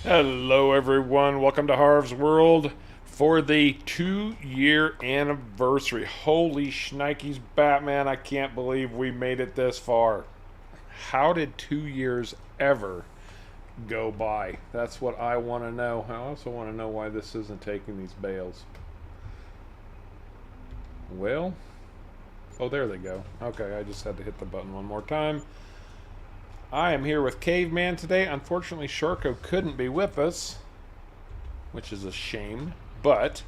Hello, everyone. Welcome to Harv's World for the 2-year anniversary. Holy shnikes, Batman, I can't believe we made it this far. How did 2 years ever go by? That's what I want to know. I also want to know why this isn't taking these bales. Well, oh, there they go. Okay, I just had to hit the button one more time. I am here with Caveman today. Unfortunately, Sharko couldn't be with us, which is a shame. But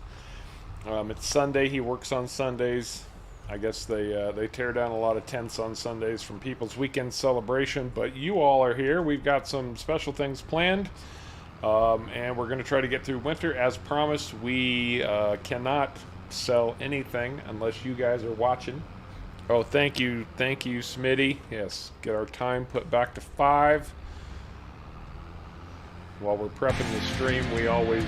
it's Sunday. He works on Sundays. I guess they tear down a lot of tents on Sundays from people's weekend celebration. But you all are here. We've got some special things planned, and we're going to try to get through winter. As promised, we cannot sell anything unless you guys are watching. Oh, thank you, Smitty. Yes, get our time put back to 5. While we're prepping the stream, we always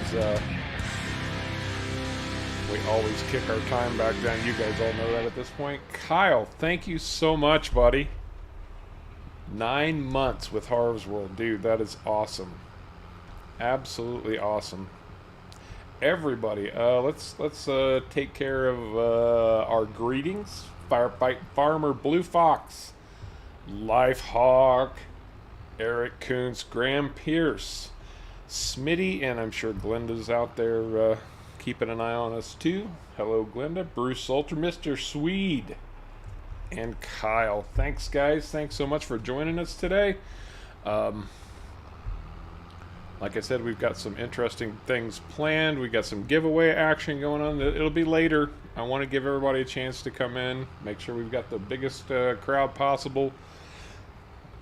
kick our time back down. You guys all know that at this point. Kyle, thank you so much, buddy. 9 months with Harv's World, dude. That is awesome. Absolutely awesome. Everybody, let's take care of our greetings. Firefight Farmer, Blue Fox, Lifehawk, Eric Coons, Graham Pierce, Smitty, and I'm sure Glenda's out there keeping an eye on us too. Hello, Glenda, Bruce Salter, Mr. Swede, and Kyle. Thanks, guys. Thanks so much for joining us today. Like I said, we've got some interesting things planned. We got some giveaway action going on. It'll be later. I want to give everybody a chance to come in, make sure we've got the biggest crowd possible.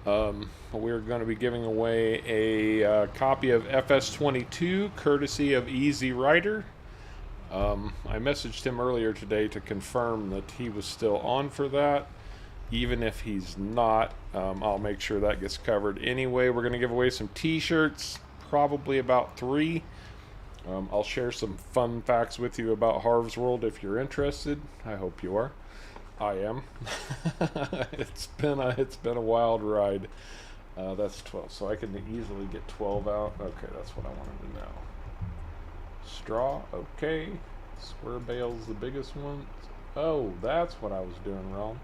We're going to be giving away a copy of FS22, courtesy of Easy Rider. I messaged him earlier today to confirm that he was still on for that. Even if he's not, I'll make sure that gets covered anyway. We're going to give away some t-shirts, probably about 3. I'll share some fun facts with you about Harv's World if you're interested. I hope you are. I am. It's been a wild ride. That's 12, so I can easily get 12 out. Okay, that's what I wanted to know. Straw, okay. Square bale's the biggest one. Oh, that's what I was doing wrong.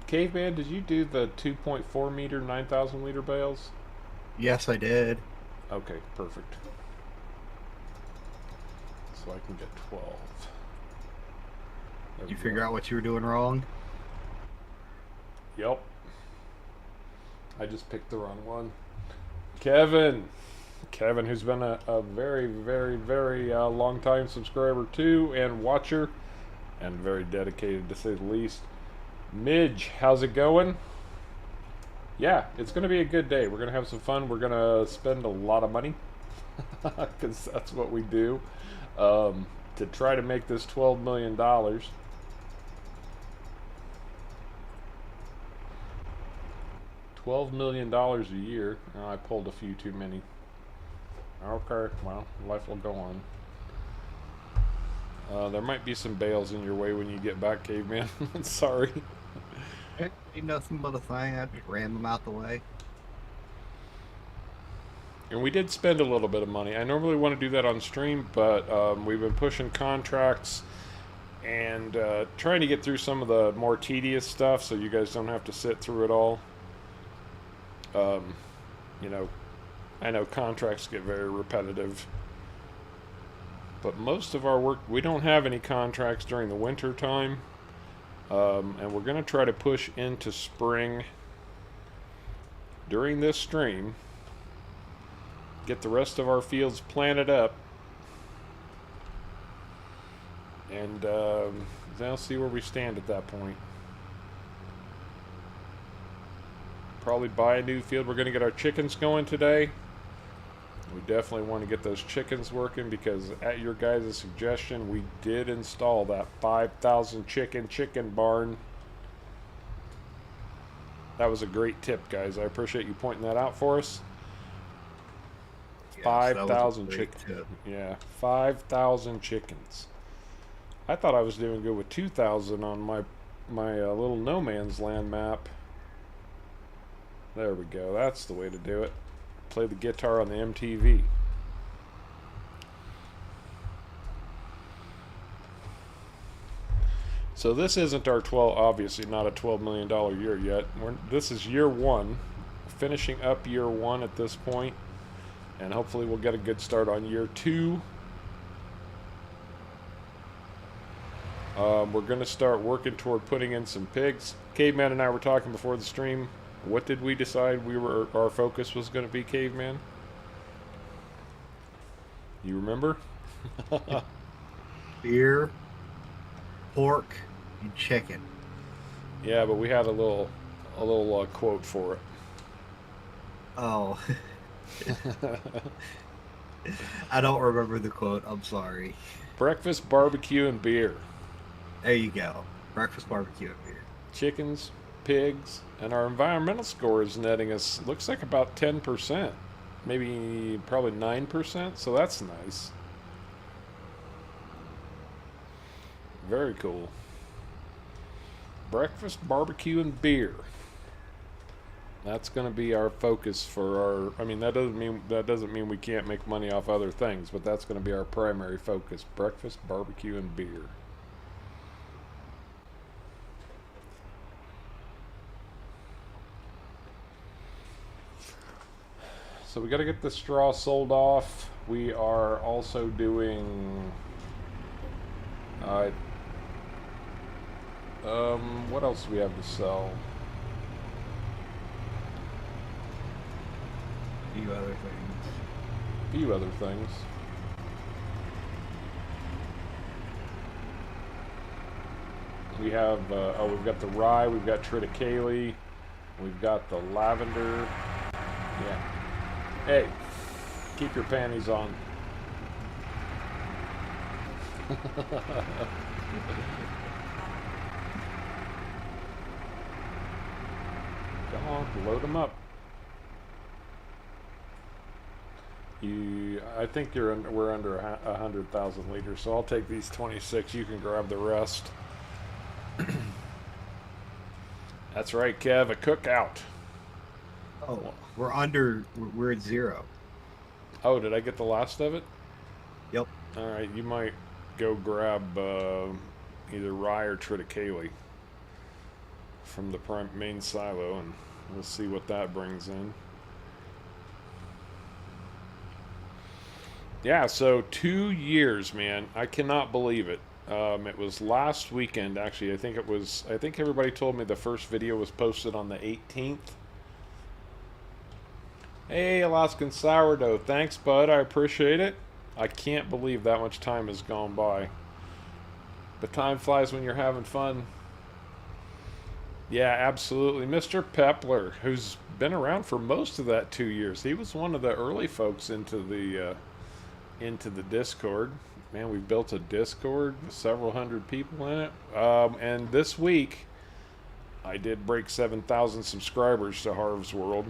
Caveman, did you do the 2.4 meter 9,000 liter bales? Yes, I did. Okay, perfect. So I can get 12. Did you figure out what you were doing wrong? Yep. I just picked the wrong one. Kevin, who's been a very, very, very long time subscriber too, and watcher, and very dedicated to say the least. Midge, how's it going? Yeah, it's going to be a good day. We're going to have some fun. We're going to spend a lot of money, because that's what we do, to try to make this $12 million. $12 million a year. Oh, I pulled a few too many. Okay, well, life will go on. There might be some bales in your way when you get back, Caveman. Sorry. Ain't nothing but a thing. I just ran them out the way. And we did spend a little bit of money. I normally want to do that on stream, but we've been pushing contracts and trying to get through some of the more tedious stuff so you guys don't have to sit through it all. You know, I know contracts get very repetitive, but most of our work, we don't have any contracts during the winter time. And we're going to try to push into spring during this stream, get the rest of our fields planted up, and then see where we stand at that point. Probably buy a new field. We're going to get our chickens going today. We definitely want to get those chickens working because at your guys' suggestion, we did install that 5,000 chicken barn. That was a great tip, guys. I appreciate you pointing that out for us. Yes, 5,000 chickens. Yeah, 5,000 chickens. I thought I was doing good with 2,000 on my little no man's land map. There we go. That's the way to do it. play the guitar on the MTV. So this isn't our obviously not a $12 million year yet. This is year one, finishing up year one at this point, and hopefully we'll get a good start on year two. We're going to start working toward putting in some pigs. Caveman and I were talking before the stream. What did we decide our focus was going to be, Caveman? You remember? Beer, pork, and chicken. Yeah, but we had a little quote for it. Oh. I don't remember the quote. I'm sorry. Breakfast, barbecue, and beer. There you go. Breakfast, barbecue, and beer. Chickens, pigs, and our environmental score is netting us, looks like about 10%. Maybe probably 9%, so that's nice. Very cool. Breakfast, barbecue, and beer. That's going to be our focus for our. I mean, that doesn't mean we can't make money off other things, but that's going to be our primary focus: breakfast, barbecue, and beer. So we got to get the straw sold off. We are also doing. What else do we have to sell? Few other things. Few other things. We have, we've got the rye, we've got triticale, we've got the lavender. Yeah. Hey, keep your panties on. Come on, load them up. I think we're under 100,000 liters, so I'll take these 26. You can grab the rest. That's right, Kev. A cookout. Oh, we're at 0. Oh, did I get the last of it? Yep. All right, you might go grab either rye or triticale from the main silo, and we'll see what that brings in. Yeah, so 2 years, man. I cannot believe it. It was last weekend, actually. I think everybody told me the first video was posted on the 18th. Hey, Alaskan Sourdough. Thanks, bud. I appreciate it. I can't believe that much time has gone by. But time flies when you're having fun. Yeah, absolutely. Mr. Pepler, who's been around for most of that 2 years. He was one of the early folks into the Discord. Man, we've built a Discord with several hundred people in it. And this week, I did break 7,000 subscribers to Harv's World.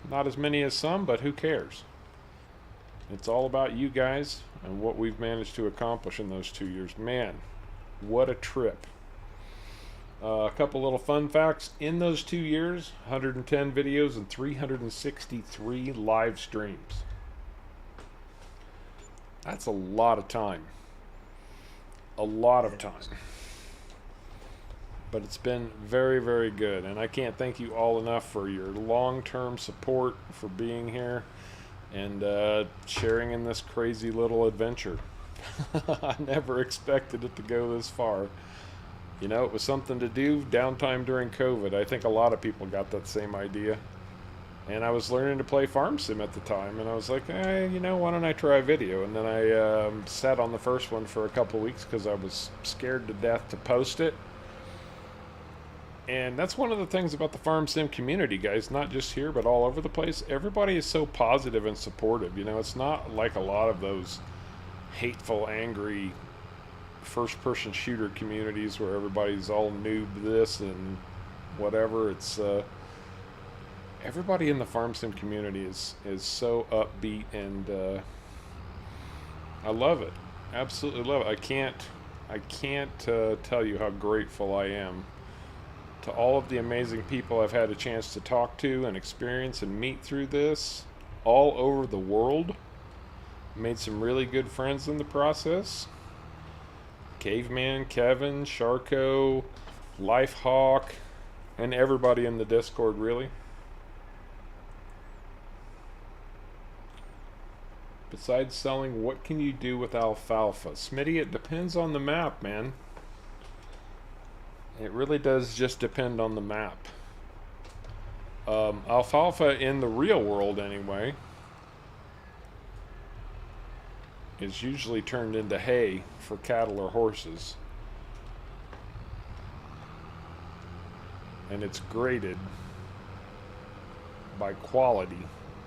Not as many as some, but who cares? It's all about you guys and what we've managed to accomplish in those 2 years. Man, what a trip. A couple little fun facts. In those 2 years, 110 videos and 363 live streams. That's a lot of time. A lot of time. But it's been very, very good. And I can't thank you all enough for your long-term support, for being here, and sharing in this crazy little adventure. I never expected it to go this far. You know, it was something to do, downtime during COVID. I think a lot of people got that same idea. And I was learning to play Farm Sim at the time, and I was like, you know, why don't I try a video? And then I sat on the first one for a couple weeks because I was scared to death to post it. And that's one of the things about the Farm Sim community, guys, not just here, but all over the place. Everybody is so positive and supportive. You know, it's not like a lot of those hateful, angry first-person shooter communities where everybody's all noob this and whatever. It's everybody in the Farm Sim community is so upbeat, and I love it. Absolutely love it. I can't tell you how grateful I am to all of the amazing people I've had a chance to talk to and experience and meet through this all over the world. Made some really good friends in the process. Caveman, Kevin, Sharko, Lifehawk, and everybody in the Discord, really. Besides selling, what can you do with alfalfa? Smitty, it depends on the map, man. It really does just depend on the map. Alfalfa in the real world, anyway, is usually turned into hay for cattle or horses. And it's graded by quality,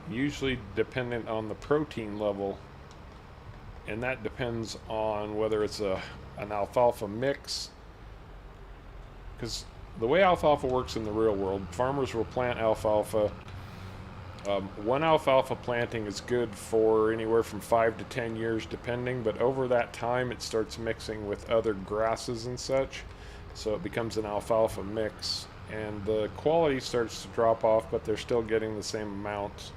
usually dependent on the protein level, and that depends on whether it's an alfalfa mix. Because the way alfalfa works in the real world, farmers will plant alfalfa. One alfalfa planting is good for anywhere from 5 to 10 years depending, but over that time it starts mixing with other grasses and such, so it becomes an alfalfa mix, and the quality starts to drop off, but they're still getting the same amount.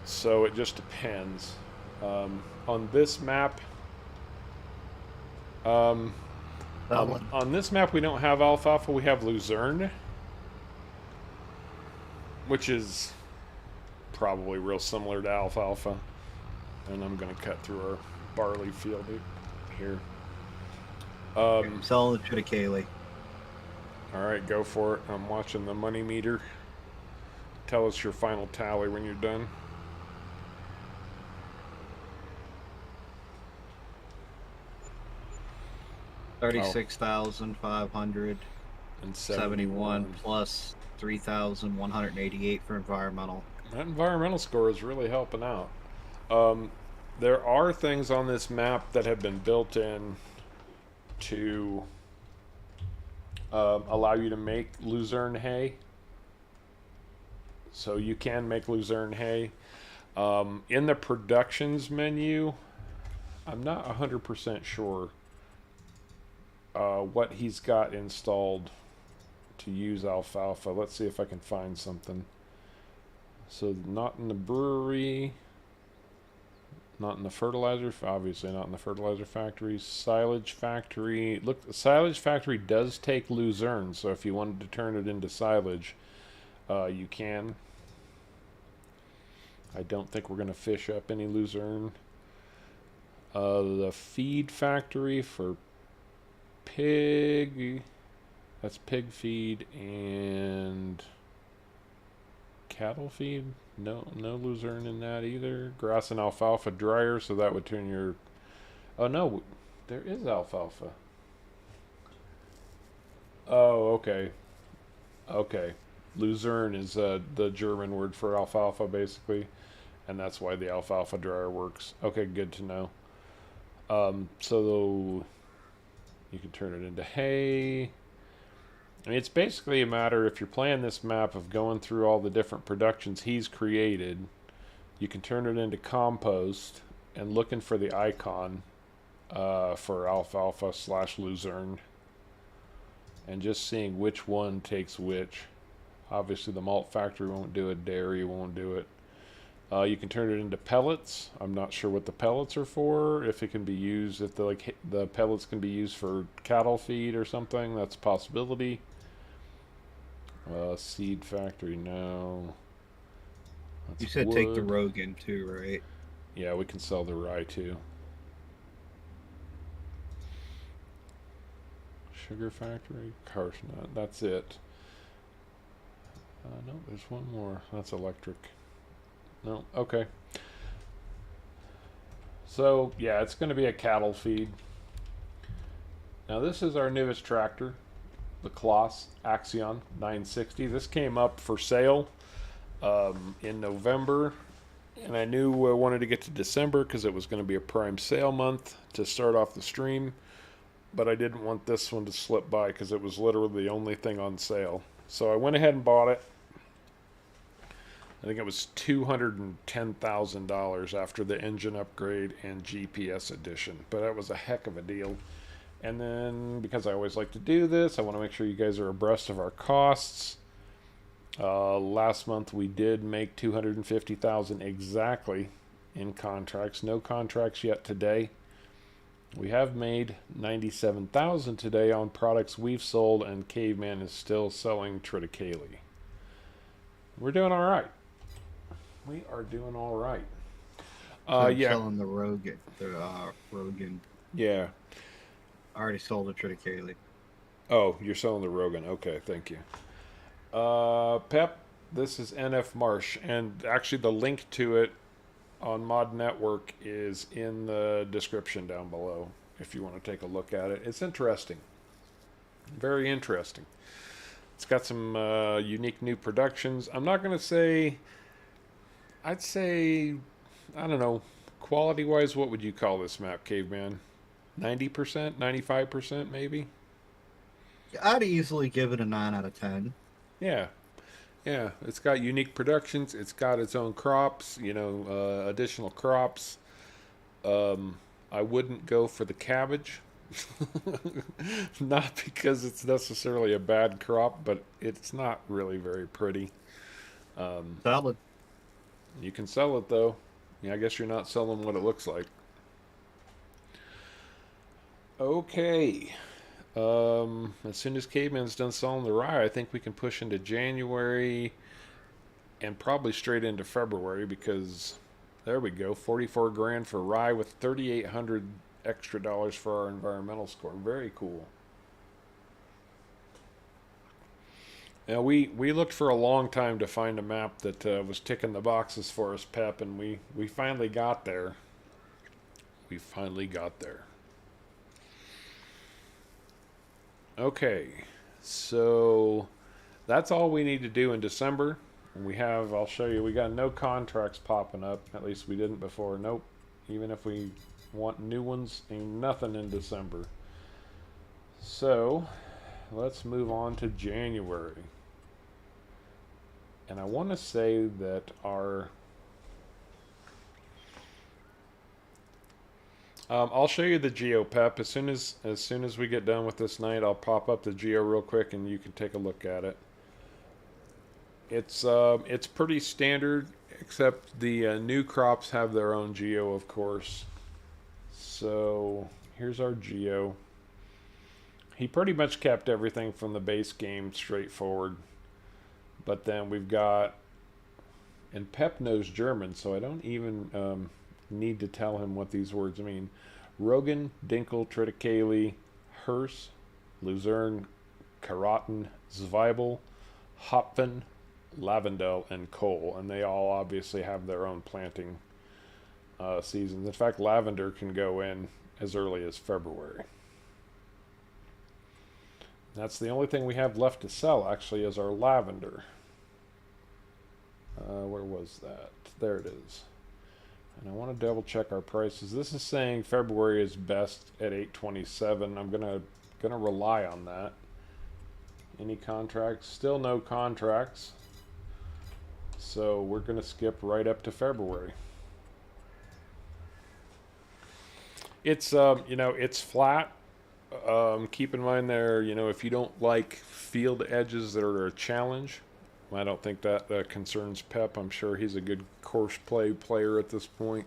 So it just depends. On this map, on this map we don't have alfalfa, we have lucerne, which is probably real similar to alfalfa. And I'm going to cut through our barley field here. I'm selling it to Kaylee. Alright, go for it. I'm watching the money meter. Tell us your final tally when you're done. $36,571 plus 3,188 for environmental. That environmental score is really helping out. There are things on this map that have been built in to allow you to make lucerne hay. So you can make lucerne hay. In the productions menu, I'm not 100% sure what he's got installed to use alfalfa. Let's see if I can find something. So not in the brewery, not in the fertilizer, obviously not in the fertilizer factory. Silage factory, look, the silage factory does take lucerne, so if you wanted to turn it into silage, you can. I don't think we're going to fish up any lucerne. The feed factory for pig, that's pig feed and cattle feed. No lucerne in that either. Grass and alfalfa dryer, so that would turn your... Oh no, there is alfalfa. Oh, okay. Okay. Lucerne is the German word for alfalfa, basically. And that's why the alfalfa dryer works. Okay, good to know. So you can turn it into hay. I mean, it's basically a matter, if you're playing this map, of going through all the different productions he's created. You can turn it into compost and looking for the icon for alfalfa / lucerne. And just seeing which one takes which. Obviously the malt factory won't do it, dairy won't do it. You can turn it into pellets. I'm not sure what the pellets are for. If it can be used, if the pellets can be used for cattle feed or something, that's a possibility. Seed factory, no. That's you said wood. Take the Rogan too, right? Yeah, we can sell the rye too. Sugar factory, Carson, that's it. No, there's one more. That's electric. No, okay. So, yeah, it's going to be a cattle feed. Now, this is our newest tractor, the Kloss Axion 960. This came up for sale in November, and I knew I wanted to get to December because it was going to be a prime sale month to start off the stream, but I didn't want this one to slip by because it was literally the only thing on sale. So I went ahead and bought it. I think it was $210,000 after the engine upgrade and GPS addition, but that was a heck of a deal. And then, because I always like to do this, I want to make sure you guys are abreast of our costs. Last month we did make 250,000 exactly in contracts. No contracts yet today. We have made 97,000 today on products we've sold, and Caveman is still selling triticale. We're doing all right. We are doing all right. I'm Yeah, selling the Rogan. yeah. I already sold the Triticale. Oh, you're selling the Rogan. Okay, thank you. Pep, this is NF Marsh, and actually the link to it on Mod Network is in the description down below if you want to take a look at it. It's interesting. Very interesting. It's got some unique new productions. I'm not going to say, I'd say, I don't know, quality wise, what would you call this map, Caveman? 90%, 95% maybe? I'd easily give it a 9 out of 10. Yeah, yeah. It's got unique productions. It's got its own crops, additional crops. I wouldn't go for the cabbage. Not because it's necessarily a bad crop, but it's not really very pretty. Salad. You can sell it though. Yeah, I guess you're not selling what it looks like. Okay. As soon as Caveman's done selling the rye, I think we can push into January and probably straight into February because there we go, 44 grand for rye with 3,800 extra dollars for our environmental score. Very cool. Now we looked for a long time to find a map that was ticking the boxes for us, Pep, and we finally got there. We finally got there. Okay, so that's all we need to do in December. I'll show you, we got no contracts popping up. At least we didn't before. Nope. Even if we want new ones, ain't nothing in December. So let's move on to January. And I want to say that I'll show you the geo, Pep. As soon as we get done with this night, I'll pop up the geo real quick and you can take a look at it. It's pretty standard, except the new crops have their own geo, of course. So here's our geo. He pretty much kept everything from the base game straightforward. But then we've got, and Pep knows German, so I don't even need to tell him what these words mean. Rogan, Dinkel, Triticale, Hers, Luzerne, Karotten, Zweibel, Hopfen, Lavendel, and Cole. And they all obviously have their own planting seasons. In fact, lavender can go in as early as February. That's the only thing we have left to sell, actually, is our lavender. Where was that? There it is. And I want to double check our prices. This is saying February is best at 827. I'm gonna rely on that. Any contracts? Still no contracts. So we're gonna skip right up to February. It's it's flat. Keep in mind there, if you don't like field edges that are a challenge, I don't think that concerns Pep. I'm sure he's a good course play player at this point,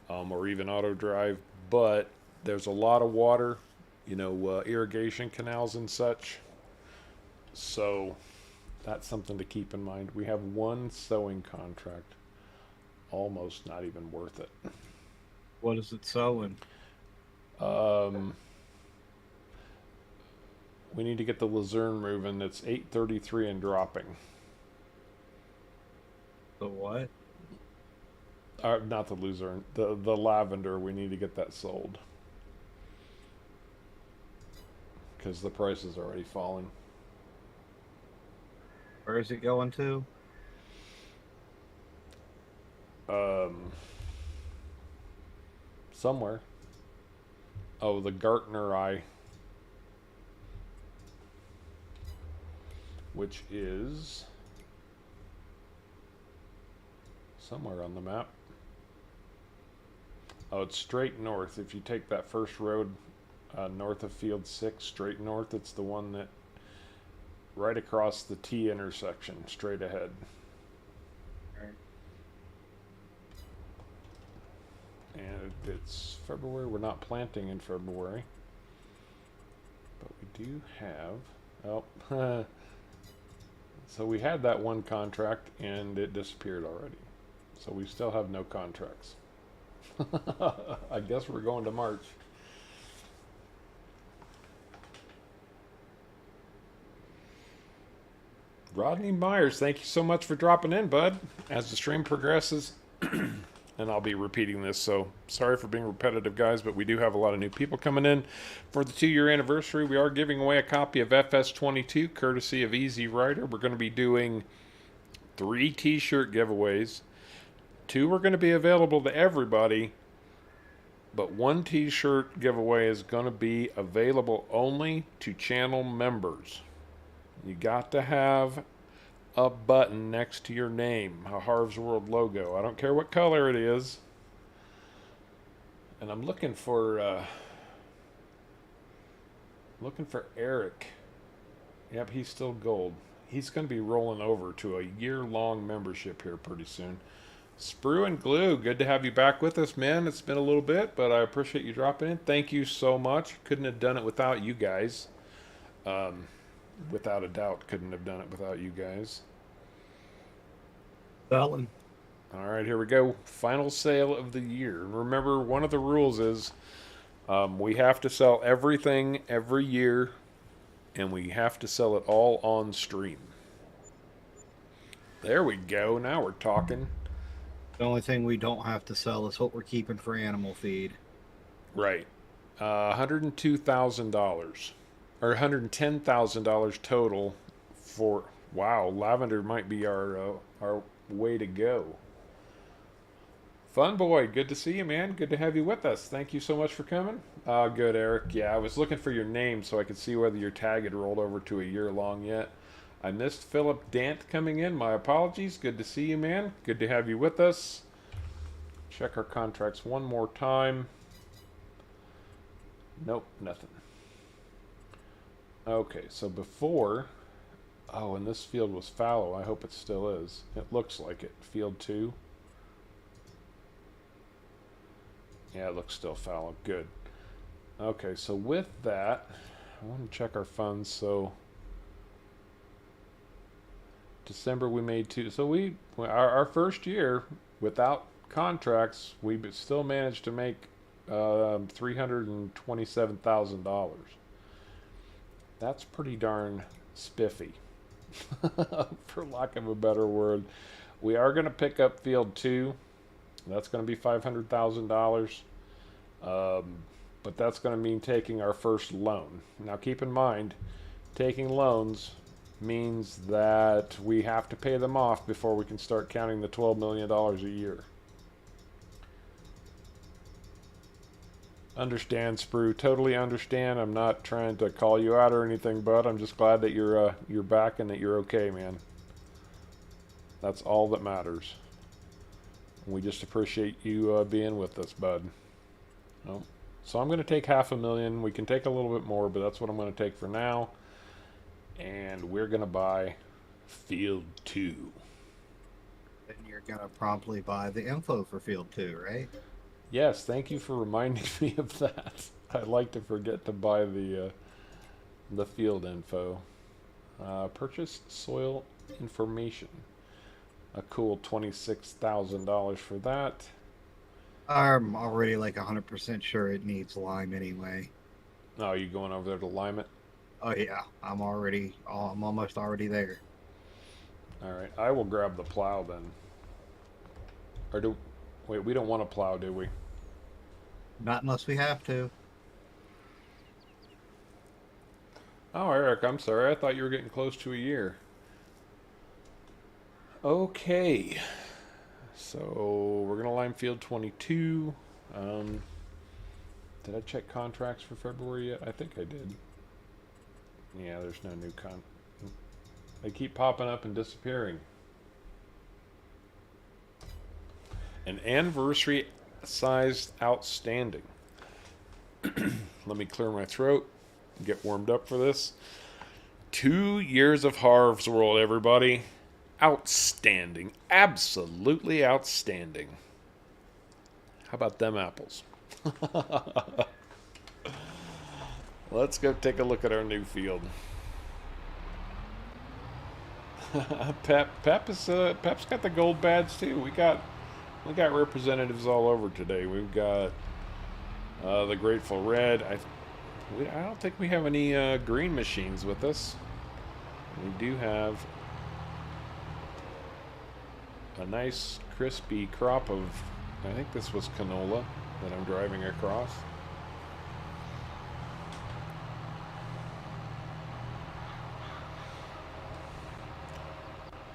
or even auto drive. But there's a lot of water, irrigation canals and such. So that's something to keep in mind. We have one sowing contract. Almost not even worth it. What is it sowing? We need to get the Luzerne moving. It's 833 and dropping. The what? Not the Luzerne. The lavender. We need to get that sold because the price is already falling. Where is it going to? Somewhere. Oh, the Gartner Eye, which is somewhere on the map. Oh, it's straight north. If you take that first road north of field 6, straight north. It's the one that right across the T intersection, straight ahead. And it's February. We're not planting in February, but we do have, oh, so we had that one contract and it disappeared already. So we still have no contracts. I guess we're going to March. Rodney Myers, thank you so much for dropping in, bud. As the stream progresses, and I'll be repeating this, so sorry for being repetitive, guys, but we do have a lot of new people coming in. For the 2-year anniversary, we are giving away a copy of FS22, courtesy of Easy Rider. We're going to be doing 3 t-shirt giveaways. 2 are going to be available to everybody, but 1 t-shirt giveaway is going to be available only to channel members. You got to have a button next to your name, a Harv's World logo. I don't care what color it is. And I'm looking for Eric. Yep, he's still gold. He's going to be rolling over to a year-long membership here pretty soon. Sprue and Glue, good to have you back with us, man. It's been a little bit, but I appreciate you dropping in. Thank you so much. Couldn't have done it without you guys. Without a doubt, couldn't have done it without you guys. Selling. All right, here we go. Final sale of the year. Remember, one of the rules is we have to sell everything every year, and we have to sell it all on stream. There we go. Now we're talking. The only thing we don't have to sell is what we're keeping for animal feed. Right. $102,000. Or $110,000 total for, wow, lavender might be our way to go. Fun boy, good to see you, man. Good to have you with us. Thank you so much for coming. Good, Eric. Yeah, I was looking for your name so I could see whether your tag had rolled over to a year long yet. I missed Philip Dant coming in. My apologies. Good to see you, man. Good to have you with us. Check our contracts one more time. Nope, nothing. Okay, so before, oh, and this field was fallow. I hope it still is. It looks like it. Field 2. Yeah, it looks still fallow. Good. Okay, so with that, I want to check our funds. So December we made 2. So our first year without contracts, we still managed to make $327,000. That's pretty darn spiffy, for lack of a better word. We are going to pick up field 2. That's going to be $500,000. But that's going to mean taking our first loan. Now keep in mind, taking loans means that we have to pay them off before we can start counting the $12 million a year. Understand, Sprue. Totally understand. I'm not trying to call you out or anything, bud. I'm just glad that you're back and that you're okay, man. That's all that matters. We just appreciate you being with us, bud. Oh. So I'm going to take $500,000. We can take a little bit more, but that's what I'm going to take for now. And we're going to buy Field 2. And you're going to promptly buy the info for Field 2, right? Yes, thank you for reminding me of that. I like to forget to buy the field info. Purchase soil information. A cool $26,000 for that. I'm already like 100% sure it needs lime anyway. Oh, are you going over there to lime it? Oh yeah, I'm almost already there. All right, I will grab the plow then. Wait, we don't want to plow, do we? Not unless we have to. Oh, Eric, I'm sorry. I thought you were getting close to a year. Okay. So, we're going to lime field 22. Did I check contracts for February yet? I think I did. Yeah, there's no new They keep popping up and disappearing. An anniversary sized outstanding. Let me clear my throat and get warmed up for this. 2 years of Harv's World, everybody. Outstanding. Absolutely outstanding. How about them apples? Let's go take a look at our new field. Pep's got the gold badge too. We got representatives all over today. We've got the Grateful Red. I don't think we have any green machines with us. We do have a nice crispy crop of, I think this was canola that I'm driving across.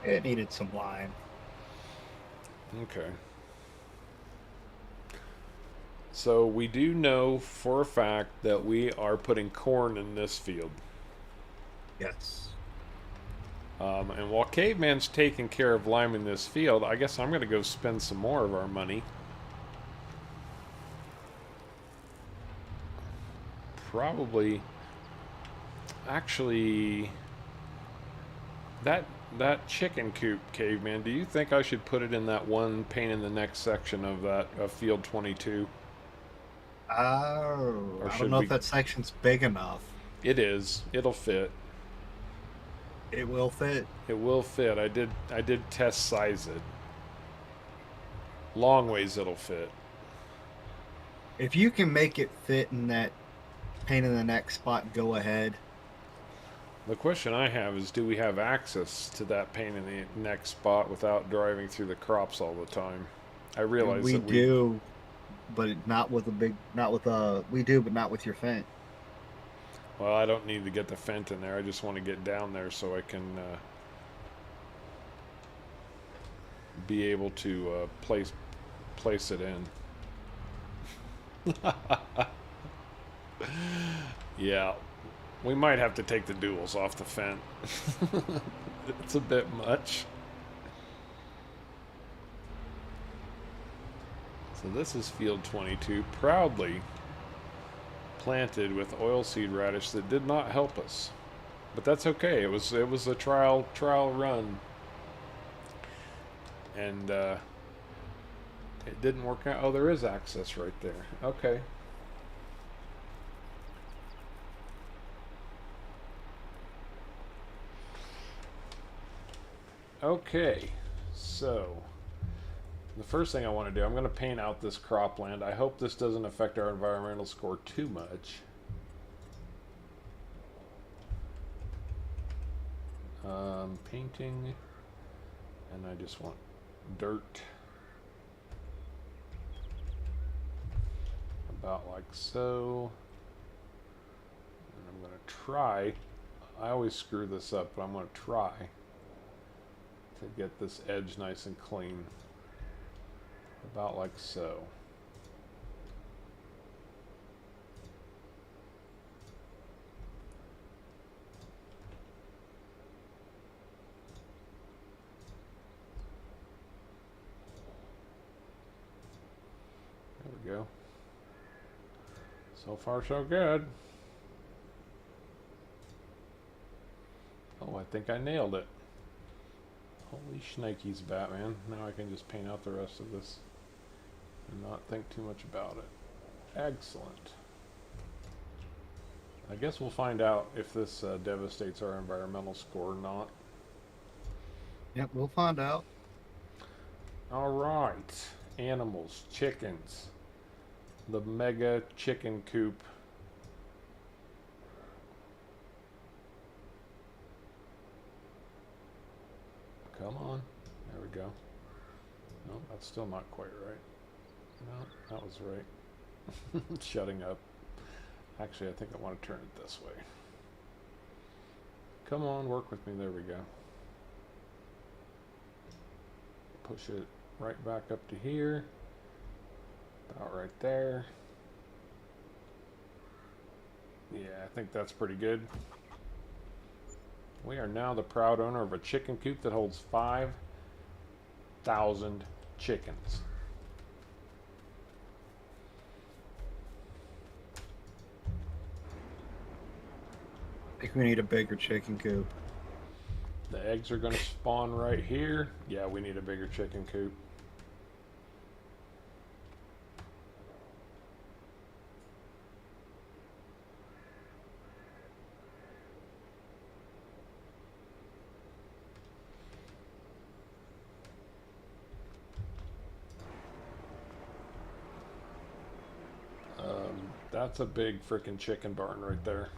It needed some lime. Okay. So we do know for a fact that we are putting corn in this field. Yes. And while Caveman's taking care of liming this field, I guess I'm going to go spend some more of our money. Probably, actually, that chicken coop, Caveman, do you think I should put it in that one pain in the neck section of that field 22? Oh, I don't know if that section's big enough. It is. It'll fit. It will fit. It will fit. I did test size it. Long ways it'll fit. If you can make it fit in that pain in the neck spot, go ahead. The question I have is, do we have access to that pain in the neck spot without driving through the crops all the time? I realize we that we do, but not with we do, but not with your Fent. Well, I don't need to get the Fent in there. I just want to get down there so I can be able to place it in. Yeah, we might have to take the duals off the Fent. It's a bit much. So this is field 22, proudly planted with oilseed radish that did not help us, but that's okay. It was a trial run, and it didn't work out. Oh, there is access right there. Okay. Okay, so the first thing I want to do, I'm going to paint out this cropland. I hope this doesn't affect our environmental score too much. Painting, and I just want dirt about like so. And I'm going to try, I always screw this up, but I'm going to try to get this edge nice and clean. About like so. There we go. So far so good. Oh, I think I nailed it. Holy shnikes, Batman. Now I can just paint out the rest of this and not think too much about it. Excellent. I guess we'll find out if this devastates our environmental score or not. Yep, we'll find out. All right. Animals, chickens. The mega chicken coop. Come on. There we go. No, that's still not quite right. No, that was right. Shutting up. Actually, I think I want to turn it this way. Come on, work with me. There we go. Push it right back up to here. About right there. Yeah, I think that's pretty good. We are now the proud owner of a chicken coop that holds 5,000 chickens. I think we need a bigger chicken coop. The eggs are going to spawn right here. Yeah, we need a bigger chicken coop. That's a big freaking chicken barn right there.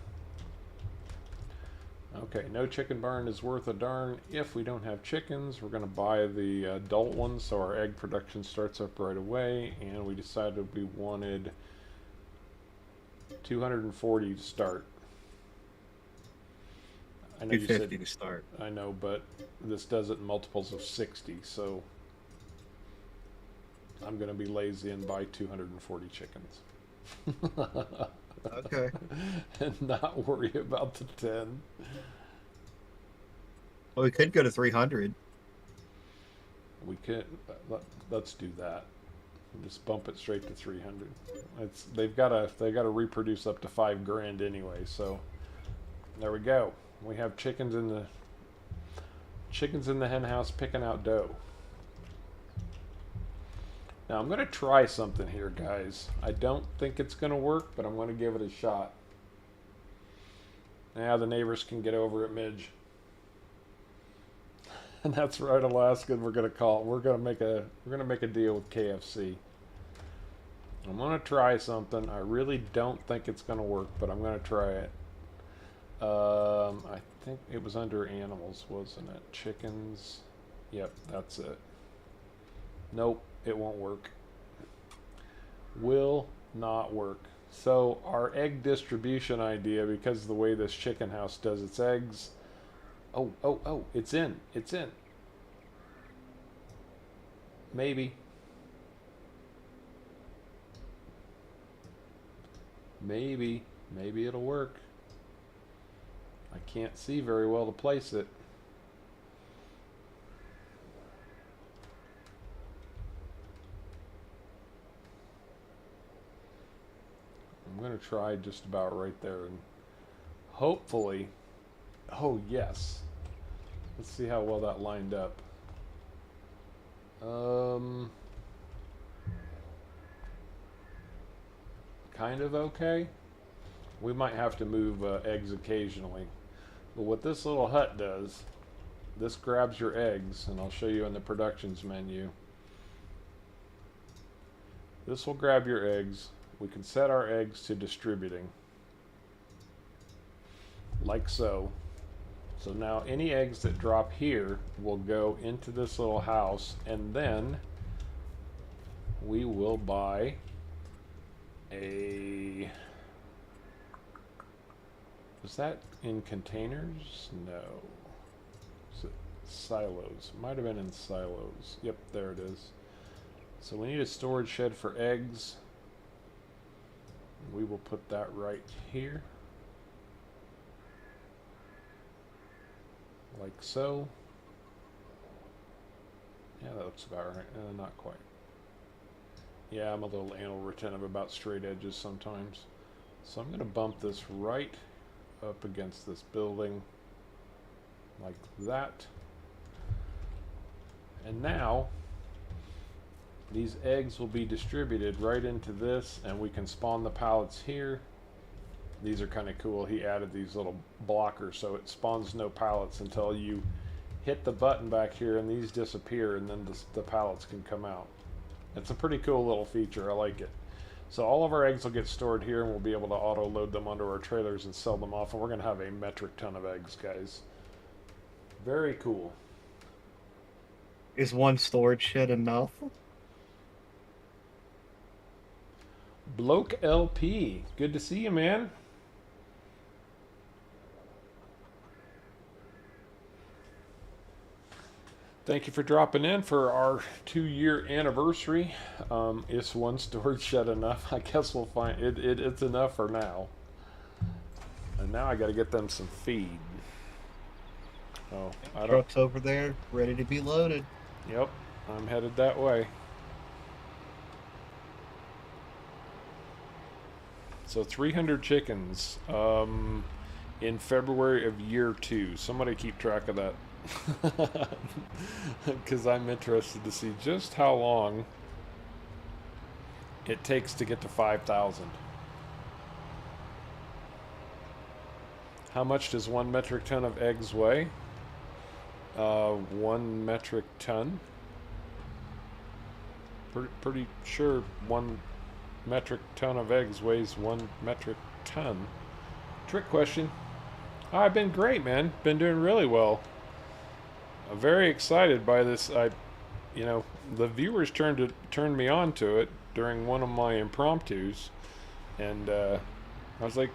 Okay, no chicken barn is worth a darn if we don't have chickens. We're going to buy the adult ones so our egg production starts up right away. And we decided we wanted 240 to start. I know you said 250 to start. I know, but this does it in multiples of 60, so I'm going to be lazy and buy 240 chickens. Okay. And not worry about the 10. Well, we could go to 300. We could, let's do that. Just bump it straight to 300. They've got to reproduce up to 5 grand anyway, so there we go. We have chickens in the hen house picking out dough. Now I'm going to try something here, guys. I don't think it's going to work, but I'm going to give it a shot. Now the neighbors can get over it, Midge. And that's right, Alaska. We're going to call. We're going to make a deal with KFC. I'm going to try something. I really don't think it's going to work, but I'm going to try it. I think it was under animals, wasn't it? Chickens. Yep, that's it. Nope, it won't work. Will not work. So our egg distribution idea, because of the way this chicken house does its eggs. Oh, it's in. It's in. Maybe. Maybe it'll work. I can't see very well to place it. I'm going to try just about right there, and hopefully, oh yes. Let's see how well that lined up. Kind of okay. We might have to move eggs occasionally. But what this little hut does, this grabs your eggs, and I'll show you in the productions menu. This will grab your eggs. We can set our eggs to distributing. Like so. So now any eggs that drop here will go into this little house, and then we will buy a... Was that in containers? No. Is it silos? Might have been in silos. Yep, there it is. So we need a storage shed for eggs. We will put that right here. Like so. Yeah, that looks about right. Not quite. Yeah, I'm a little anal retentive about straight edges sometimes. So I'm going to bump this right up against this building like that. And now these eggs will be distributed right into this, and we can spawn the pallets here. These are kind of cool. He added these little blockers so it spawns no pallets until you hit the button back here and these disappear, and then the pallets can come out. It's a pretty cool little feature. I like it. So all of our eggs will get stored here, and we'll be able to auto load them onto our trailers and sell them off, and we're going to have a metric ton of eggs, guys. Very cool. Is one storage shed enough? Bloke LP, good to see you, man. Thank you for dropping in for our 2-year anniversary. Is one storage shed enough? I guess we'll find it. It's enough for now. And now I got to get them some feed. Oh, I don't. Truck's over there, ready to be loaded. Yep, I'm headed that way. So 300 chickens. in February of year 2. Somebody keep track of that. Because I'm interested to see just how long it takes to get to 5,000. How much does 1 metric ton of eggs weigh? 1 metric ton. Pretty sure 1 metric ton of eggs weighs 1 metric ton. Trick question. I've been great, man. Been doing really well. I'm very excited by this. The viewers turned me on to it during one of my impromptus, and I was like,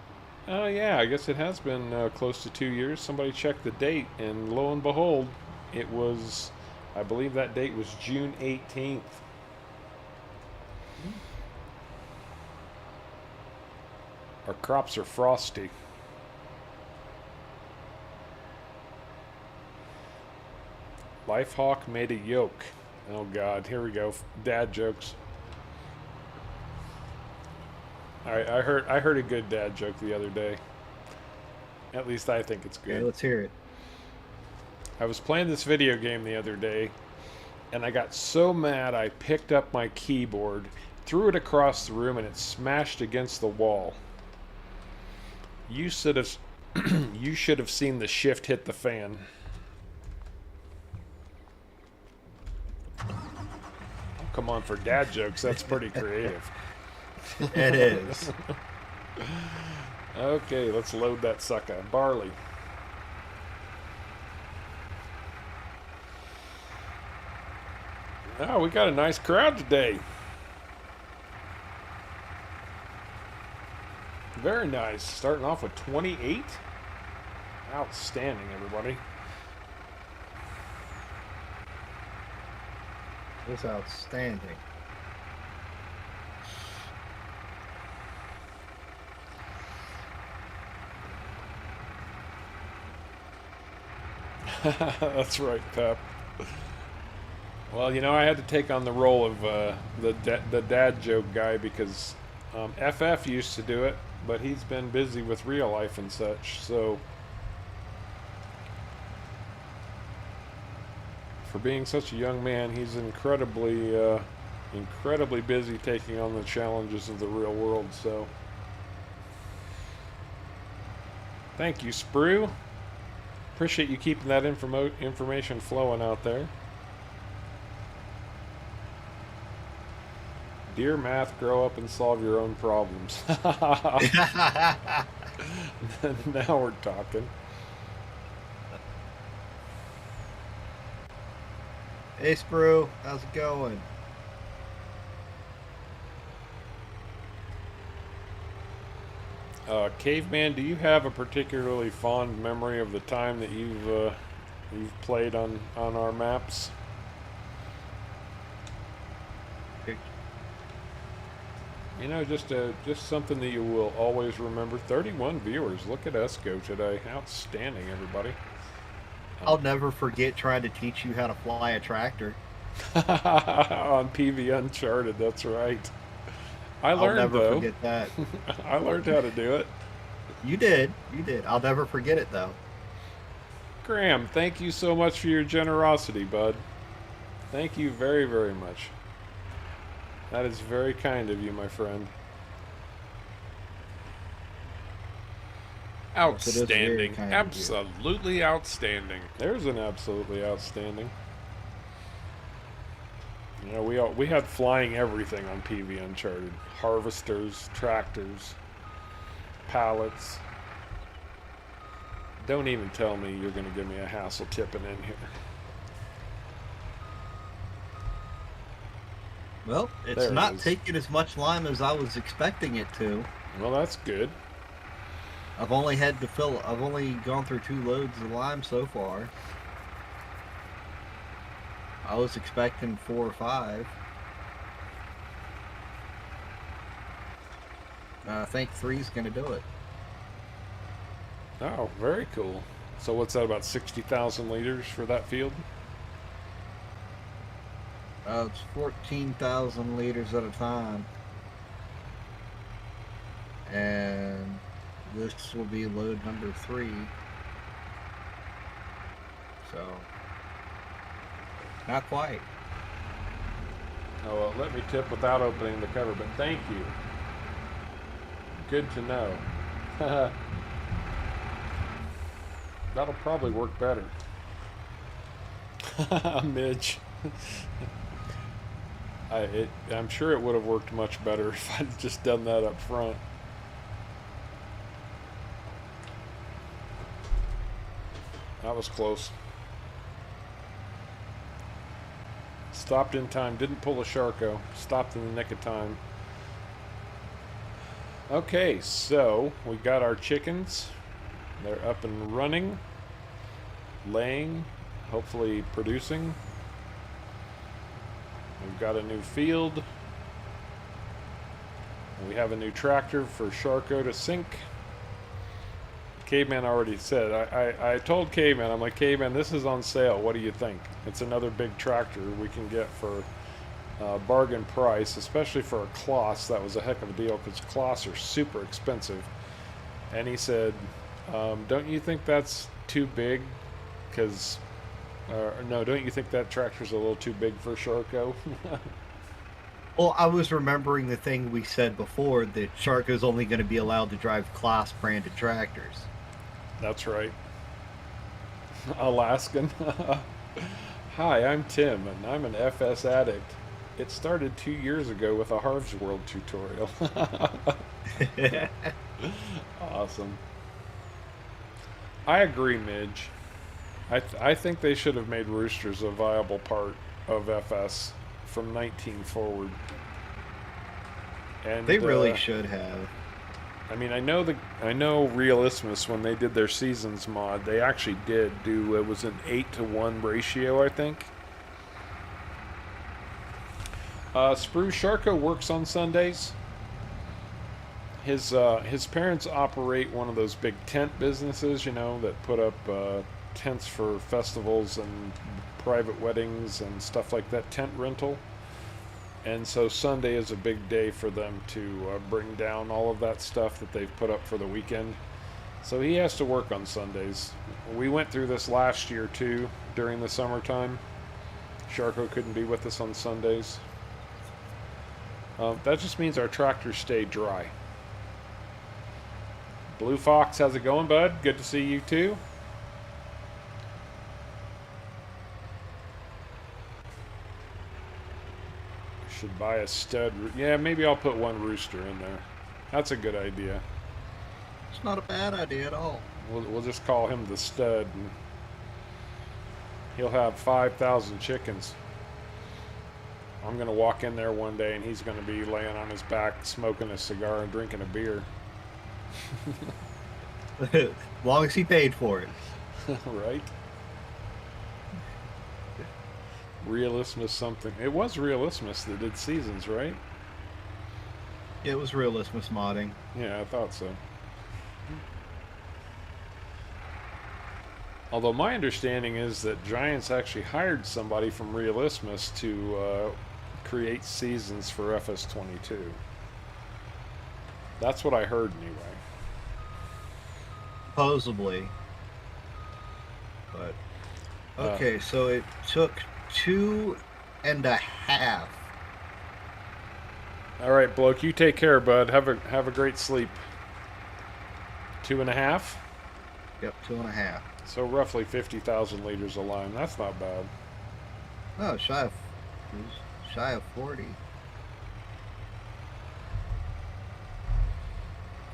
oh yeah, I guess it has been close to 2 years. Somebody checked the date, and lo and behold, it was, I believe that date was June 18th. Our crops are frosty. Lifehawk made a yoke. Oh God, here we go. Dad jokes. I heard a good dad joke the other day. At least I think it's good. Okay, let's hear it. I was playing this video game the other day, and I got so mad I picked up my keyboard, threw it across the room, and it smashed against the wall. You should have you should have seen the shift hit the fan. Come on, for dad jokes, that's pretty creative. It is. Okay, let's load that sucker. Barley. Oh, we got a nice crowd today. Very nice. Starting off with 28. Outstanding, everybody. It's outstanding. That's right, Pep. Well, I had to take on the role of the dad joke guy because FF used to do it, but he's been busy with real life and such, so for being such a young man, he's incredibly busy taking on the challenges of the real world, so thank you, Sprue. Appreciate you keeping that information flowing out there. Dear math, grow up and solve your own problems. Now we're talking. Hey, Sprue, how's it going? Caveman, do you have a particularly fond memory of the time that you've played on our maps? Just something that you will always remember. 31 viewers. Look at us go today. Outstanding, everybody. I'll never forget trying to teach you how to fly a tractor. On PV Uncharted, that's right. I'll never forget that. I learned how to do it. You did. I'll never forget it, though. Graham, thank you so much for your generosity, bud. Thank you very, very much. That is very kind of you, my friend. Outstanding. Absolutely outstanding. There's an absolutely outstanding. We had flying everything on PV Uncharted. Harvesters, tractors, pallets. Don't even tell me you're going to give me a hassle tipping in here. Well, it's not taking as much lime as I was expecting it to. Well, that's good. I've only gone through 2 loads of lime so far. I was expecting 4 or 5. I think 3's going to do it. Oh, very cool. So what's that, about 60,000 liters for that field? It's 14,000 liters at a time. And This will be load number 3. So, not quite. Oh, well, let me tip without opening the cover, but thank you. Good to know. That'll probably work better. Midge. I'm sure it would have worked much better if I'd just done that up front. That was close. Stopped in time, didn't pull a Sharko. Stopped in the nick of time. Okay, so we got our chickens. They're up and running, laying, hopefully producing. We've got a new field. We have a new tractor for Sharko to sink. Caveman already said, I told Caveman, I'm like, Caveman, this is on sale. What do you think? It's another big tractor we can get for bargain price, especially for a Kloss. That was a heck of a deal because Kloss are super expensive. And he said, don't you think that's too big? Because, no, don't you think that tractor's a little too big for Sharko? Well, I was remembering the thing we said before, that Sharko's only going to be allowed to drive Kloss branded tractors. That's right. Alaskan. Hi, I'm Tim, and I'm an FS addict. It started 2 years ago with a Harv's World tutorial. Awesome. I agree, Midge. I think they should have made roosters a viable part of FS from 19 forward. And They really should have. I mean, I know Realismus, when they did their seasons mod, they actually did do, it was an 8-to-1 ratio, I think. Sprue Sharko works on Sundays. His parents operate one of those big tent businesses, you know, that put up tents for festivals and private weddings and stuff like that, tent rental. And so Sunday is a big day for them to bring down all of that stuff that they've put up for the weekend. So he has to work on Sundays. We went through this last year too, during the summertime. Sharko couldn't be with us on Sundays. That just means our tractors stay dry. Blue Fox, how's it going, bud? Good to see you too. Should buy a stud. Yeah, maybe I'll put one rooster in there. That's a good idea. It's not a bad idea at all. We'll just call him the stud, and he'll have 5,000 chickens. I'm gonna walk in there one day, and he's gonna be laying on his back, smoking a cigar and drinking a beer. As long as he paid for it. Right? Realismus something. It was Realismus that did seasons, right? It was Realismus modding. Yeah, I thought so. Although my understanding is that Giants actually hired somebody from Realismus to create seasons for FS22. That's what I heard anyway. Supposedly. But okay, so it took 2.5. All right, bloke, you take care, bud. Have a great sleep. 2.5. Yep, 2.5. So roughly 50,000 liters of lime. That's not bad. Oh, shy of 40.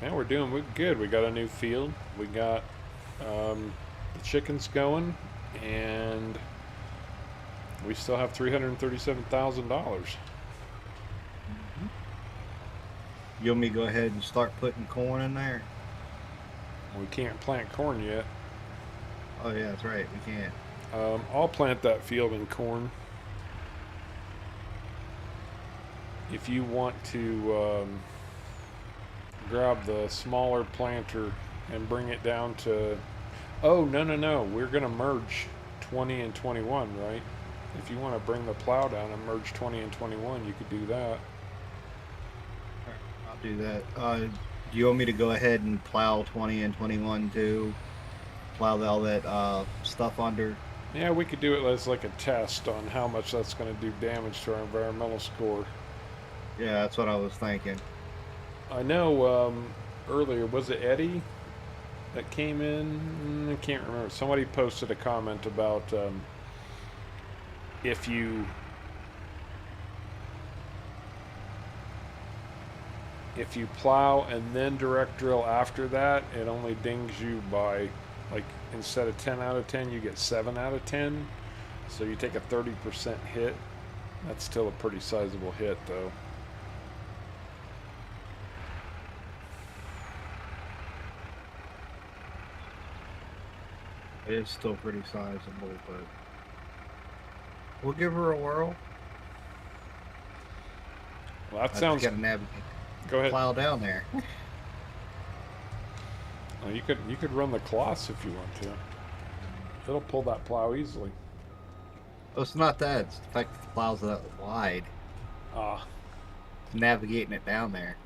Yeah, we're doing good. We got a new field. We got the chickens going, and we still have $337,000. You want me to go ahead and start putting corn in there? We can't plant corn yet. Oh yeah, that's right. We can't. I'll plant that field in corn. If you want to grab the smaller planter and bring it down to... Oh, no. We're going to merge 20 and 21, right? If you want to bring the plow down and merge 20 and 21, you could do that. I'll do that. Do you want me to go ahead and plow 20 and 21 too? Plow all that stuff under? Yeah, we could do it as like a test on how much that's going to do damage to our environmental score. Yeah, that's what I was thinking. I know earlier, was it Eddie that came in? I can't remember. Somebody posted a comment about if you plow and then direct drill after that, it only dings you by, like, instead of 10 out of 10, you get 7 out of 10. So you take a 30% hit. That's still a pretty sizable hit, though. It is still pretty sizable, but we'll give her a whirl. Well, that sounds. Got to navigate. Go ahead. Plow down there. Well, you could run the cloths if you want to. It'll pull that plow easily. Oh, it's not that. It's the fact that the plow's that wide. Ah. Navigating it down there.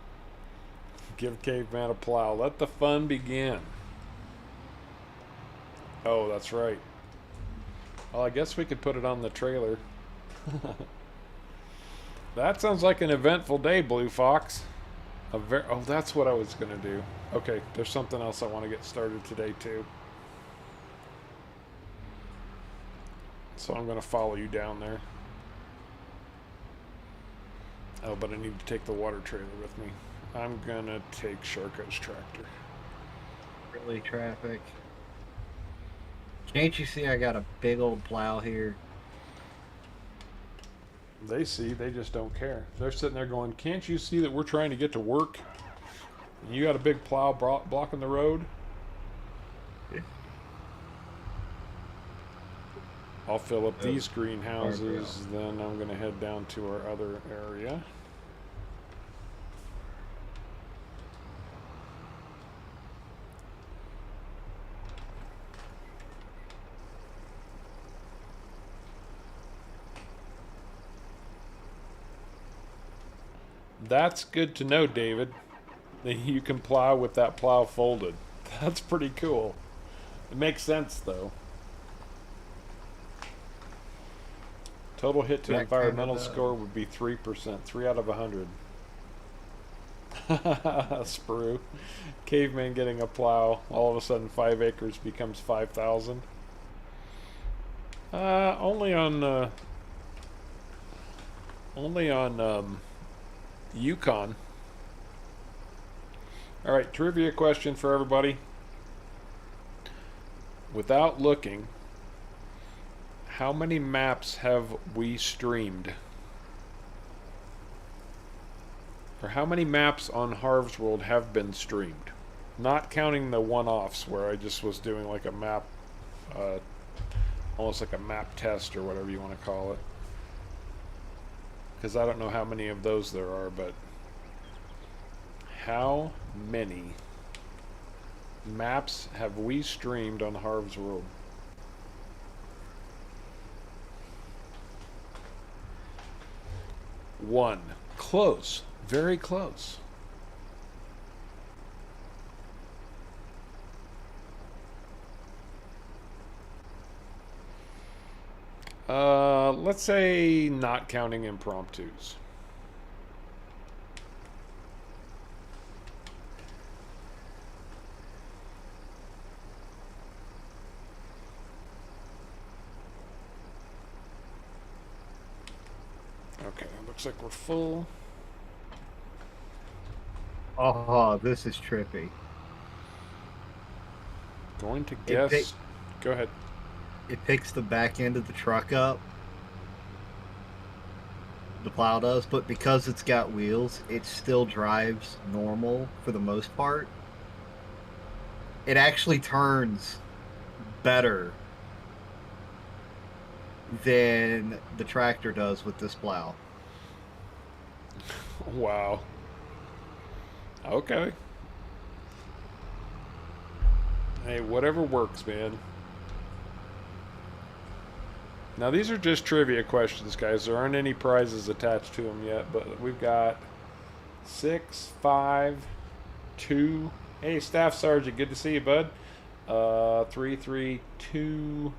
Give Caveman a plow. Let the fun begin. Oh, that's right. Well, I guess we could put it on the trailer. That sounds like an eventful day, Blue Fox. Oh, that's what I was going to do. Okay, there's something else I want to get started today, too. So I'm going to follow you down there. Oh, but I need to take the water trailer with me. I'm going to take Sharko's tractor. Really, traffic. Can't you see I got a big old plow here? They see, they just don't care. They're sitting there going, can't you see that we're trying to get to work? And you got a big plow blocking the road? Yeah. I'll fill up these greenhouses, then I'm going to head down to our other area. That's good to know, David. That you can plow with that plow folded. That's pretty cool. It makes sense, though. Total hit to environmental score would be 3%. 3 out of 100. Sprue. Caveman getting a plow. All of a sudden 5 acres becomes 5,000. Only on Yukon. Alright, trivia question for everybody. Without looking, how many maps have we streamed? Or how many maps on Harv's World have been streamed? Not counting the one-offs where I just was doing like a map, almost like a map test or whatever you want to call it. Because I don't know how many of those there are, but how many maps have we streamed on Harv's World? One. Close. Very close. Let's say not counting impromptus. Okay, looks like we're full. Oh, this is trippy. Going to guess. Go ahead. It picks the back end of the truck up. The plow does, but because it's got wheels, it still drives normal for the most part. It actually turns better than the tractor does with this plow. Wow. Okay. Hey, whatever works, man. Now, these are just trivia questions, guys. There aren't any prizes attached to them yet, but we've got 6, 5, 2. Hey, Staff Sergeant, good to see you, bud. 332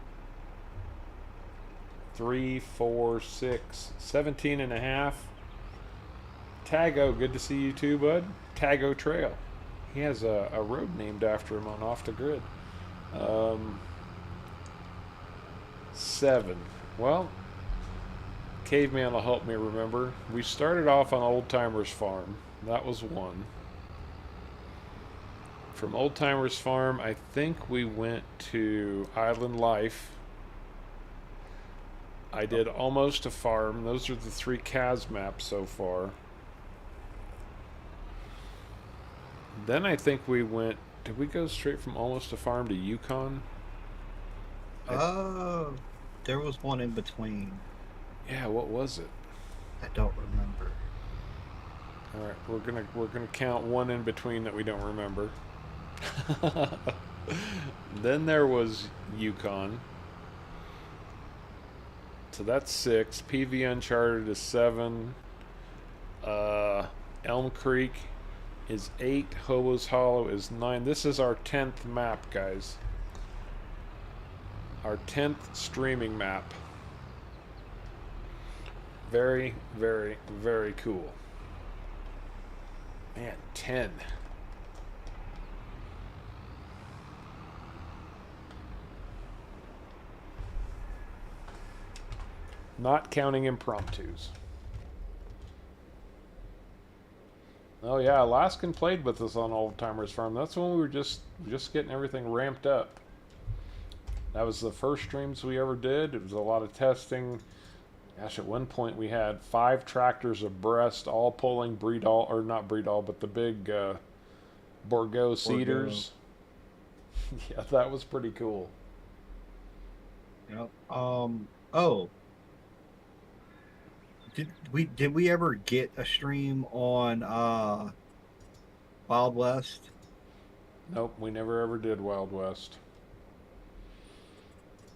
3 4 6 17 and a half. Tago, good to see you too, bud. Tago Trail. He has a road named after him on Off the Grid. 7. Well, Caveman will help me remember. We started off on Old Timers Farm. That was 1. From Old Timers Farm, I think we went to Island Life. I did Almost a Farm. Those are the 3 CAS maps so far. Then I think we went. Did we go straight from Almost a Farm to Yukon? Oh, there was one in between. Yeah, what was it? I don't remember. All right, we're gonna count one in between that we don't remember. Then there was Yukon. So that's 6. PV Uncharted is 7. Elm Creek is 8. Hobo's Hollow is 9. This is our 10th map, guys. Our 10th streaming map. Very, very, very cool. Man, 10. Not counting impromptus. Oh yeah, Alaskan played with us on Old Timers Farm. That's when we were just getting everything ramped up. That was the first streams we ever did. It was a lot of testing. Gosh, at one point we had 5 tractors abreast, all pulling Breedall, or not Breedall, but the big Bordeaux cedars. Yeah, that was pretty cool. Yep. Oh. Did we ever get a stream on Wild West? Nope, we never ever did Wild West.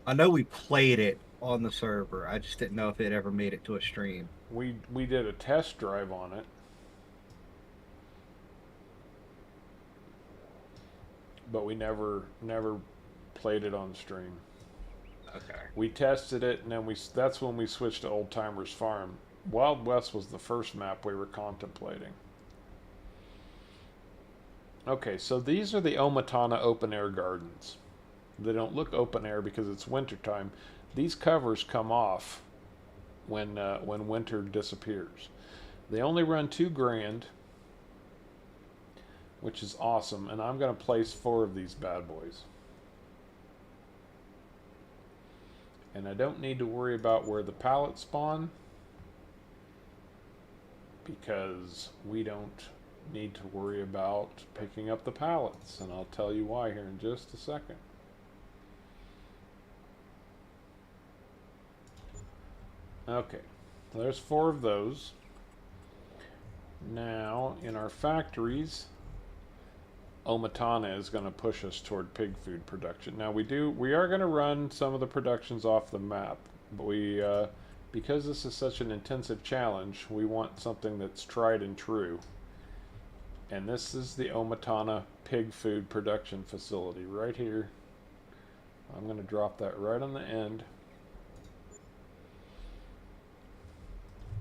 I know we played it on the server. I just didn't know if it ever made it to a stream. We did a test drive on it. But we never played it on stream. Okay. We tested it, and then that's when we switched to Old Timers Farm. Wild West was the first map we were contemplating. Okay, so these are the Omatana open air gardens. They don't look open air because it's wintertime. These covers come off when winter disappears. They only run $2,000, which is awesome, and I'm going to place 4 of these bad boys. And I don't need to worry about where the pallets spawn, because we don't need to worry about picking up the pallets, and I'll tell you why here in just a second. Okay, there's 4 of those. Now, in our factories, Omatana is going to push us toward pig food production. Now we are going to run some of the productions off the map, but we because this is such an intensive challenge, we want something that's tried and true. And this is the Omatana pig food production facility right here. I'm going to drop that right on the end.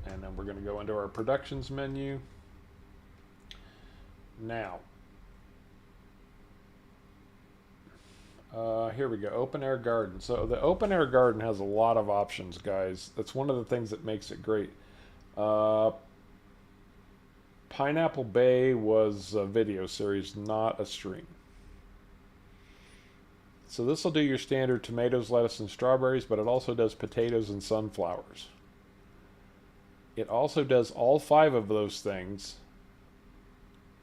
And then we're going to go into our productions menu. Now, here we go, open air garden. So the open air garden has a lot of options, guys. That's one of the things that makes it great. Pineapple Bay was a video series, not a stream. So this will do your standard tomatoes, lettuce, and strawberries, but it also does potatoes and sunflowers. It also does all 5 of those things,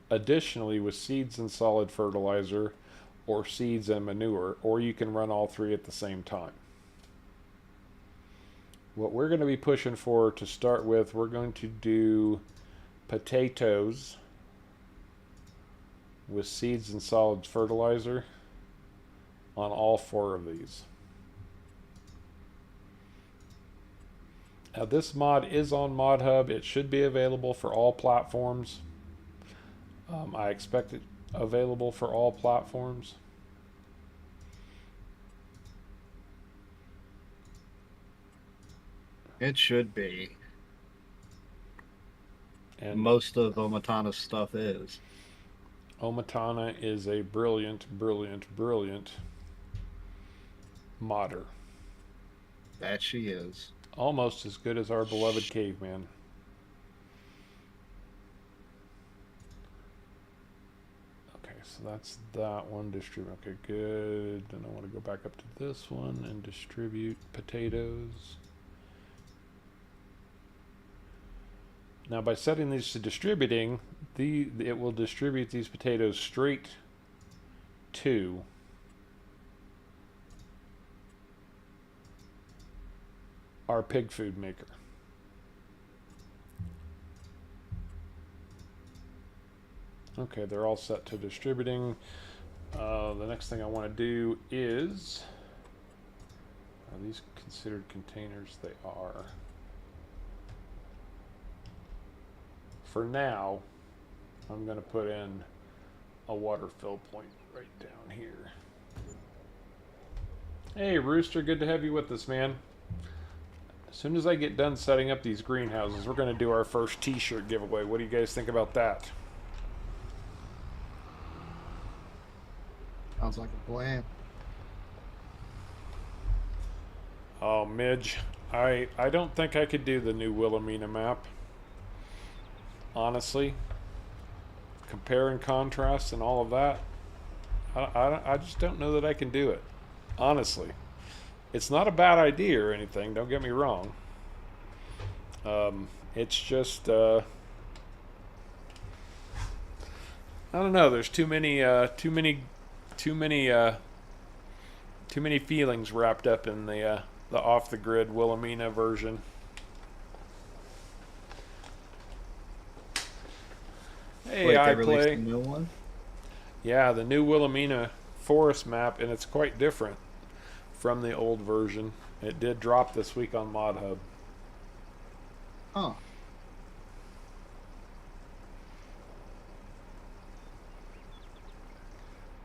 additionally with seeds and solid fertilizer, or seeds and manure, or you can run all 3 at the same time. What we're going to be pushing for to start with, we're going to do potatoes with seeds and solid fertilizer on all 4 of these. Now this mod is on ModHub. It should be available for all platforms. I expect it available for all platforms. It should be. And Most of Omatana's stuff is. Omatana is a brilliant, brilliant, brilliant modder. That she is. Almost as good as our beloved caveman. Okay, so that's that one. Distribute. Okay, good. Then I want to go back up to this one and distribute potatoes. Now, by setting these to distributing, it will distribute these potatoes straight to our pig food maker. Okay, they're all set to distributing. The next thing I want to do is, are these considered containers? They are. For now, I'm going to put in a water fill point right down here. Hey, Rooster, good to have you with us, man. As soon as I get done setting up these greenhouses, we're going to do our first t-shirt giveaway. What do you guys think about that? Sounds like a plan. Oh, Midge, I don't think I could do the new Wilhelmina map. Honestly, compare and contrast and all of that, I just don't know that I can do it. Honestly, it's not a bad idea or anything. Don't get me wrong. It's just I don't know. There's too many feelings wrapped up in the off the grid Wilhelmina version. Hey, Wait, I they released play. a new one? Yeah, the new Wilhelmina forest map, and it's quite different from the old version. It did drop this week on Mod Hub. Huh.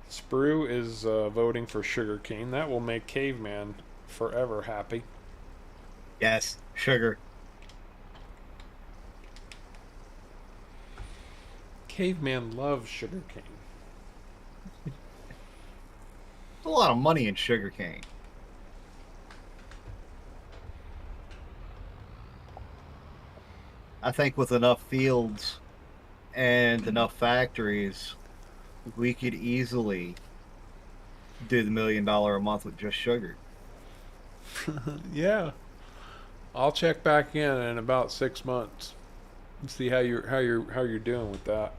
Sprue is voting for sugarcane. That will make Caveman forever happy. Yes, sugar. Caveman loves sugarcane. There's a lot of money in sugarcane. I think with enough fields and enough factories, we could easily do the $1 million a month with just sugar. Yeah, I'll check back in about 6 months and see how you're doing with that.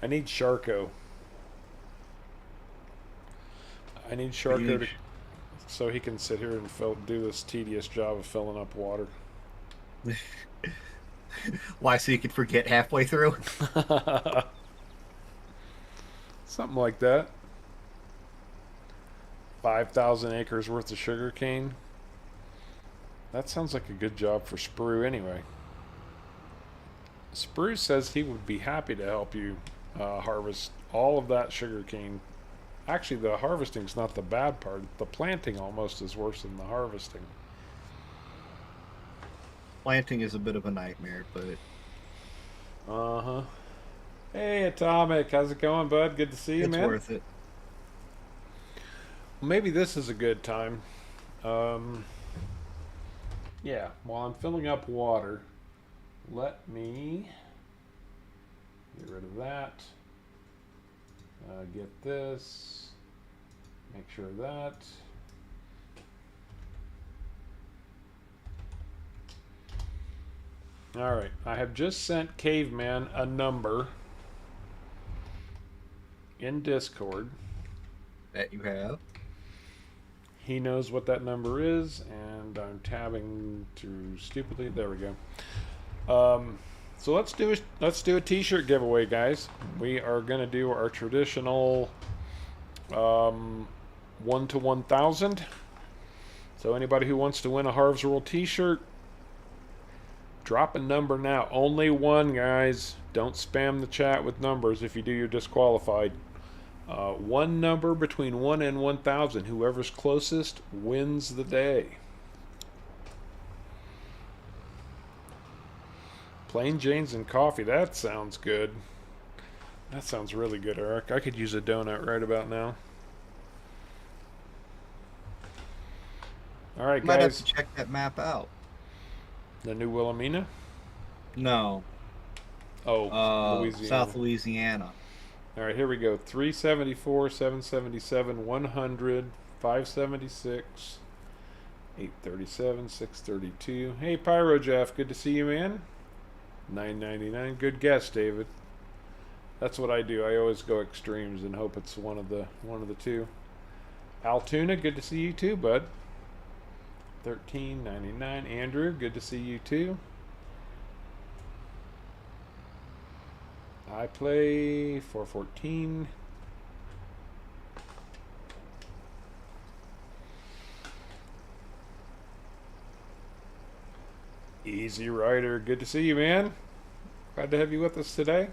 I need Sharko. I need Sharko to, so he can sit here and do this tedious job of filling up water. Why, so you could forget halfway through? Something like that. 5,000 acres worth of sugar cane. That sounds like a good job for Sprue anyway. Sprue says he would be happy to help you harvest all of that sugar cane. Actually, the harvesting's not the bad part. The planting almost is worse than the harvesting. Planting is a bit of a nightmare, but Uh-huh. Hey, Atomic. How's it going, bud? Good to see you, it's man. worth it. Well, maybe this is a good time. Yeah, while I'm filling up water, let me get rid of that. Get this. Make sure of that. Alright, I have just sent Caveman a number in Discord. That you have. He knows what that number is, and I'm tabbing to stupidly. There we go. So let's do a T-shirt giveaway, guys. We are gonna do our traditional 1 to 1,000. So anybody who wants to win a Harv's World t-shirt, drop a number now. Only one, guys. Don't spam the chat with numbers. If you do, you're disqualified. One number between 1 and 1,000. Whoever's closest wins the day. Plain Janes and coffee. That sounds good. That sounds really good, Eric. I could use a donut right about now. All right, Might have guys. to check that map out. The new Wilhelmina? No. Oh, Louisiana. South Louisiana. All right, here we go. 374, 777, 100, 576, 837, 632. Hey, Pyro Jeff, good to see you, man. 999. Good guess, David. That's what I do. I always go extremes and hope it's one of the two. Altoona, good to see you too, bud. 1399. Andrew, good to see you too. I play 414. Easy Rider, good to see you, man. Glad to have you with us today.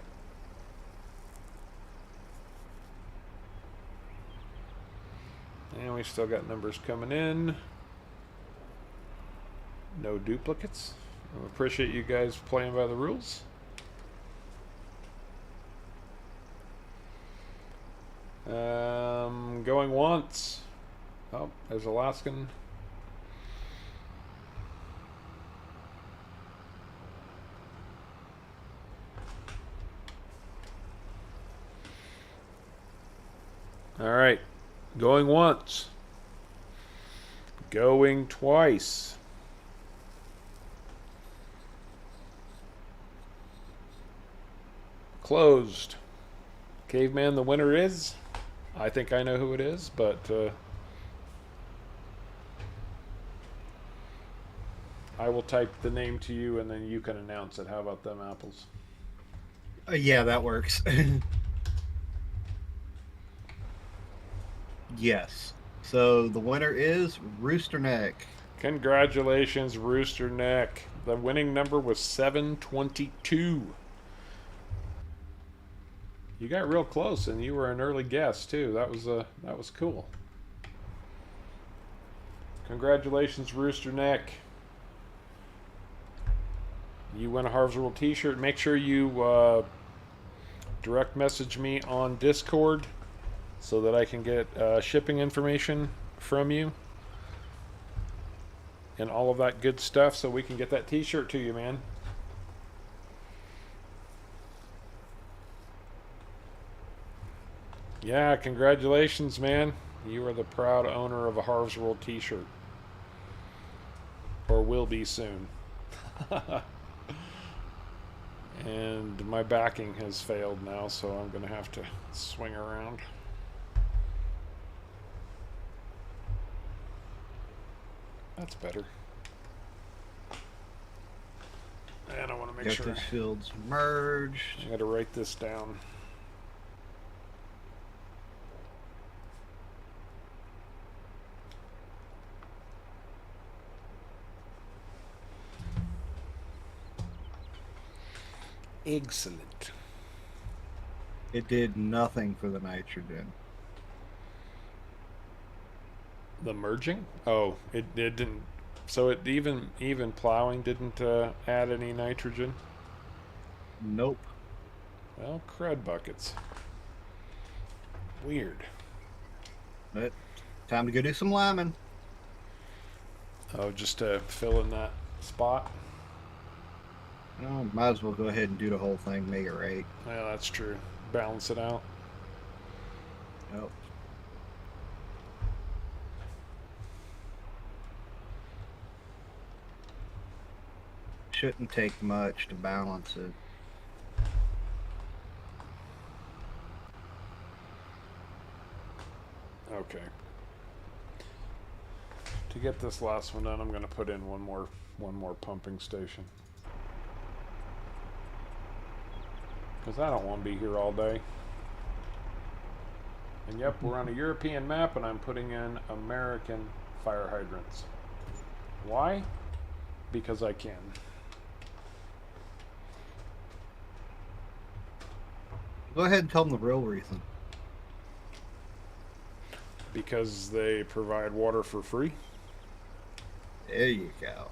And we still got numbers coming in. No duplicates. I appreciate you guys playing by the rules. Going once. Oh, there's Alaskan. All right. Going once. Going twice. Closed. Caveman, the winner is. I think I know who it is, but I will type the name to you and then you can announce it. How about them apples? Yeah, that works. Yes. So the winner is Rooster Neck. Congratulations, Rooster Neck. The winning number was 722. You got real close, and you were an early guess too. That was cool. Congratulations, Rooster Neck. You win a Harv's World t-shirt. Make sure you direct message me on Discord so that I can get shipping information from you and all of that good stuff so we can get that t-shirt to you, man. Yeah, congratulations, man. You are the proud owner of a Harv's World t-shirt. Or will be soon. And my backing has failed now, so I'm going to have to swing around. That's better. And I want to make sure. Get these fields merged. I got to write this down. Excellent. It did nothing for the nitrogen. The merging? Oh, it didn't. So it even plowing didn't add any nitrogen. Nope. Well, crud buckets. Weird. But time to go do some lambing. Oh, just to fill in that spot. Oh, might as well go ahead and do the whole thing, make it right. Yeah, that's true. Balance it out. Nope. Shouldn't take much to balance it. Okay. To get this last one done, I'm going to put in one more pumping station. Because I don't want to be here all day. And yep, we're on a European map, and I'm putting in American fire hydrants. Why? Because I can. Go ahead and tell them the real reason. Because they provide water for free. There you go.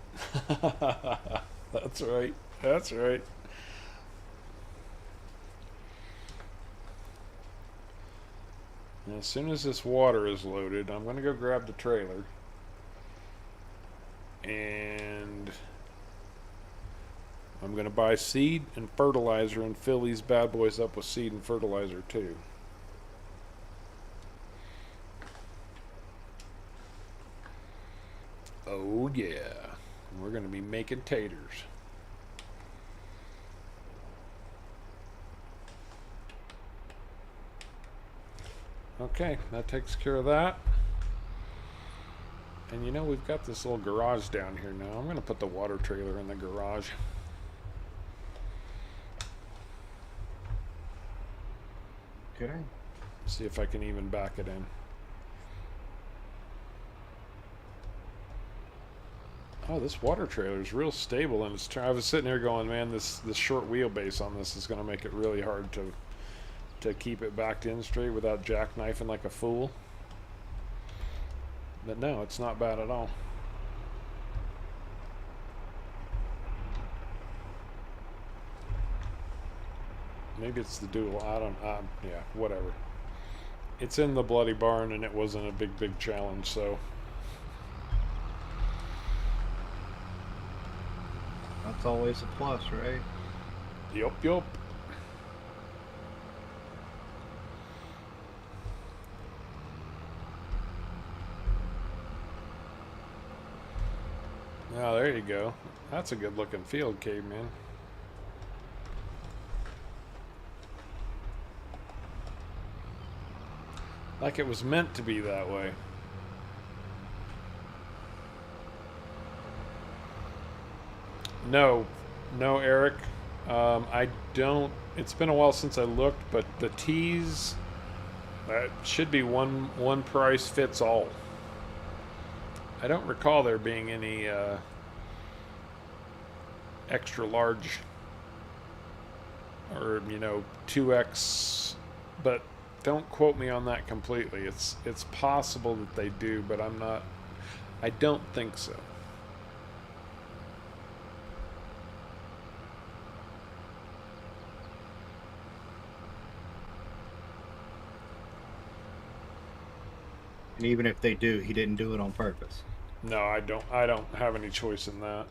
That's right. That's right. And as soon as this water is loaded, I'm going to go grab the trailer. And I'm going to buy seed and fertilizer and fill these bad boys up with seed and fertilizer too. Oh yeah. We're going to be making taters. Okay, that takes care of that. And you know, we've got this little garage down here now. I'm going to put the water trailer in the garage. Okay. See if I can even back it in. Oh, this water trailer is real stable, and I was sitting here going, man, this short wheelbase on this is going to make it really hard to keep it backed in straight without jackknifing like a fool. But no, it's not bad at all. Maybe it's the dual. Yeah, whatever. It's in the bloody barn, and it wasn't a big challenge, so. That's always a plus, right? Yup. Oh, there you go. That's a good looking field, caveman. Like it was meant to be that way. No, Eric. I don't. It's been a while since I looked, but the tees should be one price fits all. I don't recall there being any extra large or 2X, but don't quote me on that completely. It's possible that they do, but I don't think so. And even if they do, he didn't do it on purpose. No, I don't have any choice in that.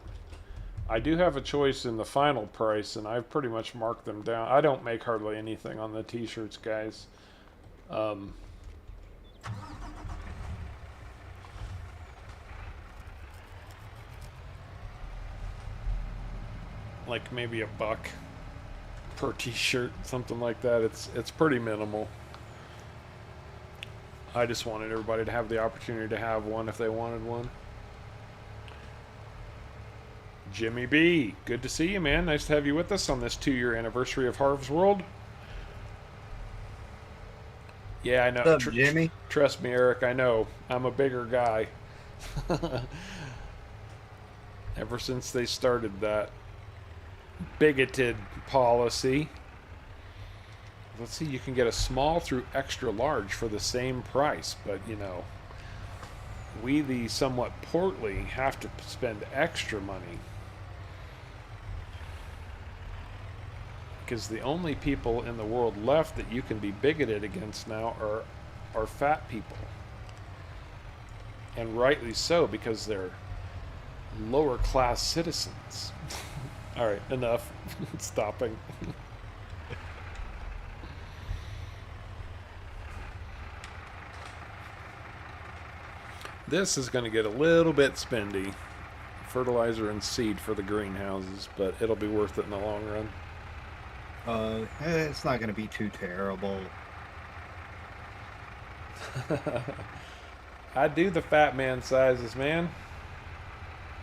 I do have a choice in the final price, and I've pretty much marked them down. I don't make hardly anything on the t-shirts, guys. Like maybe $1 per t-shirt, something like that. It's pretty minimal. I just wanted everybody to have the opportunity to have one if they wanted one. Jimmy B, good to see you, man. Nice to have you with us on this 2-year anniversary of Harv's World. Yeah, I know. What's up, Jimmy? Trust me, Eric, I know. I'm a bigger guy. Ever since they started that bigoted policy. Let's see, you can get a small through extra large for the same price, but we the somewhat portly have to spend extra money because the only people in the world left that you can be bigoted against now are fat people, and rightly so, because they're lower class citizens. All right, enough. Stopping. This is going to get a little bit spendy. Fertilizer and seed for the greenhouses, but it'll be worth it in the long run. It's not going to be too terrible. I do the fat man sizes, man.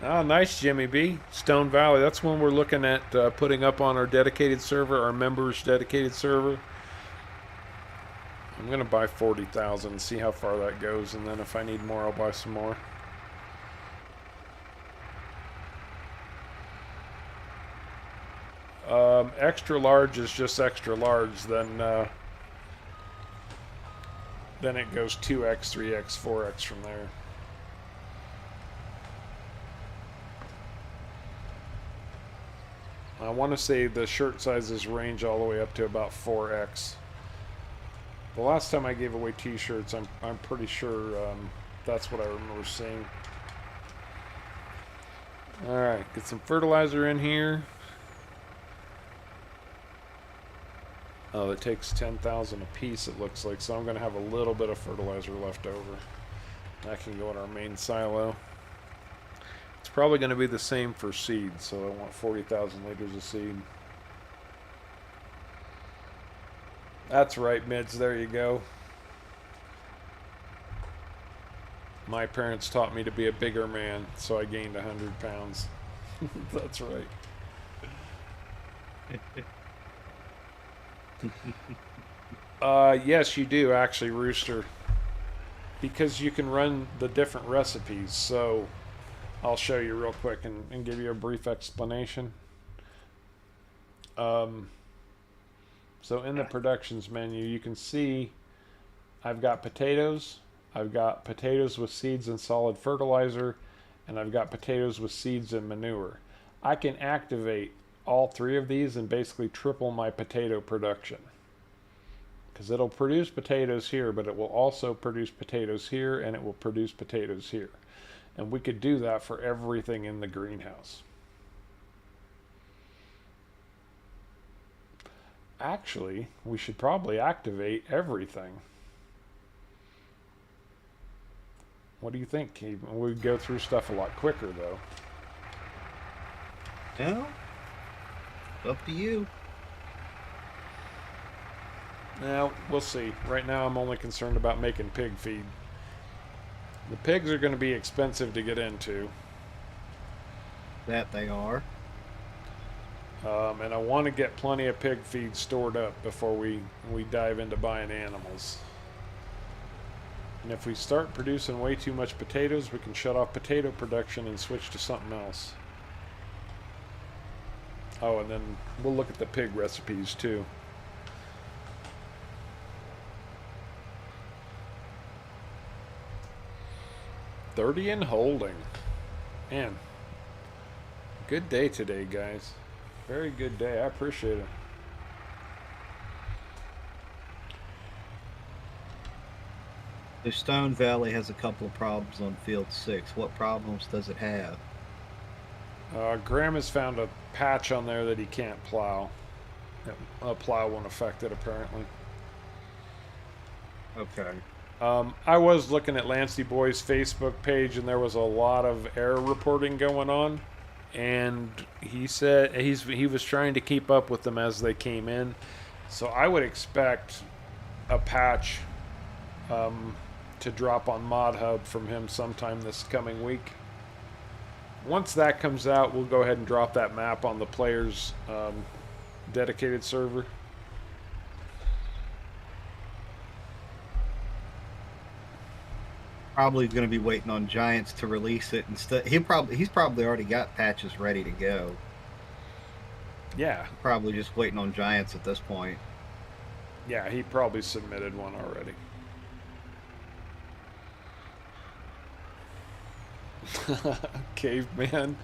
Oh, nice, Jimmy B. Stone Valley. That's one we're looking at putting up on our dedicated server, our members' dedicated server. I'm going to buy 40,000, see how far that goes, and then if I need more, I'll buy some more. extra large is just extra large, then it goes 2x, 3x, 4x from there. I want to say the shirt sizes range all the way up to about 4x. The last time I gave away t-shirts, I'm pretty sure that's what I remember seeing. Alright, get some fertilizer in here. Oh, it takes 10,000 a piece, it looks like, so I'm going to have a little bit of fertilizer left over. That can go in our main silo. It's probably going to be the same for seed, so I want 40,000 liters of seed. That's right, Mids, there you go. My parents taught me to be a bigger man, so I gained 100 pounds. That's right. Yes, you do, actually, Rooster. Because you can run the different recipes, so I'll show you real quick and give you a brief explanation. So in the productions menu, you can see I've got potatoes with seeds and solid fertilizer, and I've got potatoes with seeds and manure. I can activate all three of these and basically triple my potato production. Because it'll produce potatoes here, but it will also produce potatoes here, and it will produce potatoes here. And we could do that for everything in the greenhouse. Actually, we should probably activate everything. What do you think? We'd go through stuff a lot quicker, though. No, up to you. Now, we'll see. Right now, I'm only concerned about making pig feed. The pigs are going to be expensive to get into. That they are. And I want to get plenty of pig feed stored up before we dive into buying animals. And if we start producing way too much potatoes, we can shut off potato production and switch to something else. Oh, and then we'll look at the pig recipes too. $30 and holding. Man, good day today, guys. Very good day. I appreciate it. The Stone Valley has a couple of problems on Field 6. What problems does it have? Graham has found a patch on there that he can't plow. A plow won't affect it, apparently. Okay. I was looking at Lancey Boy's Facebook page, and there was a lot of error reporting going on. And he said he was trying to keep up with them as they came in. So I would expect a patch to drop on Mod Hub from him sometime this coming week. Once that comes out, we'll go ahead and drop that map on the players' dedicated server. Probably going to be waiting on Giants to release it instead. He's probably already got patches ready to go. Yeah. Probably just waiting on Giants at this point. Yeah, he probably submitted one already. Caveman,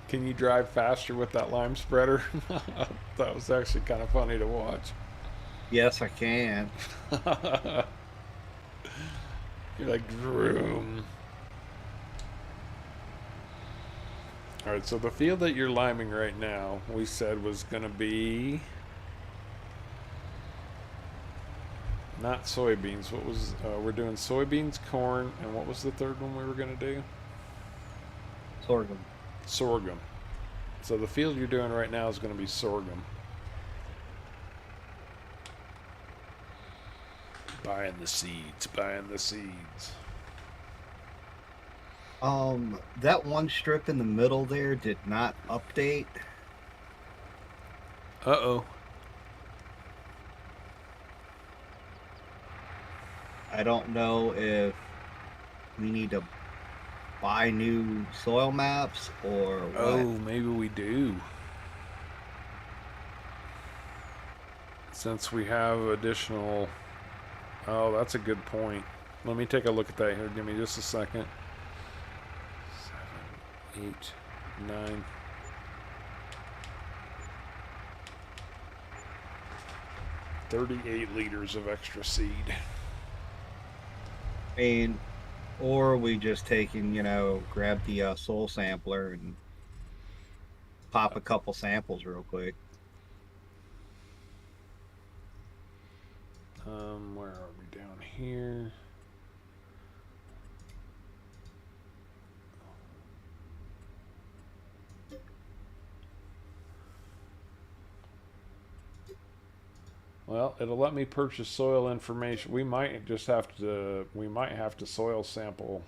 can you drive faster with that lime spreader? That was actually kind of funny to watch. Yes, I can. You're like, vroom. Alright, so the field that you're liming right now, we said was going to be... not soybeans. What was... we're doing soybeans, corn, and what was the third one we were going to do? Sorghum. Sorghum. So the field you're doing right now is going to be sorghum. Buying the seeds, buying the seeds. That one strip in the middle there did not update. Uh-oh. I don't know if we need to buy new soil maps or what. Oh, maybe we do. Since we have additional... Oh, that's a good point. Let me take a look at that here. Give me just a second. 7, 8, 9. $38 liters of extra seed. I mean, or we just take and, you know, grab the soil sampler and pop a couple samples real quick. Where are we down here? Well, it'll let me purchase soil information. We might have to soil sample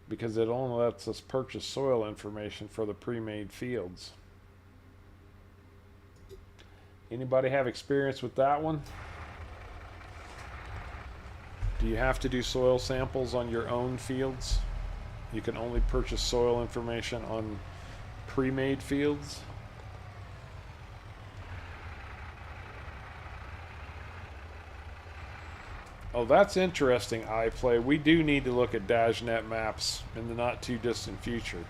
because it only lets us purchase soil information for the pre-made fields. Anybody have experience with that one? Do you have to do soil samples on your own fields? You can only purchase soil information on pre-made fields? Oh, that's interesting, iPlay. We do need to look at DashNet maps in the not too distant future.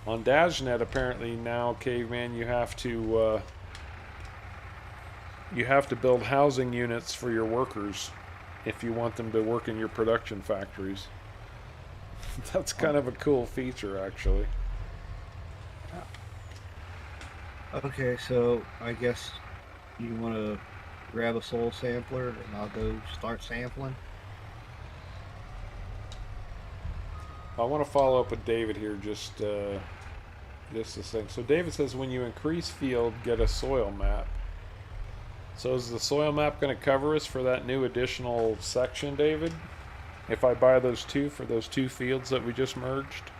On DashNet, apparently now, Caveman, you have to build housing units for your workers if you want them to work in your production factories. That's kind of a cool feature, actually. Okay, so I guess you want to grab a soil sampler and I'll go start sampling. I want to follow up with David here just a second. So David says when you increase field, get a soil map. So is the soil map going to cover us for that new additional section, David? If I buy those two for those two fields that we just merged?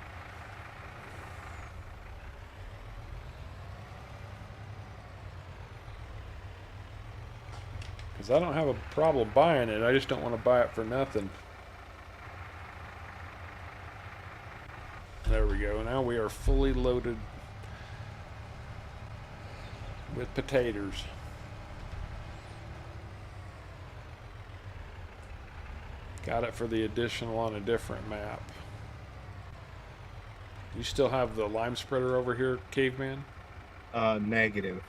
Because I don't have a problem buying it. I just don't want to buy it for nothing. There we go. Now we are fully loaded with potatoes. Got it for the additional on a different map. You still have the lime spreader over here, Caveman? Negative.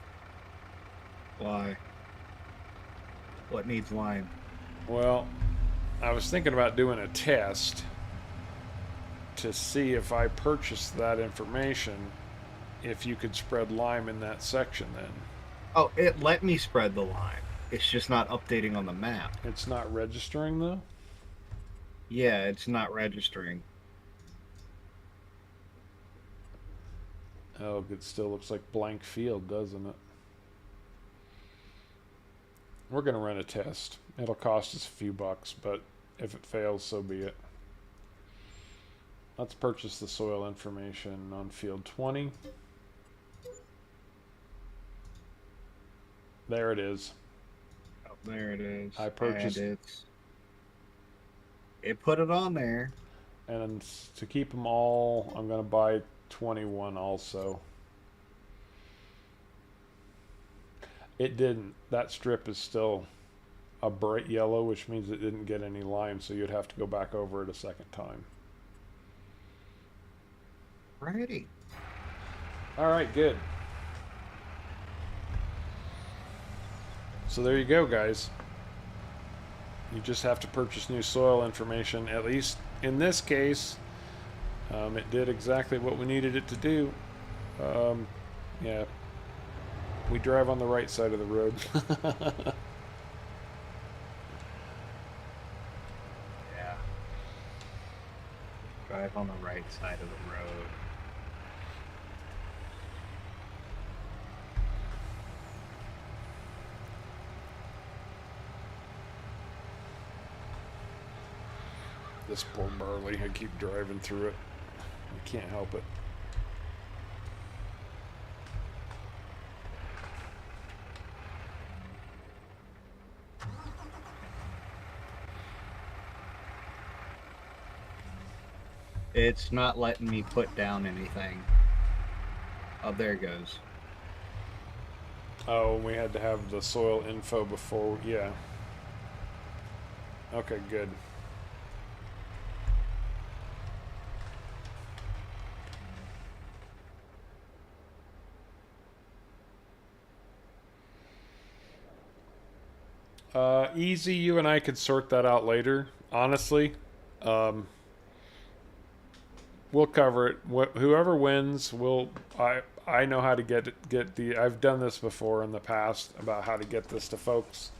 Why? What needs lime? Well, I was thinking about doing a test to see if I purchased that information, if you could spread lime in that section then. Oh, it let me spread the lime. It's just not updating on the map. It's not registering though? Yeah, it's not registering. Oh, it still looks like blank field, doesn't it? We're going to run a test. It'll cost us a few bucks, but if it fails, so be it. Let's purchase the soil information on field 20. There it is. Oh, there it is. I purchased it. It put it on there. And to keep them all, I'm going to buy 21 also. It didn't. That strip is still a bright yellow, which means it didn't get any lime, so you'd have to go back over it a second time. Ready. All right, good. So there you go, guys. You just have to purchase new soil information. At least in this case, it did exactly what we needed it to do. Yeah. We drive on the right side of the road. Yeah. Drive on the right side of the road. This poor barley, I keep driving through it. I can't help it. It's not letting me put down anything. Oh, there it goes. Oh, we had to have the soil info before. Yeah. Okay, good. Easy. You and I could sort that out later. Honestly, um, we'll cover it. Whoever wins, will. I know how to get the. I've done this before in the past about how to get this to folks.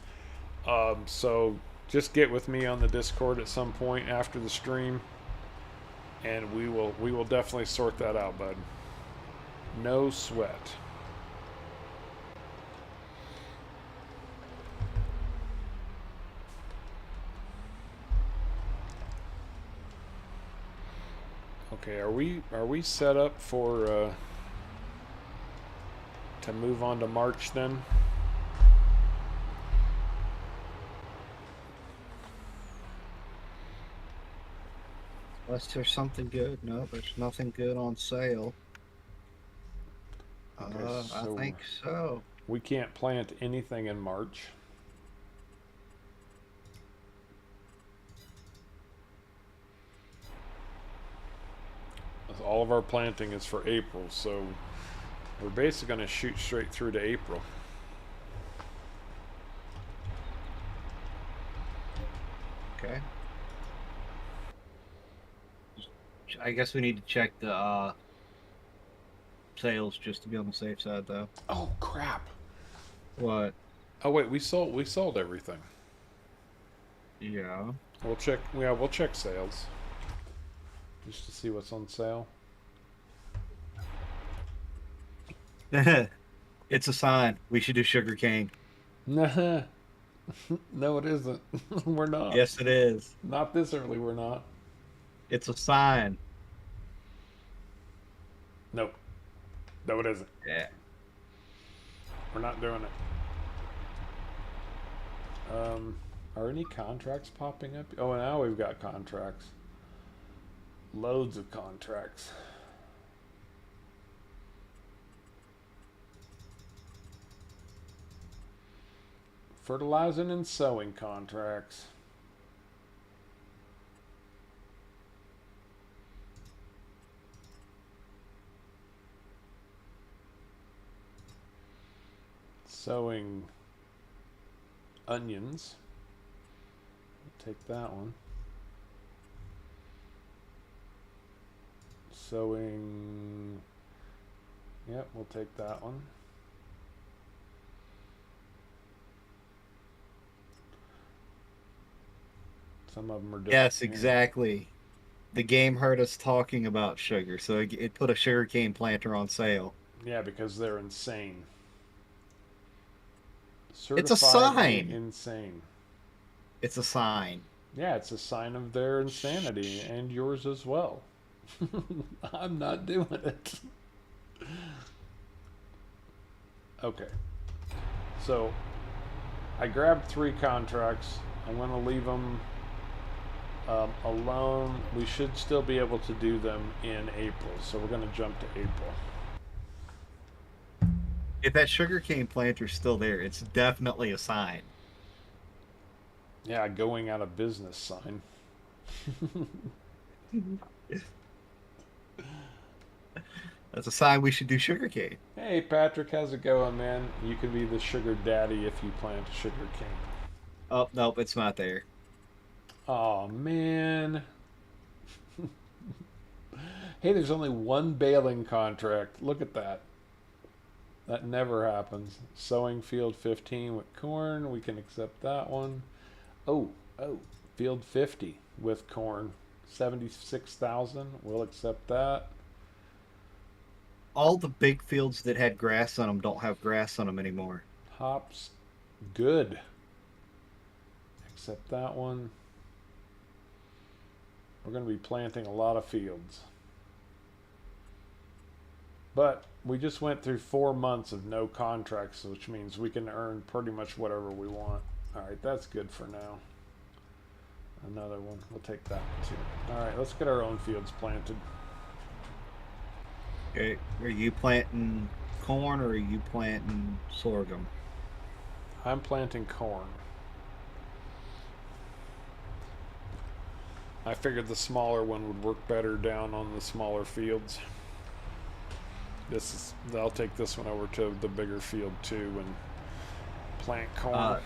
So just get with me on the Discord at some point after the stream, and we will definitely sort that out, bud. No sweat. Okay, are we set up for to move on to March then? Unless there's something good. No, there's nothing good on sale. Okay, I so think so. we can't plant anything in March. All of our planting is for April, so we're basically going to shoot straight through to April. Okay. I guess we need to check the sales just to be on the safe side, though. Oh crap! What? Oh wait, we sold everything. Yeah. We'll check. Yeah, we'll check sales just to see what's on sale. It's a sign. We should do sugar cane. Nah, no, it isn't. We're not. Yes, it is. Not this early. We're not. It's a sign. Nope. No, it isn't. Yeah. We're not doing it. Are any contracts popping up? Oh, now we've got contracts. Loads of contracts. Fertilizing and sowing contracts. Sowing onions. Take that one. Sowing. Yep, we'll take that one. Some of them are different. Yes, exactly. The game heard us talking about sugar, so it put a sugarcane planter on sale. Yeah, because they're insane. It's a Certifiably sign. insane. It's a sign. Yeah, it's a sign of their insanity and yours as well. I'm not doing it. Okay. So, I grabbed 3 contracts. I'm going to leave them alone. We should still be able to do them in April. So, we're going to jump to April. If that sugarcane planter's still there, it's definitely a sign. Yeah, going out of business sign. That's a sign we should do sugarcane. Hey, Patrick, how's it going, man? You can be the sugar daddy if you plant a sugar cane. Oh, nope, it's not there. Oh man. Hey, there's only one baling contract. Look at that. That never happens. Sowing field 15 with corn. We can accept that one. Oh, field 50 with corn. 76,000. We'll accept that. All the big fields that had grass on them don't have grass on them anymore. Hops. Good. Accept that one. We're going to be planting a lot of fields. But we just went through 4 months of no contracts, which means we can earn pretty much whatever we want. Alright, that's good for now. Another one. We'll take that one too. Alright, let's get our own fields planted. Okay, are you planting corn or are you planting sorghum? I'm planting corn. I figured the smaller one would work better down on the smaller fields. I'll take this one over to the bigger field too and plant corn. Uh,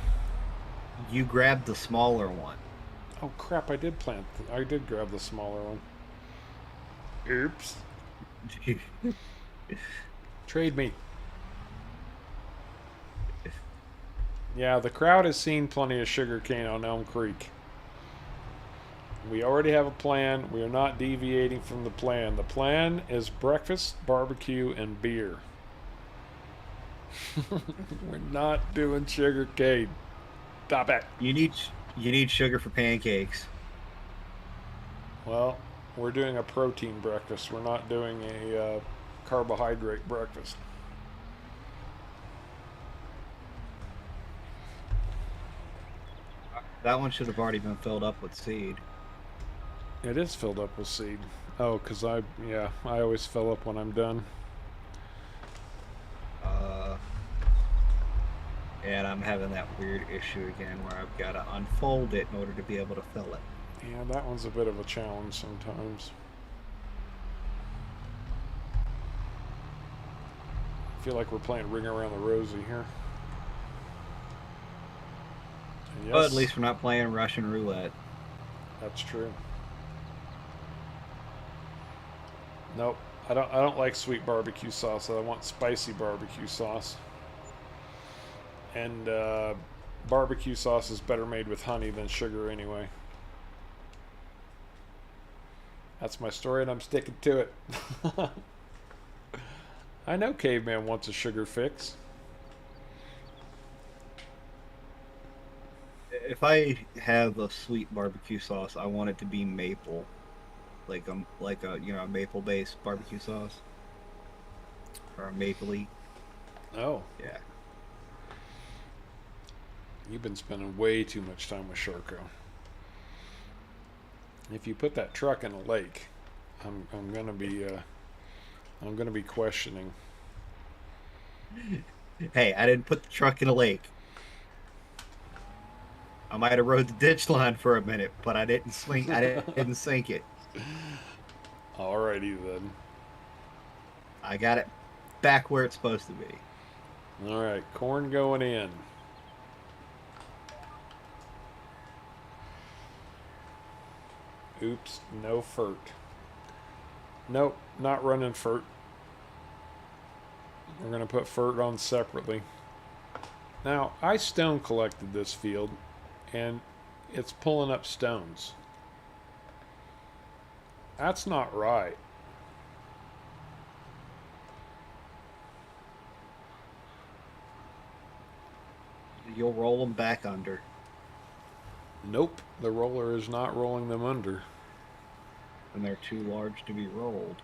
you grabbed the smaller one. Oh crap! I did grab the smaller one. Oops. Trade me. Yeah, the crowd has seen plenty of sugarcane on Elm Creek. We already have a plan. We are not deviating from the plan. The plan is breakfast, barbecue, and beer. We're not doing sugarcane. Stop it. You need you need sugar for pancakes. Well, we're doing a protein breakfast. We're not doing a carbohydrate breakfast. That one should have already been filled up with seed. It is filled up with seed. Oh, yeah, I always fill up when I'm done. Uh, and I'm having that weird issue again where I've got to unfold it in order to be able to fill it. Yeah, that one's a bit of a challenge sometimes. I feel like we're playing Ring Around the Rosie here. And yes, But at least we're not playing Russian roulette. that's true. Nope, I don't like sweet barbecue sauce. I want spicy barbecue sauce. And barbecue sauce is better made with honey than sugar anyway. That's my story and I'm sticking to it. I know Caveman wants a sugar fix. If I have a sweet barbecue sauce, I want it to be maple, like a maple based barbecue sauce or a mapley. Oh, Yeah. you've been spending way too much time with Sharko. If you put that truck in a lake, I'm gonna be questioning. Hey, I didn't put the truck in a lake. I might have rode the ditch line for a minute, but I didn't swing. I didn't sink it. Alrighty then. I got it back where it's supposed to be. All right, corn going in. Oops, no fert. Nope, not running fert. We're going to put fert on separately. Now, I stone collected this field, and it's pulling up stones. That's not right. You'll roll them back under. Nope, the roller is not rolling them under. And they're too large to be rolled.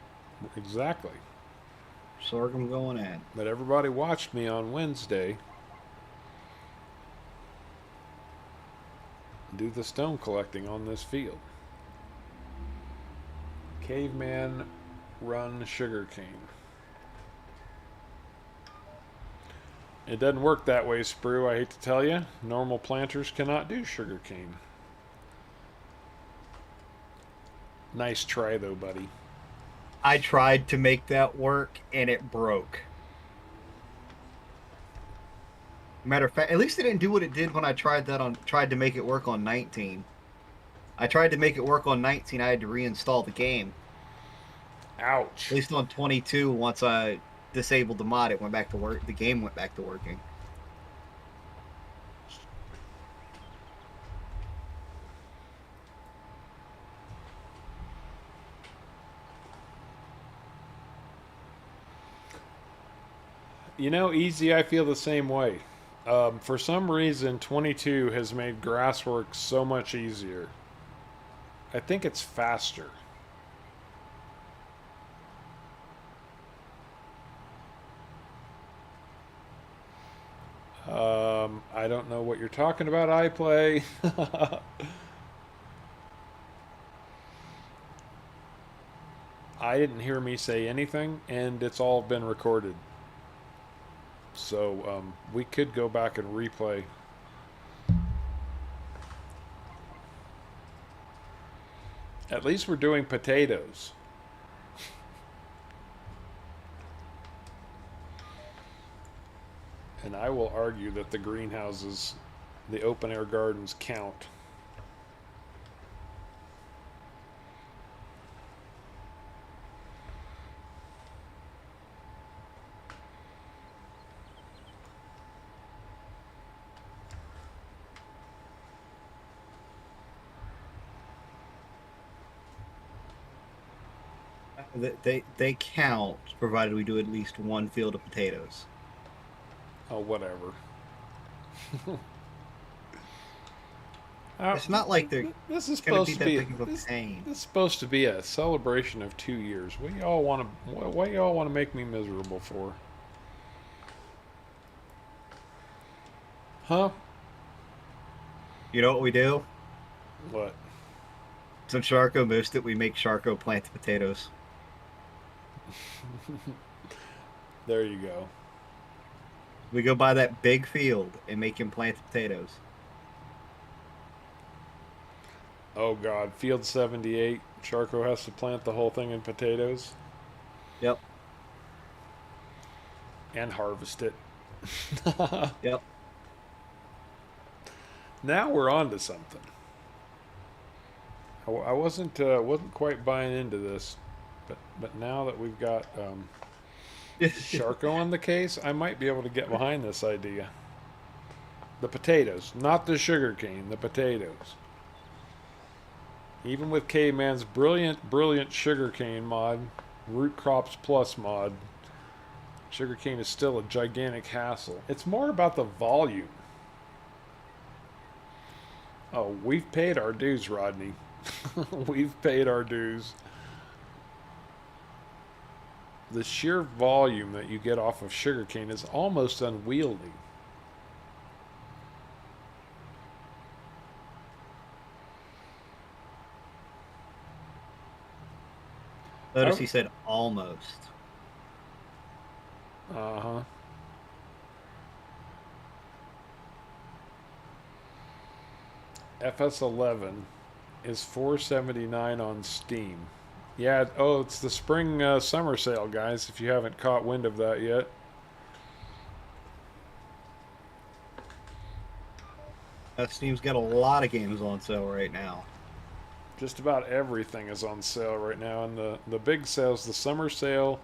Exactly. Sorghum going in. But everybody watched me on Wednesday do the stone collecting on this field. Caveman run sugarcane. It doesn't work that way, Sprue, I hate to tell you. Normal planters cannot do sugarcane. Nice try, though, buddy. I tried to make that work, and it broke. Matter of fact, at least it didn't do what it did when I tried to make it work on 19. I tried to make it work on 19. I had to reinstall the game. Ouch. At least on 22, once I disabled the mod, it went back to work. The game went back to working. You know, Easy, I feel the same way. For some reason, 22 has made grass work so much easier. I think it's faster. I don't know what you're talking about, iPlay. I didn't hear me say anything, and it's all been recorded. So we could go back and replay. At least we're doing potatoes. And I will argue that the greenhouses, the open air gardens count. They count, provided we do at least one field of potatoes. Oh, whatever. It's not like they're This is going to supposed be to that be big of a pain. this is supposed to be a celebration of 2 years. What y'all want to make me miserable for? Huh? You know what we do? What? Since Sharko missed it, we make Sharko plant the potatoes. There you go. We go by that big field and make him plant the potatoes. Oh God, Field 78. Charco has to plant the whole thing in potatoes Yep. and harvest it. Yep. Now we're on to something. I wasn't quite buying into this, but now that we've got Charco on the case, I might be able to get behind this idea. The potatoes, not the sugarcane, the potatoes. Even with Caveman's brilliant sugarcane mod, Root Crops Plus mod, sugarcane is still a gigantic hassle. It's more about the volume. Oh, we've paid our dues, Rodney. We've paid our dues. The sheer volume that you get off of sugarcane is almost unwieldy. Notice he said almost. Uh-huh. FS11 is $4.79 on Steam. Yeah, oh, it's the spring summer sale, guys, if you haven't caught wind of that yet. Steam's got a lot of games on sale right now. Just about everything is on sale right now, and the big sales, the summer sale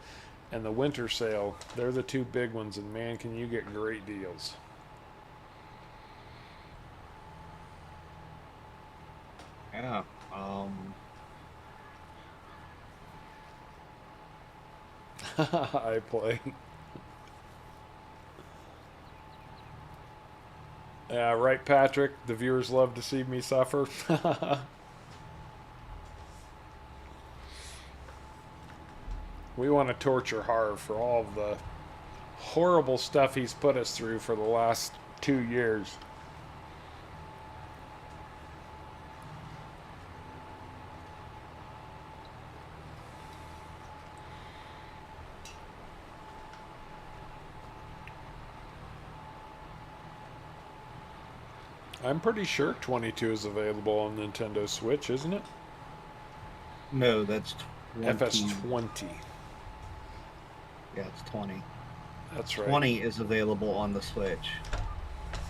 and the winter sale, they're the two big ones, and man, can you get great deals. Yeah. I play. Yeah, right, Patrick. The viewers love to see me suffer. We want to torture Harv for all of the horrible stuff he's put us through for the last 2 years. I'm pretty sure 22 is available on Nintendo Switch, isn't it? No, that's 20. FS20. Yeah, it's 20. That's right. 20 is available on the Switch.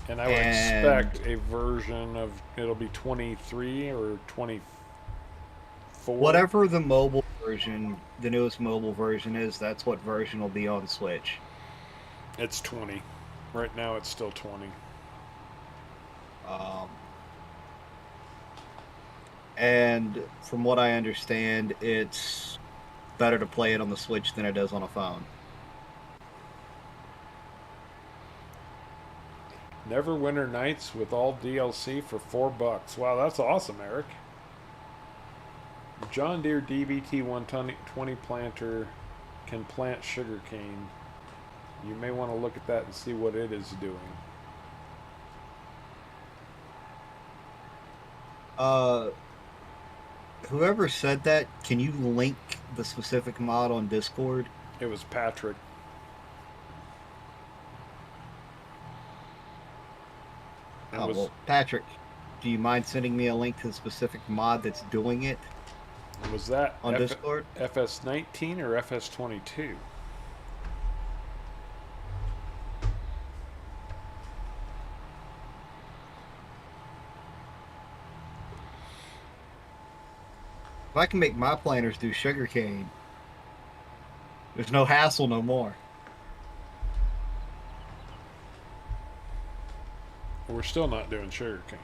And I would expect a version of, it'll be 23 or 24. Whatever the mobile version, the newest mobile version is, that's what version will be on Switch. It's 20. Right now it's still 20. And from what I understand, it's better to play it on the Switch than it is on a phone. Neverwinter Nights with all DLC for $4. Wow, that's awesome, Eric. John Deere DBT 120 planter can plant sugarcane. You may want to look at that and see what it is doing. Whoever said that, can you link the specific mod on Discord? It was Patrick. And Oh, well, Patrick, do you mind sending me a link to the specific mod that's doing it was that on Discord? FS19 or FS22? If I can make my planters do sugarcane, there's no hassle no more. We're still not doing sugarcane.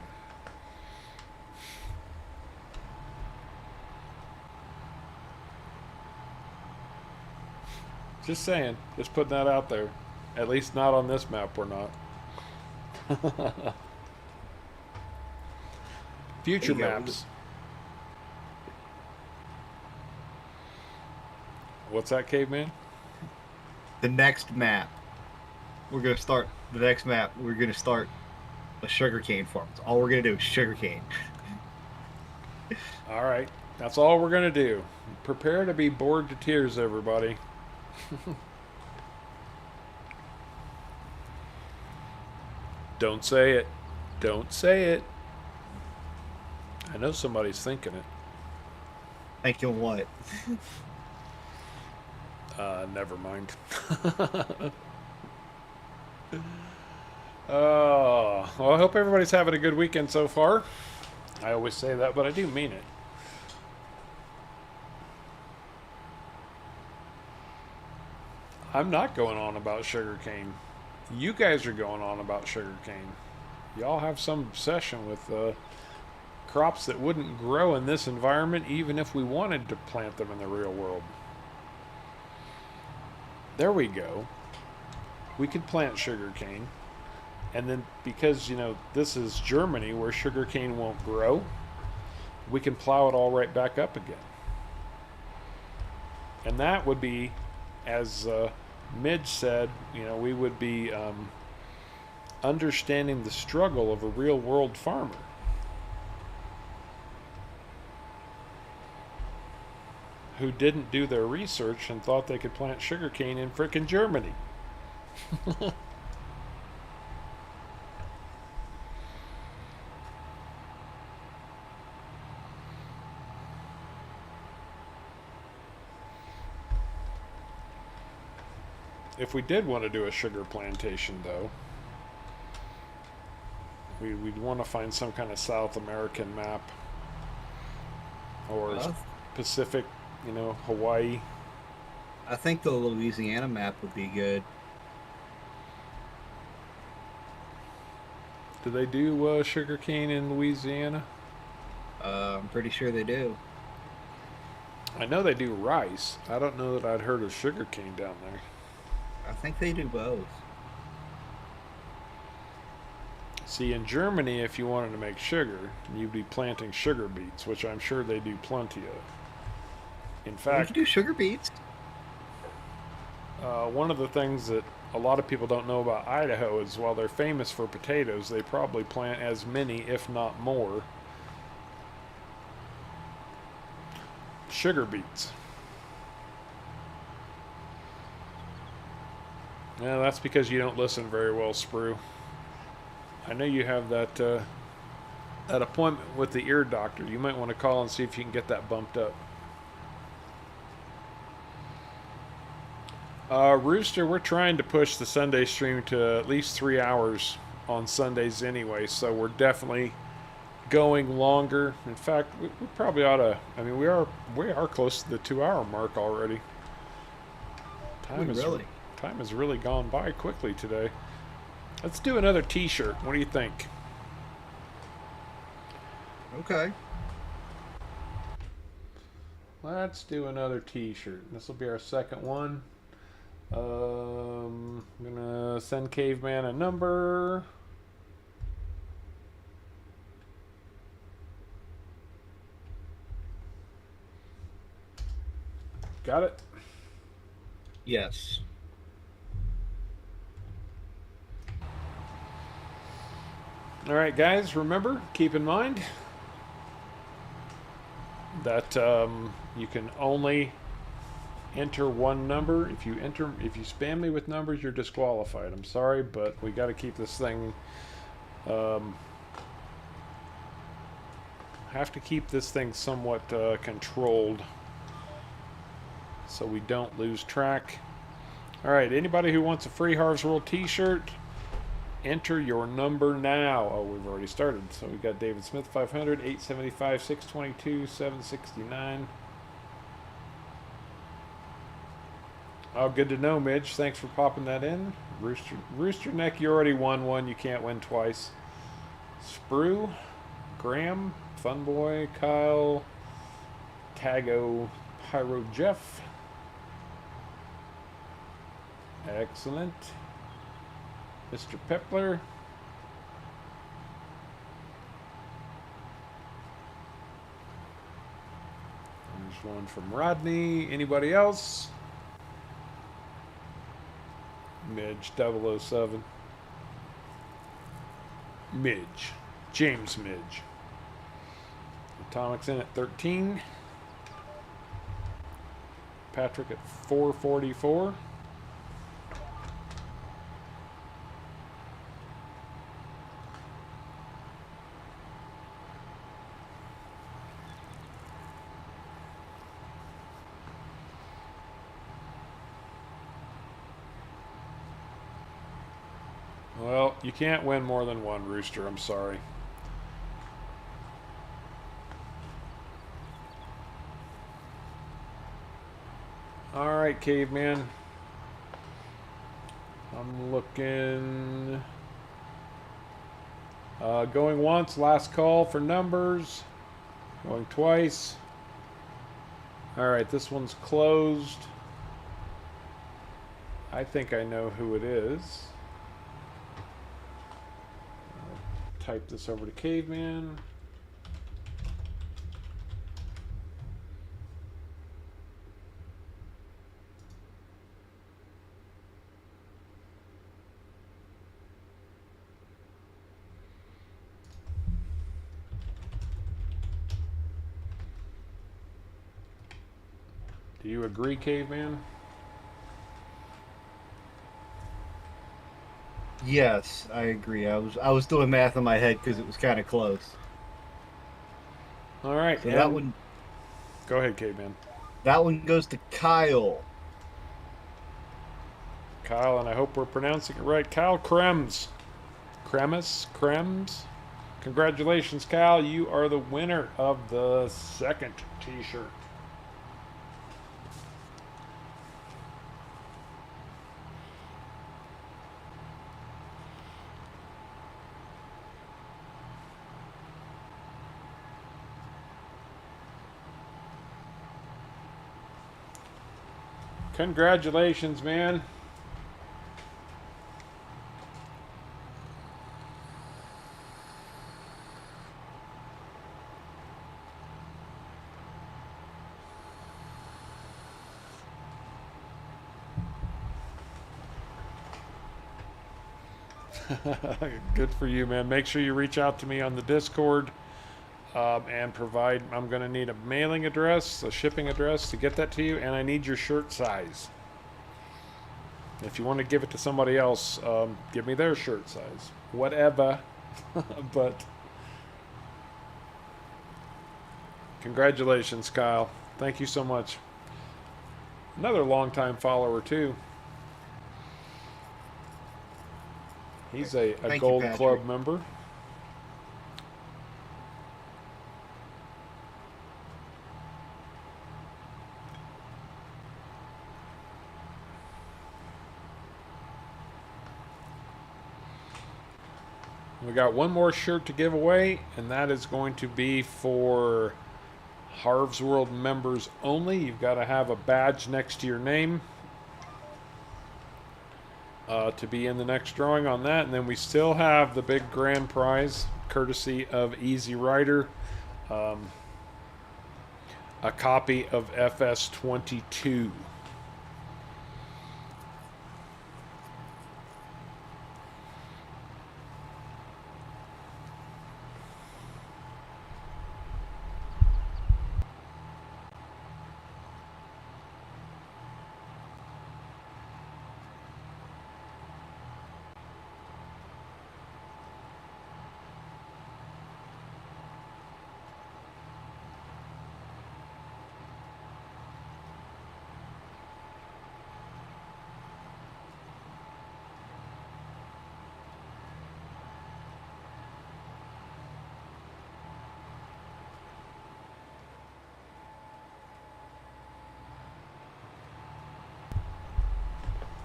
Just saying. Just putting that out there. At least not on this map, we're not. Future maps. What's that, caveman? The next map, we're going to start a sugarcane farm. That's all we're going to do is sugarcane. All right. That's all we're going to do. Prepare to be bored to tears, everybody. Don't say it. Don't say it. I know somebody's thinking it. Thinking what? Never mind. Well, I hope everybody's having a good weekend so far. I always say that, but I do mean it. I'm not going on about sugarcane. You guys are going on about sugarcane. Y'all have some obsession with crops that wouldn't grow in this environment even if we wanted to plant them in the real world. There we go. We could plant sugarcane. And then because, you know, this is Germany where sugarcane won't grow, we can plow it all right back up again. And that would be, as Midge said, you know, we would be understanding the struggle of a real world farmer. Who didn't do their research and thought they could plant sugarcane in frickin' Germany. If we did want to do a sugar plantation, though, we'd want to find some kind of South American map. Or Pacific, you know, Hawaii. I think the Louisiana map would be good. Do they do sugarcane in Louisiana? I'm pretty sure they do. I know they do rice. I don't know that I'd heard of sugarcane down there. I think they do both. See, in Germany, if you wanted to make sugar, you'd be planting sugar beets, which I'm sure they do plenty of. In fact, you can do sugar beets. One of the things that a lot of people don't know about Idaho is while they're famous for potatoes, they probably plant as many, if not more, sugar beets. Yeah, that's because you don't listen very well, Sprue. I know you have that that appointment with the ear doctor. You might want to call and see if you can get that bumped up. Rooster, we're trying to push the Sunday stream to at least 3 hours on Sundays anyway, so we're definitely going longer. In fact, we probably ought to. I mean, we are close to the 2-hour mark already. Time has really gone by quickly today. Let's do another t-shirt. What do you think? Okay. Let's do another t-shirt. This will be our second one. I'm gonna send Caveman a number. Got it? Yes. All right, guys, remember, keep in mind that you can only enter one number. If you spam me with numbers, you're disqualified. I'm sorry, but we got to keep this thing Um, have to keep this thing somewhat controlled so we don't lose track. All right, anybody who wants a free Harv's World t-shirt, enter your number now. Oh, we've already started. So we got David Smith 500, 875, 622, 769. Oh, good to know, Midge. Thanks for popping that in. Rooster Neck, you already won one. You can't win twice. Sprue, Graham, Funboy, Kyle, Tago, Pyro Jeff. Excellent. Mr. Pepler. There's one from Rodney. Anybody else? Midge 007. Midge. James Midge. Atomics in at 13. Patrick at 444. Well, you can't win more than one, Rooster. I'm sorry. All right, Caveman. I'm looking. Going once, last call for numbers. Going twice. All right, this one's closed. I think I know who it is. Type this over to Caveman. Do you agree, Caveman? Yes, I agree. I was doing math in my head because it was kind of close. All right. So that one. Go ahead, Caveman. That one goes to Kyle. Kyle, and I hope we're pronouncing it right. Kyle Krems. Krems. Congratulations, Kyle. You are the winner of the second t-shirt. Congratulations, man. Good for you, man. Make sure you reach out to me on the Discord and provide. I'm going to need a mailing address, a shipping address to get that to you, and I need your shirt size. If you want to give it to somebody else, give me their shirt size. Whatever. But congratulations, Kyle. Thank you so much. Another longtime follower, too. He's a Gold Club member. We got one more shirt to give away, and that is going to be for Harv's World members only. You've got to have a badge next to your name to be in the next drawing on that. And then we still have the big grand prize, courtesy of Easy Rider, a copy of FS22.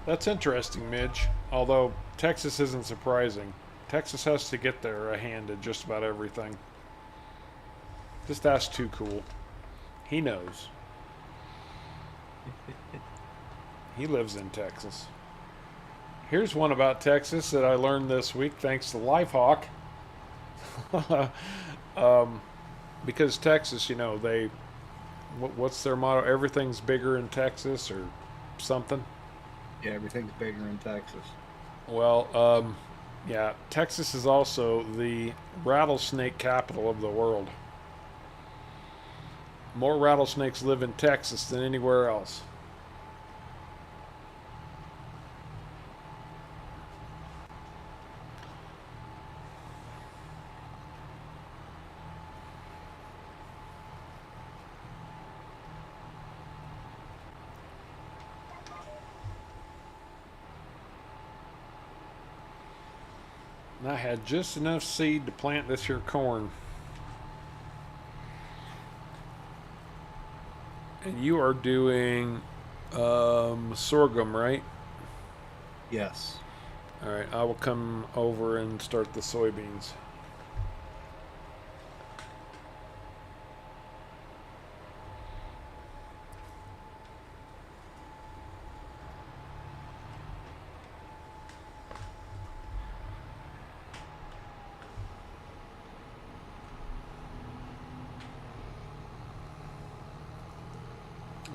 That's interesting, Midge. Although Texas isn't surprising. Texas has to get their hand in just about everything. Just ask Too Cool. He knows. He lives in Texas. Here's one about Texas that I learned this week thanks to Lifehawk. um, because Texas, they what's their motto? Everything's bigger in Texas or something. Yeah, everything's bigger in Texas. Well, yeah, Texas is also the rattlesnake capital of the world. More rattlesnakes live in Texas than anywhere else. And I had just enough seed to plant this here corn. And you are doing sorghum, right? Yes. All right, I will come over and start the soybeans.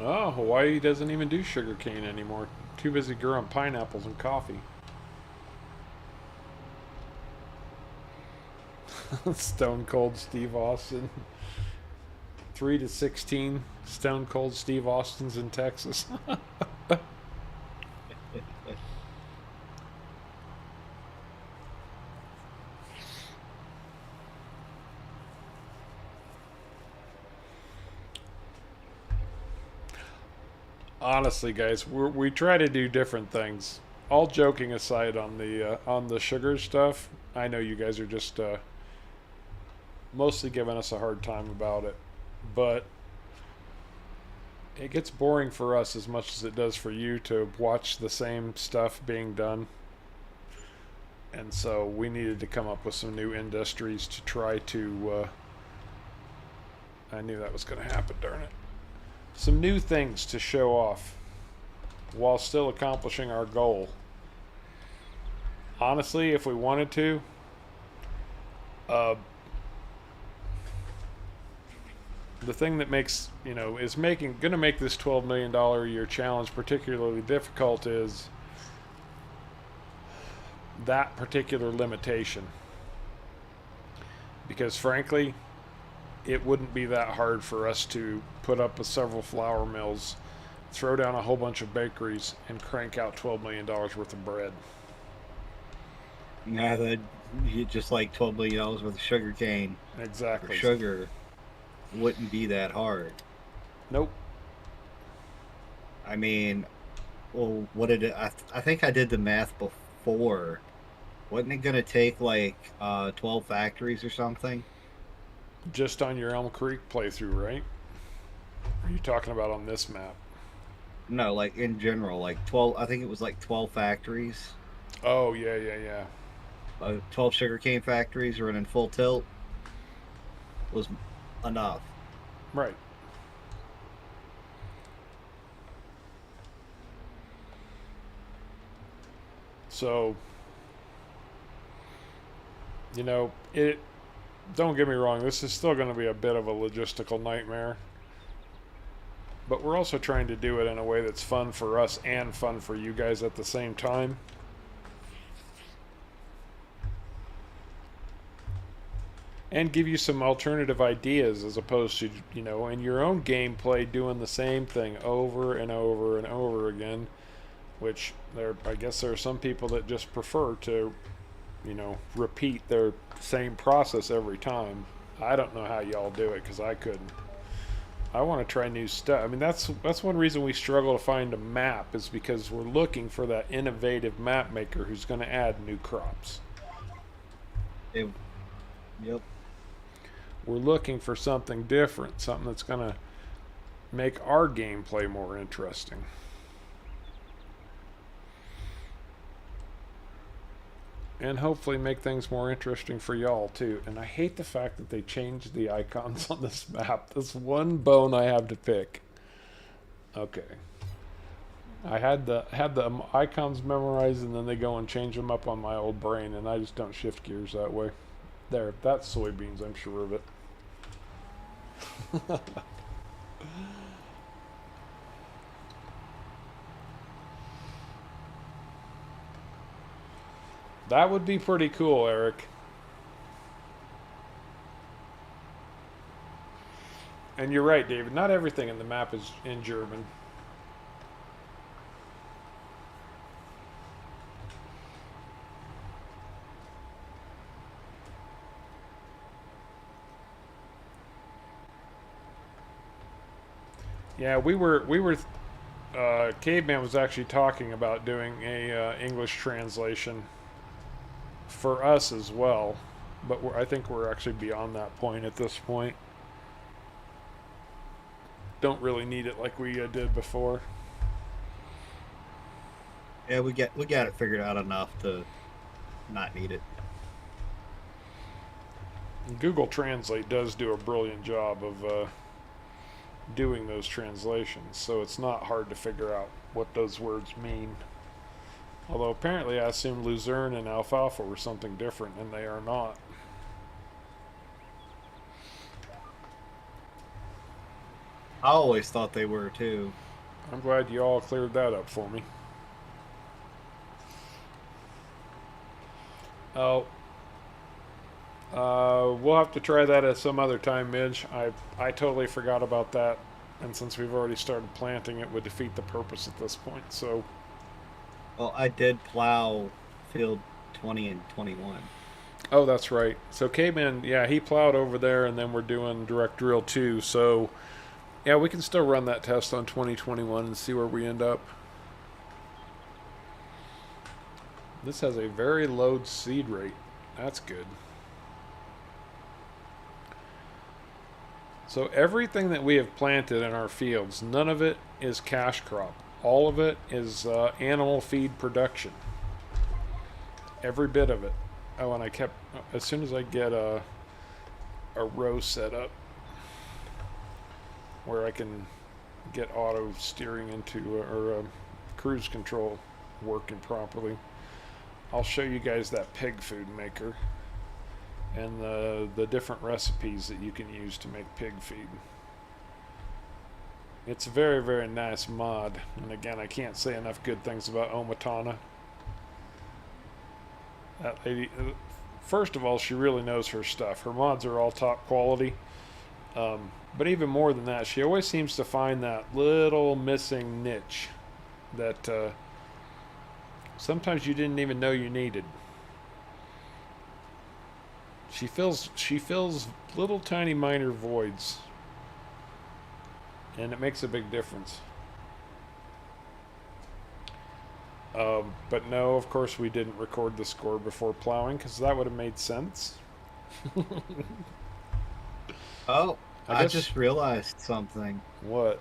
Oh, Hawaii doesn't even do sugarcane anymore. Too busy growing pineapples and coffee. Stone Cold Steve Austin. 3 to 16 Stone Cold Steve Austins in Texas. Honestly, guys, we try to do different things. All joking aside on the sugar stuff, I know you guys are just mostly giving us a hard time about it, but it gets boring for us as much as it does for you to watch the same stuff being done. And so we needed to come up with some new industries to try to. I knew that was going to happen, darn it. Some new things to show off while still accomplishing our goal. Honestly, if we wanted to, the thing that makes, is going to make this $12 million a year challenge particularly difficult is that particular limitation. Because frankly, it wouldn't be that hard for us to put up several flour mills, throw down a whole bunch of bakeries, and crank out $12 million worth of bread. Yeah, that just like $12 million worth of sugar cane. Exactly. Sugar wouldn't be that hard. Nope. I mean, well, what did it? I think I did the math before. Wasn't it going to take like 12 factories or something? Just on your Elm Creek playthrough, right? Or are you talking about on this map? No, like in general, like 12. I think it was like 12 factories. Oh, yeah. 12 sugarcane factories running full tilt was enough. Right. So, it. Don't get me wrong, this is still going to be a bit of a logistical nightmare. But we're also trying to do it in a way that's fun for us and fun for you guys at the same time. And give you some alternative ideas as opposed to, in your own gameplay doing the same thing over and over and over again. Which, I guess there are some people that just prefer to repeat their same process every time. I don't know how y'all do it because I couldn't. I want to try new stuff. I mean, that's one reason we struggle to find a map is because we're looking for that innovative map maker who's going to add new crops. Yep. We're looking for something different, something that's going to make our gameplay more interesting. and hopefully make things more interesting for y'all too. And I hate the fact that they changed the icons on this map. That's one bone I have to pick. Okay. I had the icons memorized, and then they go and change them up on my old brain, and I just don't shift gears that way. There, that's soybeans, I'm sure of it. That would be pretty cool, Eric. And you're right, David. Not everything in the map is in German. Yeah, we were Caveman was actually talking about doing a English translation for us as well, but I think we're actually beyond that point at this point. Don't really need it like we did before. Yeah, we got it figured out enough to not need it. Google Translate does do a brilliant job of doing those translations, so it's not hard to figure out what those words mean. Although apparently I assumed Luzerne and alfalfa were something different, and they are not. I always thought they were too. I'm glad you all cleared that up for me. Oh, we'll have to try that at some other time, Midge. I totally forgot about that, and since we've already started planting, it would defeat the purpose at this point. So, Well, I did plow field 20 and 21. oh, that's right. So Caveman, yeah, he plowed over there, and then we're doing direct drill too. So, yeah, we can still run that test on 2021 and see where we end up. This has a very low seed rate. That's good. So everything that we have planted in our fields, none of it is cash crop. All of it is animal feed production. Every bit of it. Oh, and I kept, as soon as I get a row set up where I can get auto steering into, or cruise control working properly, I'll show you guys that pig food maker and the different recipes that you can use to make pig feed. It's a very, very nice mod, and again, I can't say enough good things about Omatana. That lady, first of all, she really knows her stuff. Her mods are all top quality, but even more than that, she always seems to find that little missing niche that sometimes you didn't even know you needed. She fills little tiny minor voids, and it makes a big difference. But no, of course we didn't record the score before plowing, because that would have made sense. Oh, I just realized something. What?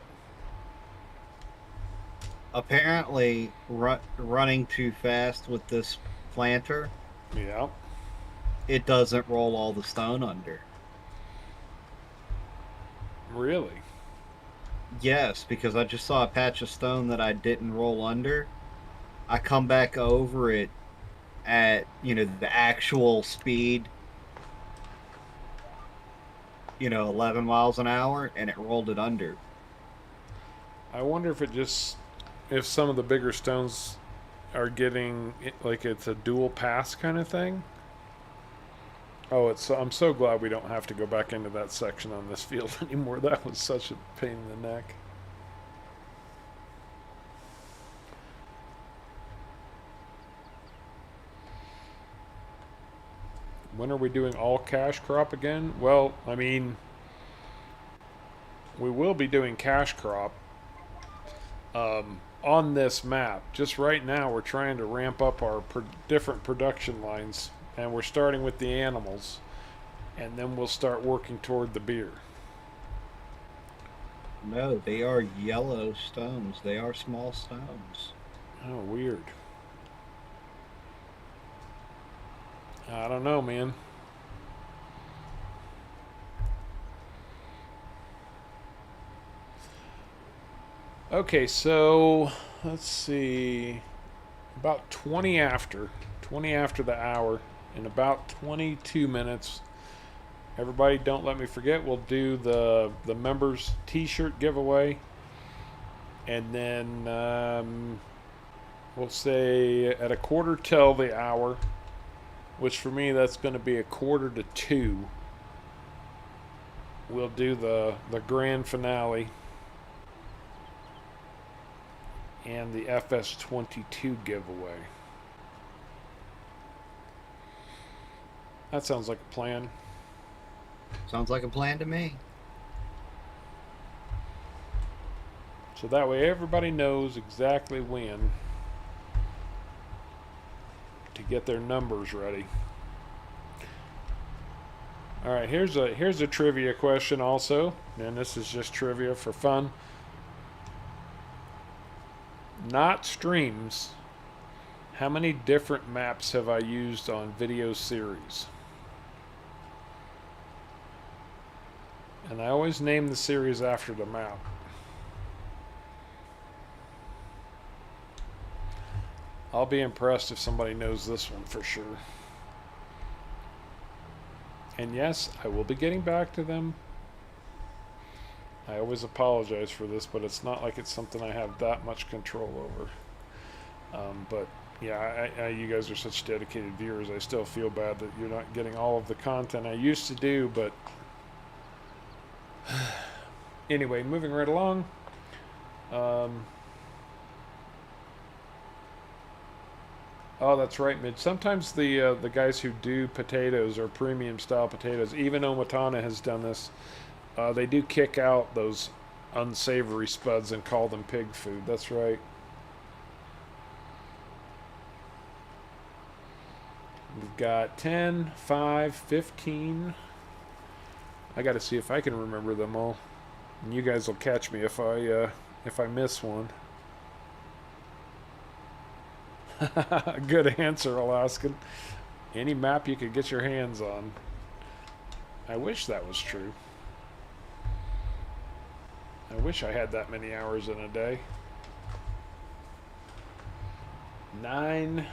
Apparently, running too fast with this planter, Yeah. it doesn't roll all the stone under. Really? Yes, because I just saw a patch of stone that I didn't roll under. I come back over it at, the actual speed, 11 miles an hour, and it rolled it under. I wonder if some of the bigger stones are getting, like, it's a dual pass kind of thing. Oh, I'm so glad we don't have to go back into that section on this field anymore. That was such a pain in the neck. When are we doing all cash crop again? Well, I mean, we will be doing cash crop on this map. Just right now, we're trying to ramp up our different production lines, and we're starting with the animals, and then we'll start working toward the beer. No, they are yellow stones. They are small stones. Oh, weird. I don't know, man. Okay, so let's see. About 20 after the hour, in about 22 minutes. Everybody, don't let me forget. We'll do the members T-shirt giveaway, and then we'll say at a quarter till the hour, which for me that's going to be a quarter to 2. We'll do the grand finale and the FS22 giveaway. That sounds like a plan. Sounds like a plan to me. So that way everybody knows exactly when to get their numbers ready. All right, here's a trivia question also, and this is just trivia for fun. Not streams. How many different maps have I used on video series? And I always name the series after the map. I'll be impressed if somebody knows this one for sure. And yes, I will be getting back to them. I always apologize for this, but it's not like it's something I have that much control over. But yeah, you guys are such dedicated viewers. I still feel bad that you're not getting all of the content I used to do, but anyway, moving right along. Oh, that's right, Midge. Sometimes the guys who do potatoes or premium style potatoes, even Omatana has done this. They do kick out those unsavory spuds and call them pig food. That's right. We've got 10, 5, 15. I got to see if I can remember them all. And you guys will catch me if I miss one. Good answer, Alaskan. Any map you could get your hands on. I wish that was true. I wish I had that many hours in a day. 9.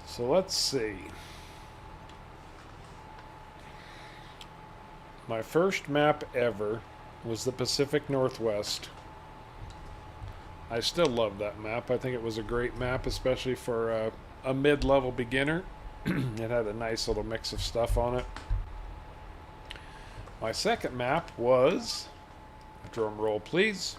So let's see. My first map ever was the Pacific Northwest. I still love that map. I think it was a great map, especially for a mid-level beginner. It had a nice little mix of stuff on it. My second map was, drum roll please,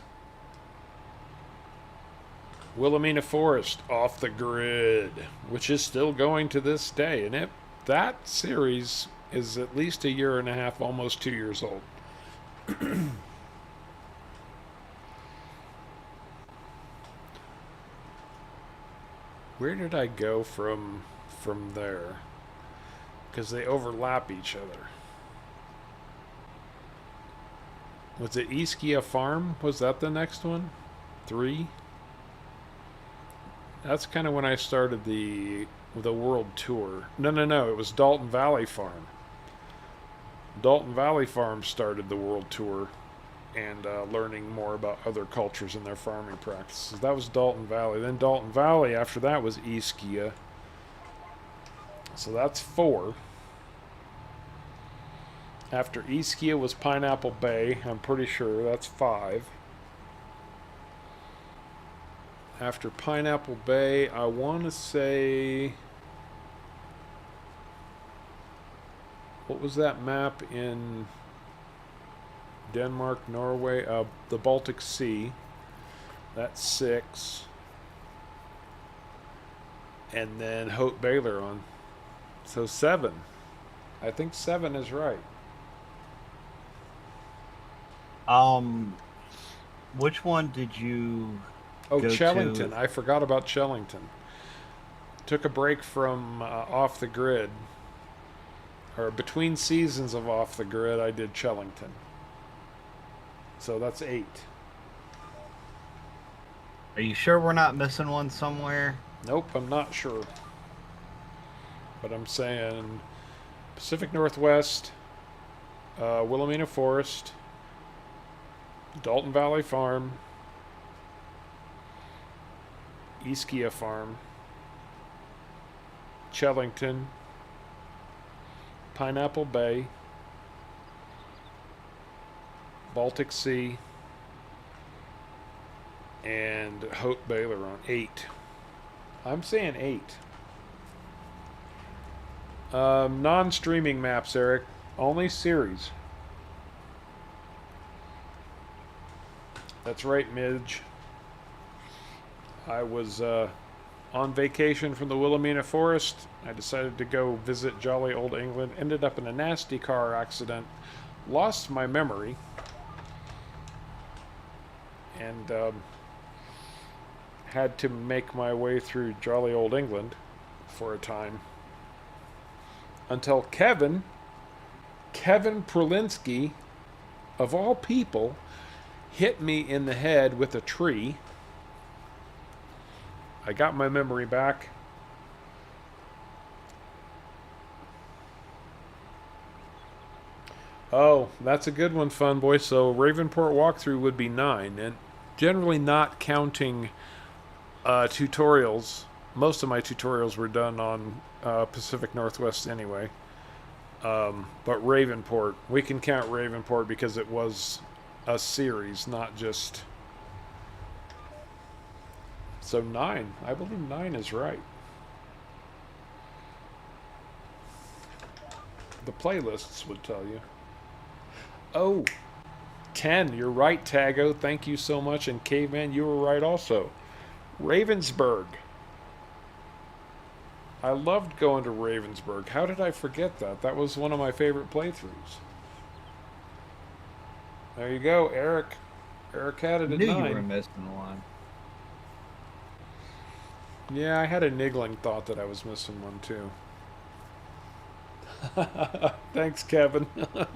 Wilhelmina Forest, Off the Grid, which is still going to this day. And that series is at least a year and a half, almost 2 years old. Where did I go from there? Because they overlap each other. Was it Ischia Farm? Was that the next one? 3? That's kind of when I started the world tour. No. It was Dalton Valley Farm. Dalton Valley Farm started the world tour and learning more about other cultures and their farming practices. That was Dalton Valley. Then Dalton Valley, after that, was Ischia. So that's 4. After Ischia was Pineapple Bay. I'm pretty sure that's 5. After Pineapple Bay, I want to say... What was that map in Denmark, Norway? The Baltic Sea. That's 6. And then Haute Baylor on. So 7. I think 7 is right. Which one did you... Oh, Chellington. I forgot about Chellington. Took a break from Off the Grid. or between seasons of Off the Grid, I did Chellington. So that's 8. Are you sure we're not missing one somewhere? Nope, I'm not sure. But I'm saying Pacific Northwest, Wilhelmina Forest, Dalton Valley Farm, Ischia Farm, Chellington, Pineapple Bay, Baltic Sea, and Haute Baileron. 8. I'm saying 8. Non-streaming maps, Eric. Only series. That's right, Midge. I was on vacation from the Wilhelmina Forest. I decided to go visit jolly old England. Ended up in a nasty car accident. Lost my memory. And had to make my way through jolly old England for a time. Until Kevin Prolinsky, of all people, hit me in the head with a tree. I got my memory back. Oh, that's a good one, Fun Boy. So Ravenport walkthrough would be 9, and generally not counting tutorials. Most of my tutorials were done on Pacific Northwest anyway. But Ravenport, we can count Ravenport because it was a series, not just... So 9. I believe 9 is right. The playlists would tell you. Oh, 10. You're right, Tago. Thank you so much. And Caveman, you were right also. Ravensburg. I loved going to Ravensburg. How did I forget that? That was one of my favorite playthroughs. There you go, Eric. Eric had it at 9. Knew you were missing one. Yeah, I had a niggling thought that I was missing one too. Thanks, Kevin. So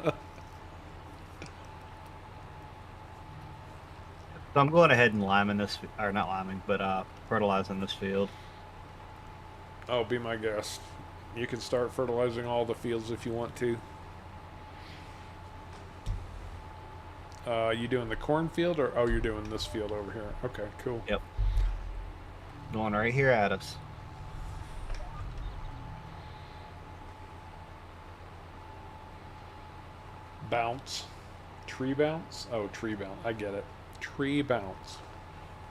I'm going ahead and liming this, or not liming, but fertilizing this field. Oh, be my guest. You can start fertilizing all the fields if you want to. You doing the cornfield, or you're doing this field over here? Okay, cool. Yep. Going right here at us. Bounce. Tree bounce? Oh, tree bounce. I get it. Tree bounce.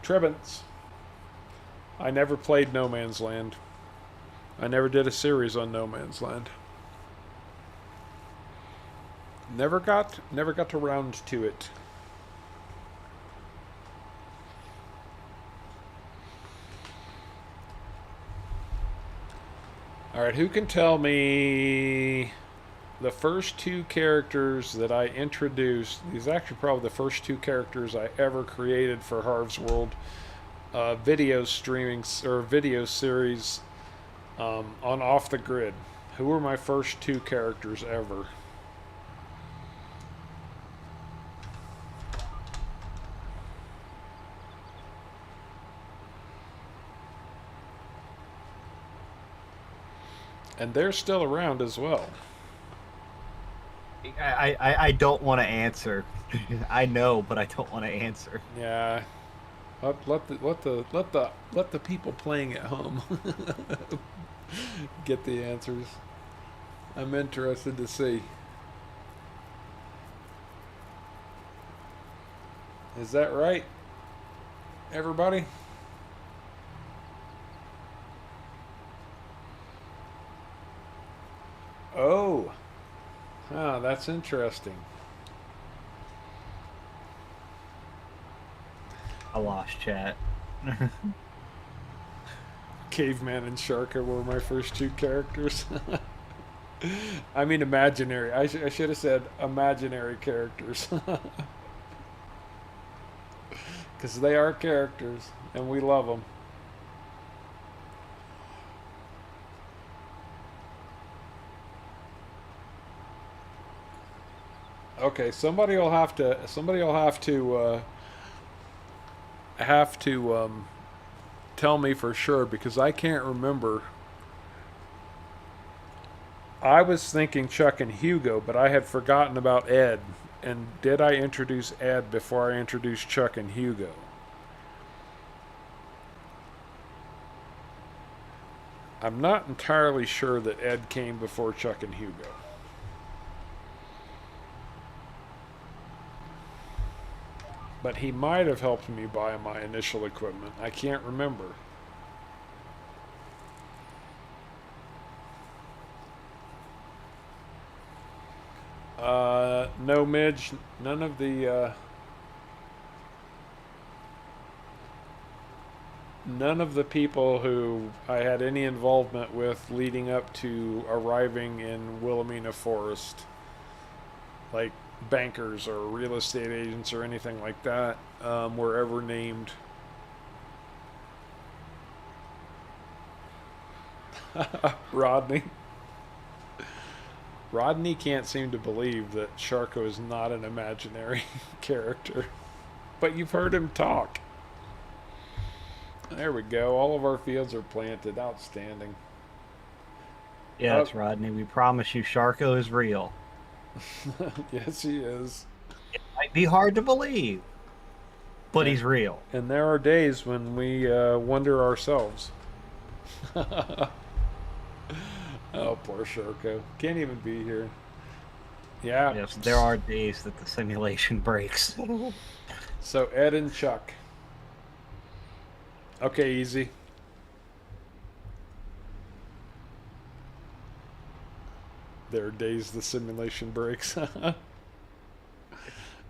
Trebants. I never played No Man's Land. I never did a series on No Man's Land. Never got to round to it. Alright, who can tell me the first 2 characters that I introduced? These are actually probably the first 2 characters I ever created for Harv's World video streaming or video series on Off the Grid. Who were my first 2 characters ever? And they're still around as well. I don't want to answer. I know, but I don't want to answer. Yeah. Let the people playing at home get the answers. I'm interested to see. Is that right, everybody? Oh. Ah, that's interesting. I lost chat. Caveman and Sharka were my first 2 characters. I mean imaginary. I should have said imaginary characters. Because they are characters, and we love them. Okay, somebody will have to tell me for sure because I can't remember. I was thinking Chuck and Hugo, but I had forgotten about Ed. And did I introduce Ed before I introduced Chuck and Hugo? I'm not entirely sure that Ed came before Chuck and Hugo. But he might have helped me buy my initial equipment. I can't remember. No, Midge. None of the people who I had any involvement with leading up to arriving in Wilhelmina Forest, like bankers or real estate agents or anything like that, were ever named. Rodney. Rodney can't seem to believe that Sharko is not an imaginary character. But you've heard him talk. There we go. All of our fields are planted. Outstanding. Yes, Rodney, we promise you Sharko is real. Yes, he is. It might be hard to believe, but he's real. And there are days when we wonder ourselves. Oh, poor Sharko. Can't even be here. Yeah. Yes, there are days that the simulation breaks. So, Ed and Chuck. Okay, easy. There are days the simulation breaks.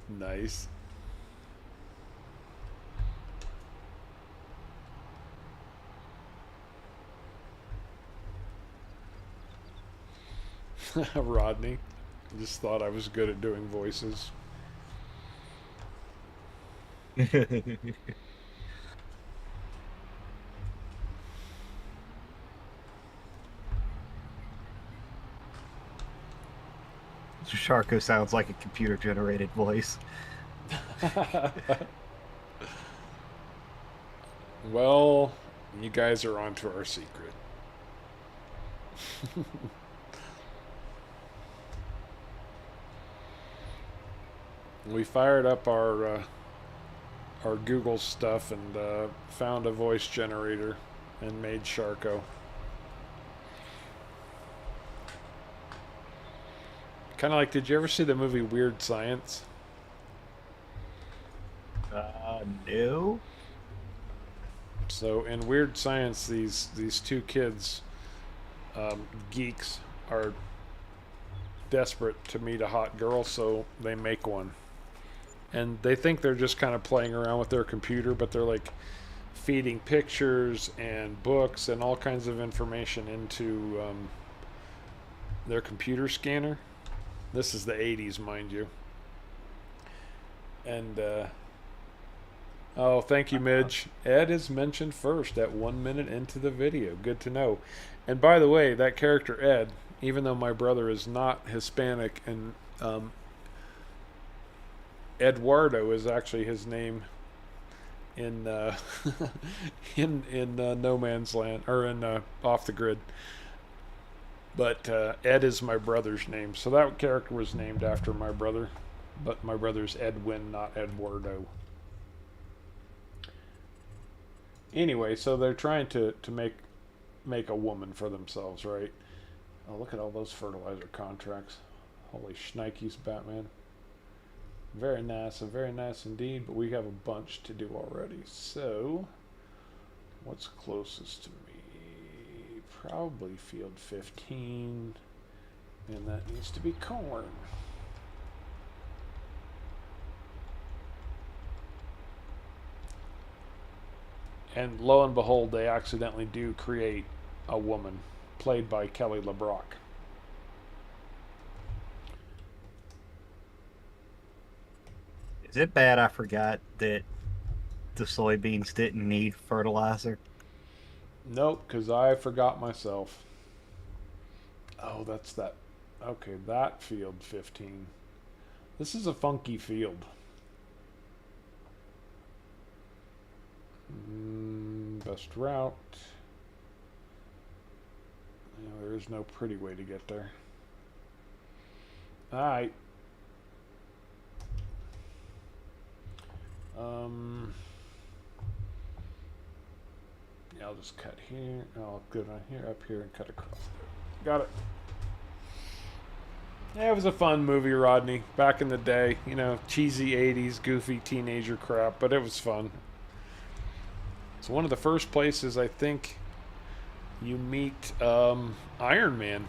Nice. Rodney. Just thought I was good at doing voices. Sharko sounds like a computer-generated voice. Well, you guys are onto our secret. We fired up our Google stuff and found a voice generator and made Sharko. Kind of like, did you ever see the movie Weird Science? No. So in Weird Science, these two kids, geeks, are desperate to meet a hot girl, so they make one. And they think they're just kind of playing around with their computer, but they're like feeding pictures and books and all kinds of information into their computer scanner. This is the 80s, mind you. And, oh, thank you, Midge. Ed is mentioned first at 1 minute into the video. Good to know. And by the way, that character Ed, even though my brother is not Hispanic, and Eduardo is actually his name in in No Man's Land, or in Off the Grid. But Ed is my brother's name, so that character was named after my brother. But my brother's Edwin, not Eduardo. Anyway, so they're trying to make a woman for themselves, right? Oh, look at all those fertilizer contracts. Holy shnikes, Batman. Very nice indeed, but we have a bunch to do already. So, what's closest to me? Probably field 15, and that needs to be corn. And lo and behold, they accidentally do create a woman, played by Kelly LeBrock. Is it bad I forgot that the soybeans didn't need fertilizer? Nope, because I forgot myself. Oh, that's that. Okay, that field 15. This is a funky field. Best route. There is no pretty way to get there. Alright. Yeah, I'll just cut here. I'll go down here, up here, and cut across there. Got it. Yeah, it was a fun movie, Rodney. Back in the day, you know, cheesy 80s, goofy teenager crap, but it was fun. It's one of the first places I think you meet Iron Man.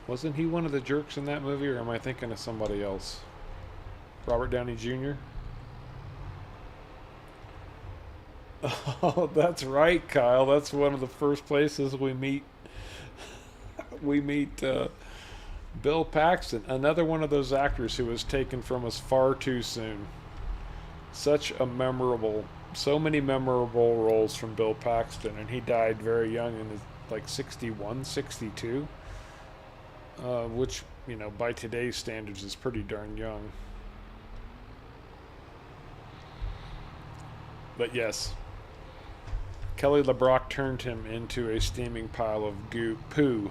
Wasn't he one of the jerks in that movie, or am I thinking of somebody else? Robert Downey Jr.? Oh, that's right, Kyle. That's one of the first places we meet. We meet Bill Paxton, another one of those actors who was taken from us far too soon. Such a memorable, so many memorable roles from Bill Paxton, and he died very young, in his, like 61, 62, which, you know, by today's standards is pretty darn young. But yes, Kelly LeBrock turned him into a steaming pile of poo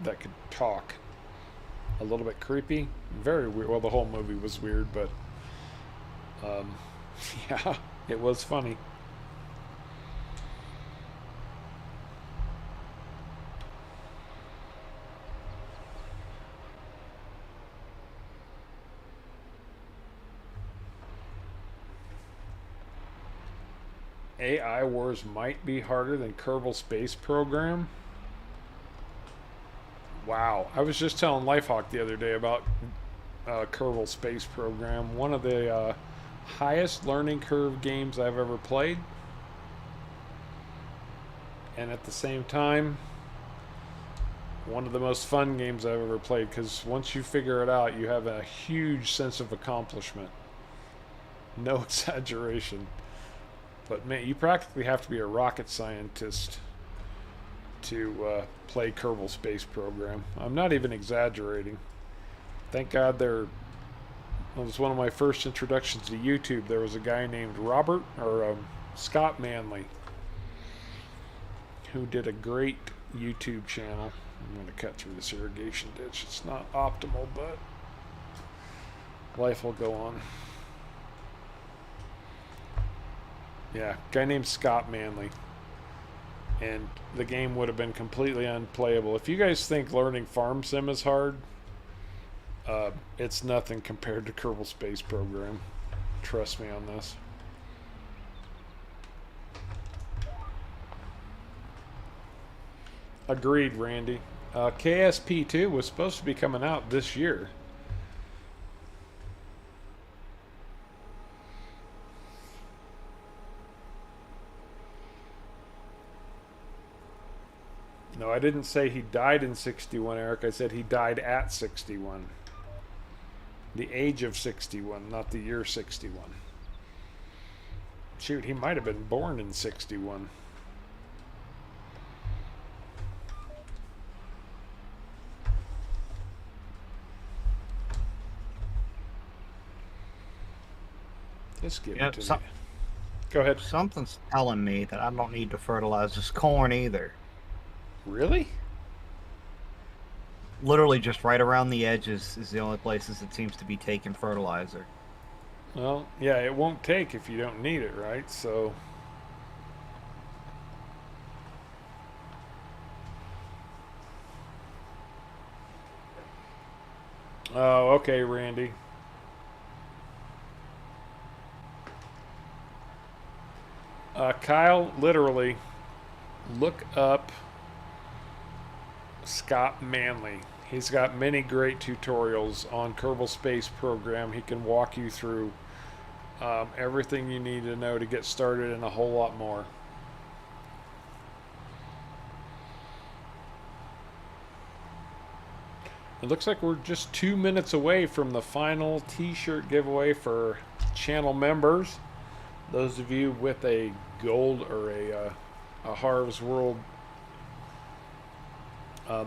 that could talk. A little bit creepy, very weird. Well, the whole movie was weird, but yeah, it was funny. AI Wars might be harder than Kerbal Space Program. Wow. I was just telling Lifehawk the other day about Kerbal Space Program. One of the highest learning curve games I've ever played. And at the same time, one of the most fun games I've ever played, because once you figure it out, you have a huge sense of accomplishment. No exaggeration. But man, you practically have to be a rocket scientist to play Kerbal Space Program. I'm not even exaggerating. Thank God it was one of my first introductions to YouTube. There was a guy named Scott Manley who did a great YouTube channel. I'm going to cut through this irrigation ditch. It's not optimal, but life will go on. Yeah, guy named Scott Manley. And the game would have been completely unplayable. If you guys think learning Farm Sim is hard, it's nothing compared to Kerbal Space Program. Trust me on this. Agreed, Randy. KSP2 was supposed to be coming out this year. No, I didn't say he died in 61, Eric. I said he died at 61. The age of 61, not the year 61. Shoot, he might have been born in 61. Just give it to me. Go ahead. Something's telling me that I don't need to fertilize this corn either. Really? Literally just right around the edges is the only places it seems to be taking fertilizer. Well, yeah, it won't take if you don't need it, right? So... Oh, okay, Randy. Kyle, literally, look up Scott Manley. He's got many great tutorials on Kerbal Space Program. He can walk you through everything you need to know to get started and a whole lot more. It looks like we're just 2 minutes away from the final t-shirt giveaway for channel members. Those of you with a gold or a Harv's World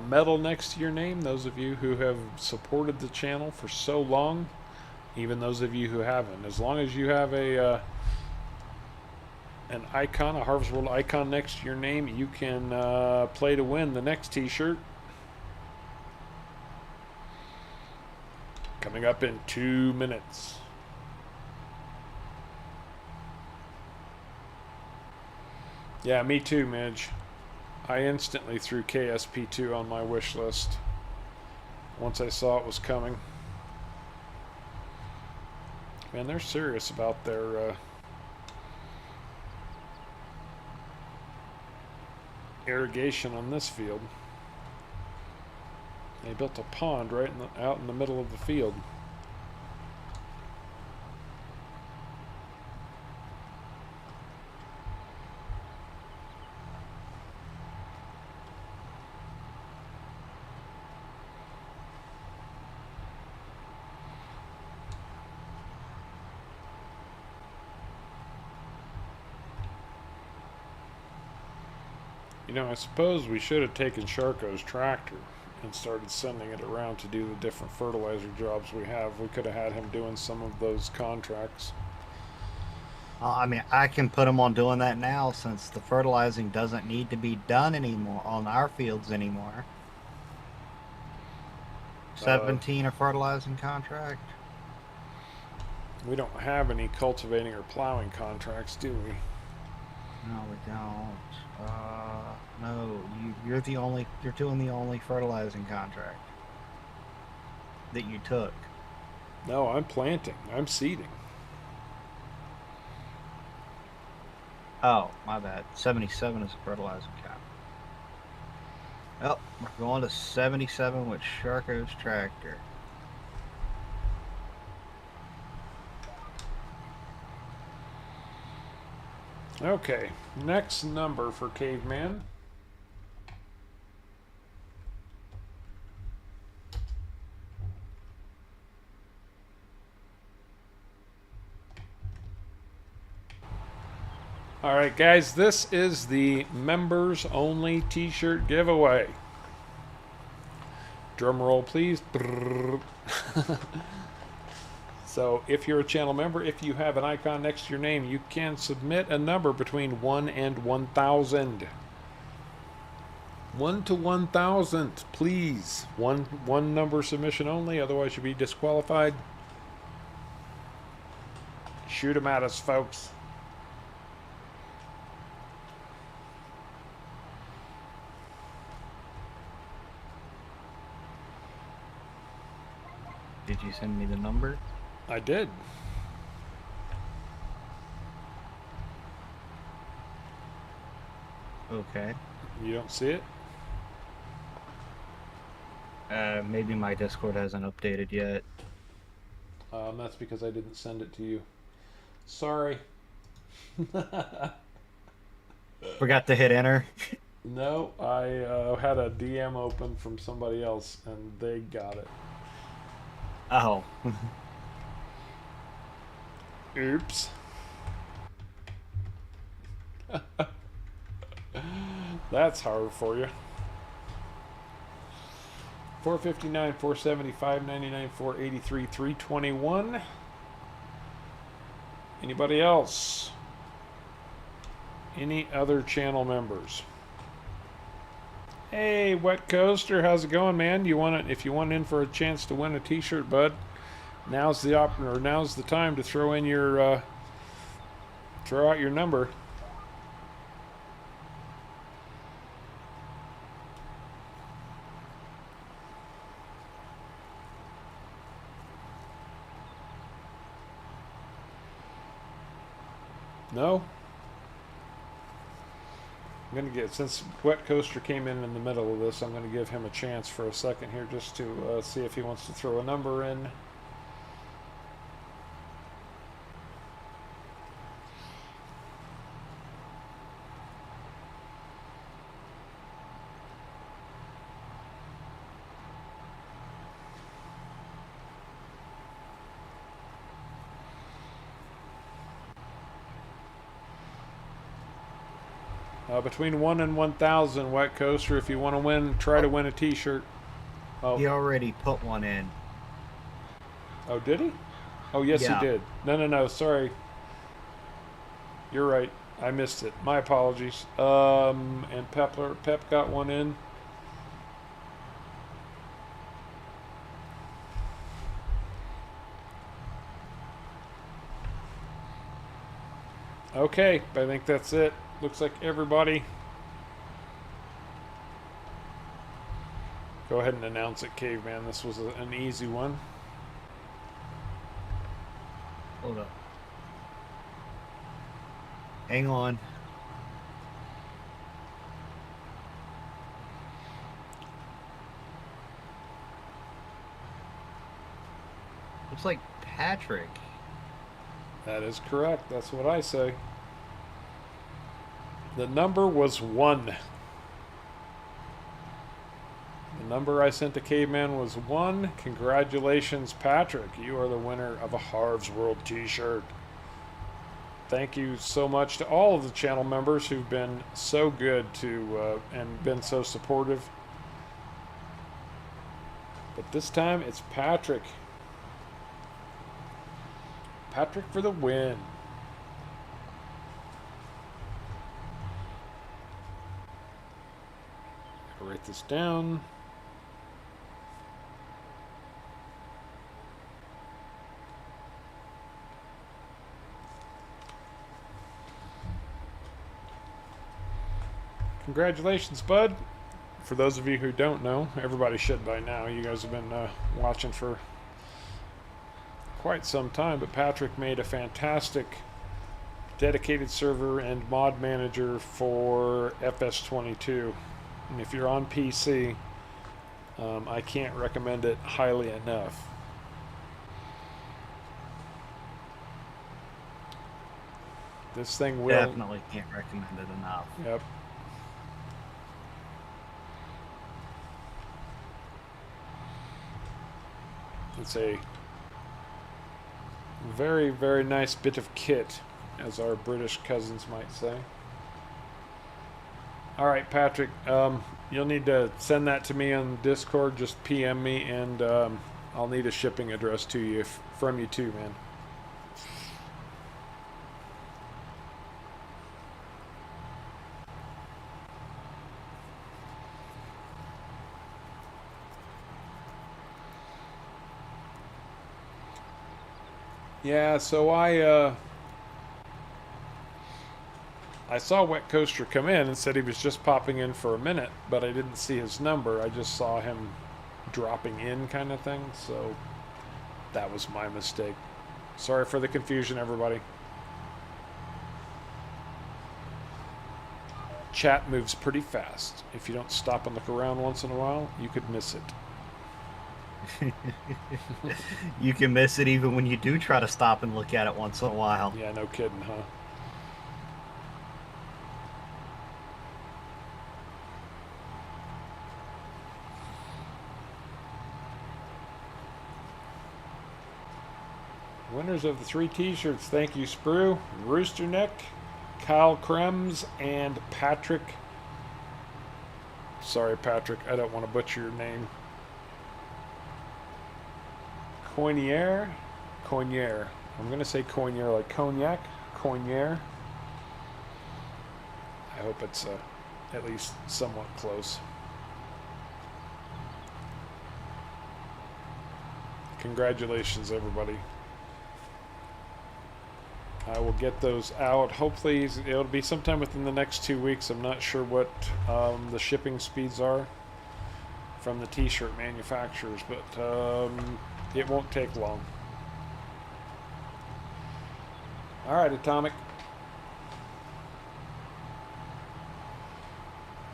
medal next to your name, those of you who have supported the channel for so long, even those of you who haven't. As long as you have a an icon, a Harvest World icon next to your name, you can play to win the next t-shirt. Coming up in 2 minutes. Yeah, me too, Midge. I instantly threw KSP2 on my wish list once I saw it was coming. Man, they're serious about their irrigation on this field. They built a pond right out in the middle of the field. You know, I suppose we should have taken Sharko's tractor and started sending it around to do the different fertilizer jobs we have. We could have had him doing some of those contracts. I mean, I can put him on doing that now since the fertilizing doesn't need to be done anymore on our fields anymore. 17 a fertilizing contract. We don't have any cultivating or plowing contracts, do we? No, we don't. No, you're doing the only fertilizing contract that you took. No, I'm planting. I'm seeding. Oh, my bad. 77 is a fertilizing contract. Oh, we're going to 77 with Sharko's tractor. Okay, next number for Caveman. All right, guys, this is the members only t-shirt giveaway. Drum roll, please. So if you're a channel member, if you have an icon next to your name, you can submit a number between 1 and 1,000. 1 to 1,000, please. One number submission only, otherwise you'll be disqualified. Shoot 'em at us, folks. Did you send me the number? I did. Okay. You don't see it? Maybe my Discord hasn't updated yet. That's because I didn't send it to you. Sorry. Forgot to hit enter. No, I had a DM open from somebody else and they got it. Oh. Oops. That's hard for you. 459, 475, 99, 483, 321. Anybody else? Any other channel members? Hey, Wet Coaster, how's it going, man? You want it? If you want in for a chance to win a T-shirt, bud, now's the time to throw in your throw out your number. No? I'm going to get, since Wet Coaster came in the middle of this, I'm going to give him a chance for a second here just to see if he wants to throw a number in. Between 1 and 1,000, Wet Coaster. If you want to win, try to win a T-shirt. Oh. He already put one in. Oh, did he? Oh, yes, Yeah. he did. No. Sorry. You're right. I missed it. My apologies. And Pep got one in. Okay, I think that's it. Looks like everybody. Go ahead and announce it, Caveman. This was an easy one. Hold up. Hang on. Looks like Patrick. That is correct. That's what I say. The number was 1. The number I sent to Caveman was 1. Congratulations, Patrick. You are the winner of a Harv's World t-shirt. Thank you so much to all of the channel members who've been so good to and been so supportive. But this time it's Patrick. Patrick for the win. I'll write this down. Congratulations, bud. For those of you who don't know, everybody should by now. You guys have been watching for quite some time, but Patrick made a fantastic dedicated server and mod manager for FS22. And if you're on PC, I can't recommend it highly enough. This thing will... Definitely can't recommend it enough. Yep. It's a very, very nice bit of kit, as our British cousins might say. All right, Patrick, you'll need to send that to me on Discord. Just PM me, and I'll need a shipping address to you from you too, man. Yeah, so I saw Wet Coaster come in and said he was just popping in for a minute, but I didn't see his number. I just saw him dropping in kind of thing, so that was my mistake. Sorry for the confusion, everybody. Chat moves pretty fast. If you don't stop and look around once in a while, you could miss it. You can miss it even when you do try to stop and look at it once in a while. Yeah, no kidding, huh? Winners of the 3 t-shirts, thank you, Sprue, Roosterneck, Kyle Krems, and Patrick. Sorry, Patrick, I don't want to butcher your name. Coignier. I'm going to say Coignier like cognac. Coignier. I hope it's at least somewhat close. Congratulations, everybody. I will get those out. Hopefully, it'll be sometime within the next 2 weeks. I'm not sure what the shipping speeds are from the t-shirt manufacturers, but it won't take long. All right, Atomic.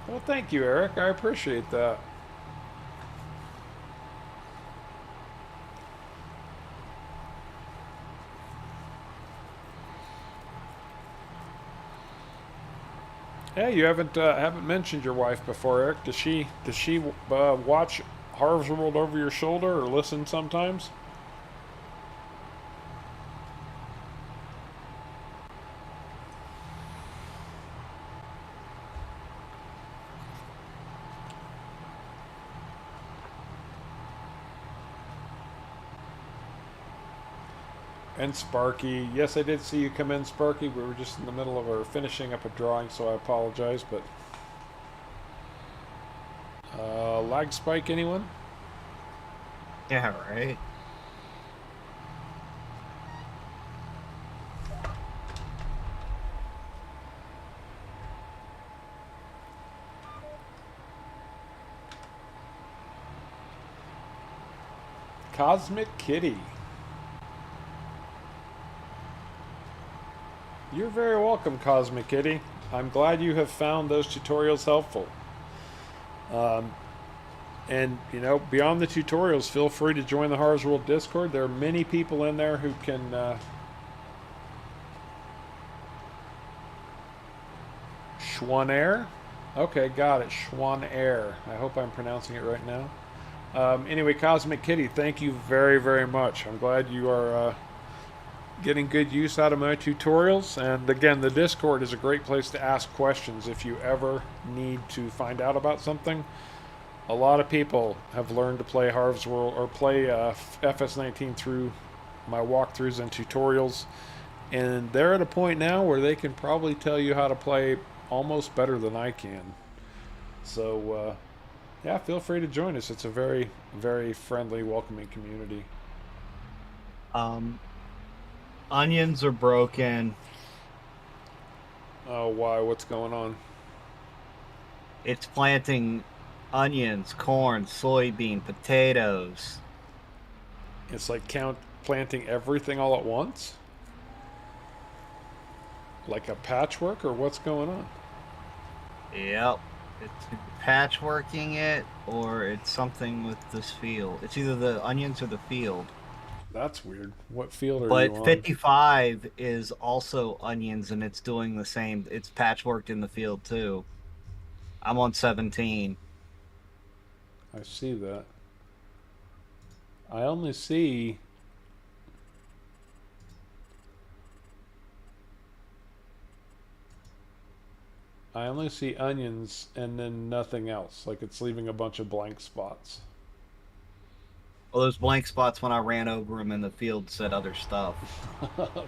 Well, thank you, Eric. I appreciate that. Hey, you haven't mentioned your wife before, Eric. Does she watch Harv's World over your shoulder or listen sometimes? And Sparky. Yes, I did see you come in, Sparky. We were just in the middle of our finishing up a drawing, so I apologize. But lag spike, anyone? Yeah, right. Cosmic Kitty. You're very welcome, Cosmic Kitty. I'm glad you have found those tutorials helpful. And, you know, beyond the tutorials, feel free to join the Harv's World Discord. There are many people in there who can... Schwanair? Okay, got it. Schwanair. I hope I'm pronouncing it right now. Anyway, Cosmic Kitty, thank you very, very much. I'm glad you are getting good use out of my tutorials. And again, the Discord is a great place to ask questions if you ever need to find out about something. A lot of people have learned to play Harv's World or play FS19 through my walkthroughs and tutorials, and they're at a point now where they can probably tell you how to play almost better than I can. So, yeah, feel free to join us. It's a very, very friendly, welcoming community. Onions are broken. Oh, why? What's going on? It's planting onions, corn, soybean, potatoes. It's like planting everything all at once? Like a patchwork, or what's going on? Yep. It's patchworking it, or it's something with this field. It's either the onions or the field. That's weird. What field are But you on? 55 is also onions, and it's doing the same. It's patchworked in the field, too. I'm on 17. I see that. I only see... I only see onions and then nothing else. Like it's leaving a bunch of blank spots. Well, those blank spots when I ran over them in the field said other stuff.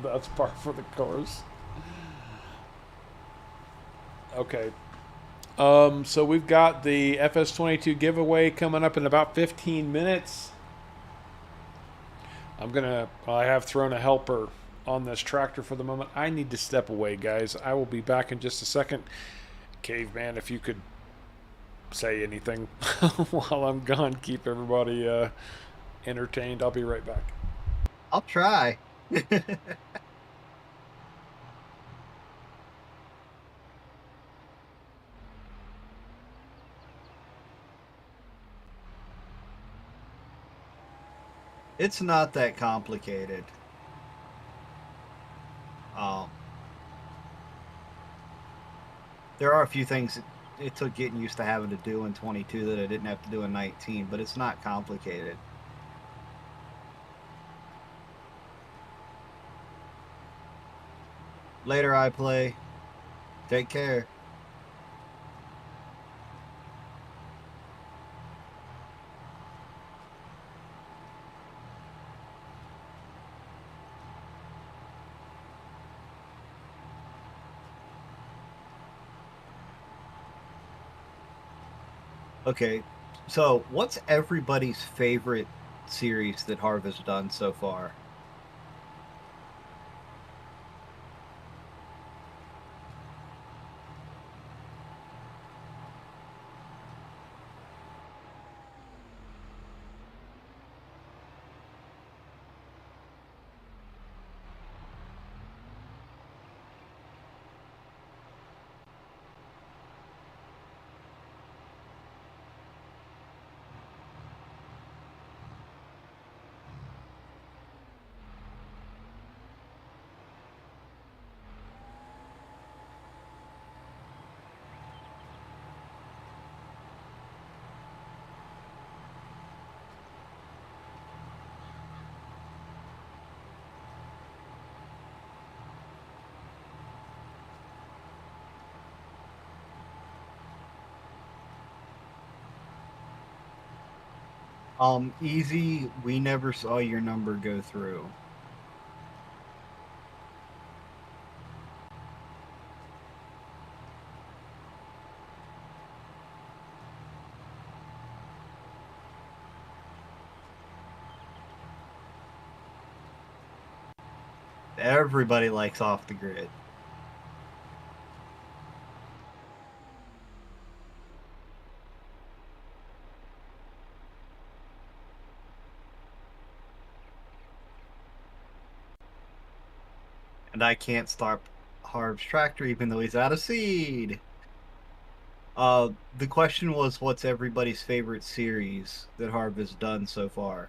That's par for the course. Okay. So we've got the FS22 giveaway coming up in about 15 minutes. I have thrown a helper on this tractor for the moment. I need to step away, guys. I will be back in just a second. Caveman, if you could say anything while I'm gone, keep everybody entertained. I'll be right back. I'll try. It's not that complicated. There are a few things it took getting used to having to do in 22 that I didn't have to do in 19, but it's not complicated. Later, I play. Take care. Okay, so what's everybody's favorite series that Harv has done so far? Easy, we never saw your number go through. Everybody likes off the grid. And I can't stop Harv's tractor even though he's out of seed. The question was, what's everybody's favorite series that Harv has done so far?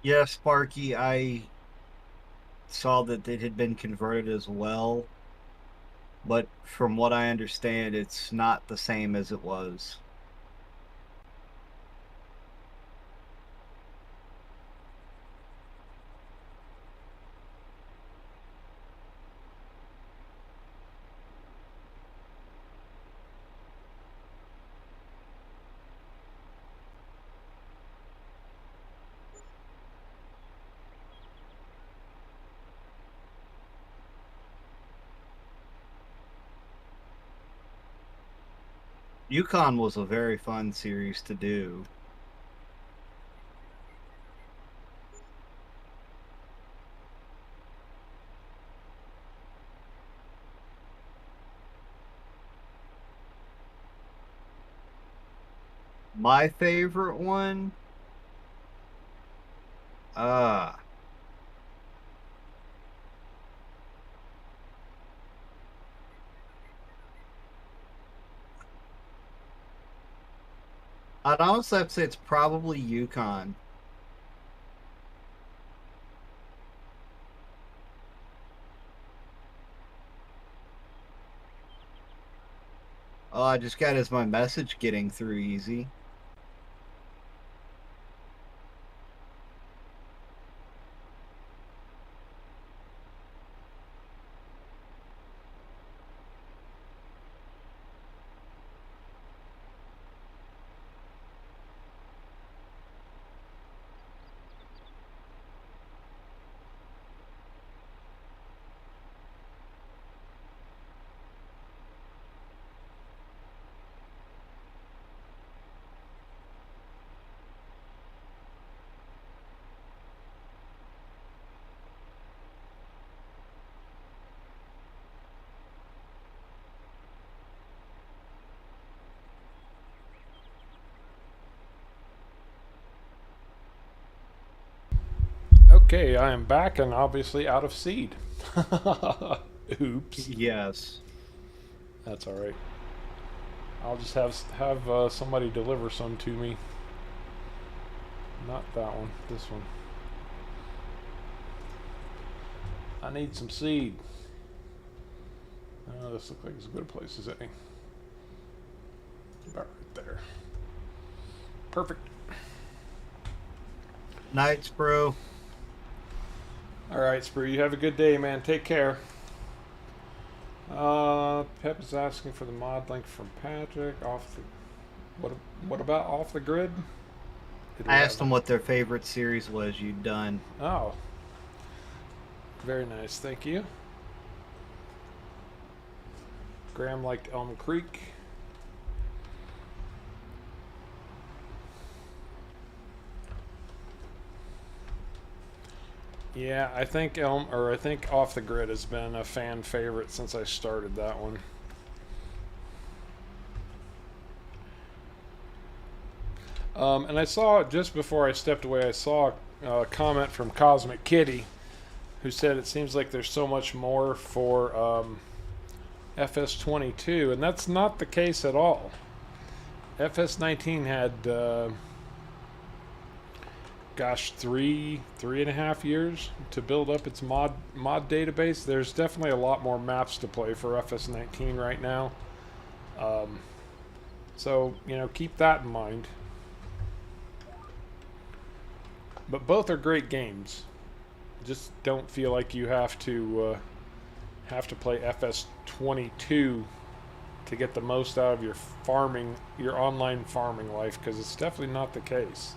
Yeah, Sparky, I saw that it had been converted as well, but from what I understand, it's not the same as it was. Yukon was a very fun series to do. My favorite one? Uh, I'd honestly have to say it's probably Yukon. Oh, I just got as my message getting through easy. Okay, I am back and obviously out of seed. Oops. Yes. That's all right. I'll just have somebody deliver some to me. Not that one. This one. I need some seed. Oh, this looks like as good a place as any. About right there. Perfect. Nights, bro. All right, Sprue. You have a good day, man. Take care. Pep is asking for the mod link from Patrick. Off the what about off the grid? I asked them what their favorite series was you'd done. Oh, very nice. Thank you. Graham liked Elm Creek. Yeah, I think I think Off the Grid has been a fan favorite since I started that one. And I saw, just before I stepped away, I saw a comment from Cosmic Kitty, who said it seems like there's so much more for FS22, and that's not the case at all. FS19 had, gosh, three and a half years to build up its mod database. There's definitely a lot more maps to play for FS19 right now. So, you know, keep that in mind. But both are great games. just don't feel like you have to play FS22 to get the most out of your farming, your online farming life, because it's definitely not the case.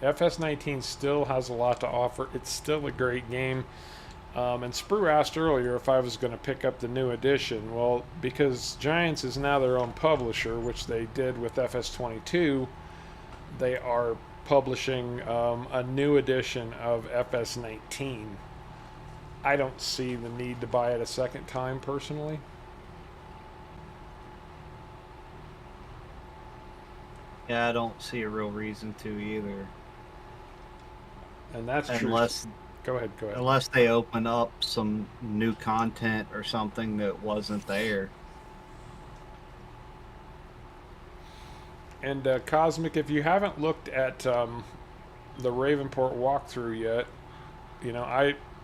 FS19 still has a lot to offer. It's still a great game. And Sprue asked earlier if I was going to pick up the new edition. Well, because Giants is now their own publisher, which they did with FS22, they are publishing a new edition of FS19. I don't see the need to buy it a second time, personally. Yeah, I don't see a real reason to either. And that's unless true. Go ahead. Unless they open up some new content or something that wasn't there. And Cosmic, if you haven't looked at the Ravenport walkthrough yet,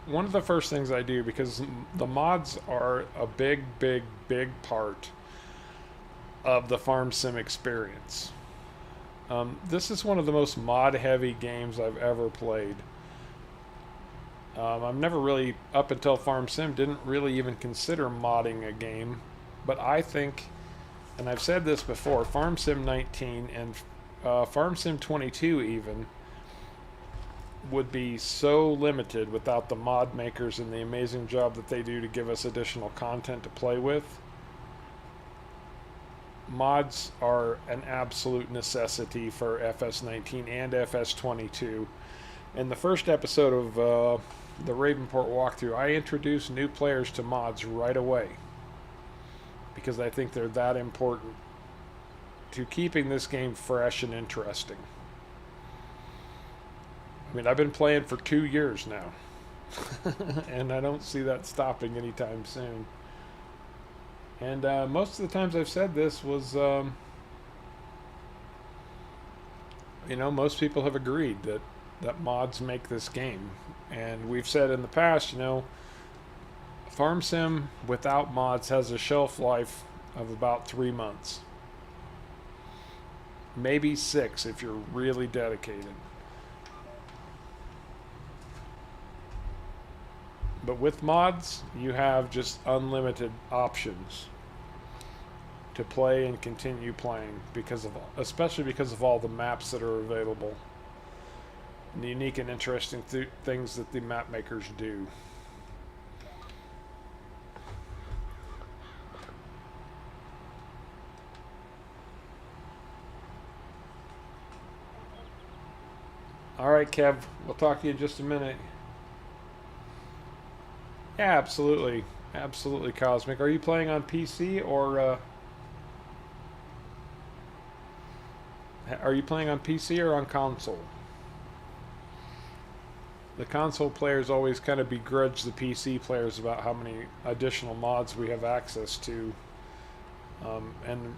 one of the first things I do, because the mods are a big part of the farm sim experience. This is one of the most mod-heavy games I've ever played. I've never really, up until Farm Sim, didn't really even consider modding a game. But I think, and I've said this before, Farm Sim 19 and Farm Sim 22 even would be so limited without the mod makers and the amazing job that they do to give us additional content to play with. Mods are an absolute necessity for FS19 and FS22. In the first episode of the Ravenport walkthrough, I introduced new players to mods right away because I think they're that important to keeping this game fresh and interesting. I mean, I've been playing for 2 years now, and I don't see that stopping anytime soon. And most of the times I've said this was, most people have agreed that mods make this game. And we've said in the past, Farm Sim without mods has a shelf life of about 3 months. Maybe 6 if you're really dedicated. But with mods, you have just unlimited options to play and continue playing, especially because of all the maps that are available. The unique and interesting things that the map makers do. All right, Kev, we'll talk to you in just a minute. Yeah, absolutely. Absolutely, Cosmic. Are you playing on PC or are you playing on PC or on console? The console players always kind of begrudge the PC players about how many additional mods we have access to. And,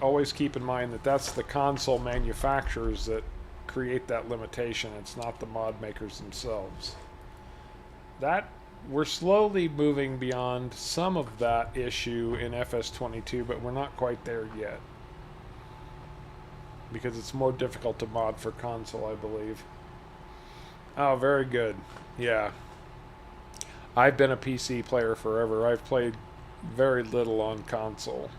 always keep in mind that that's the console manufacturers that create that limitation. It's not the mod makers themselves. We're slowly moving beyond some of that issue in FS22, but we're not quite there yet. Because it's more difficult to mod for console, I believe. Oh, very good. Yeah. I've been a PC player forever. I've played very little on console.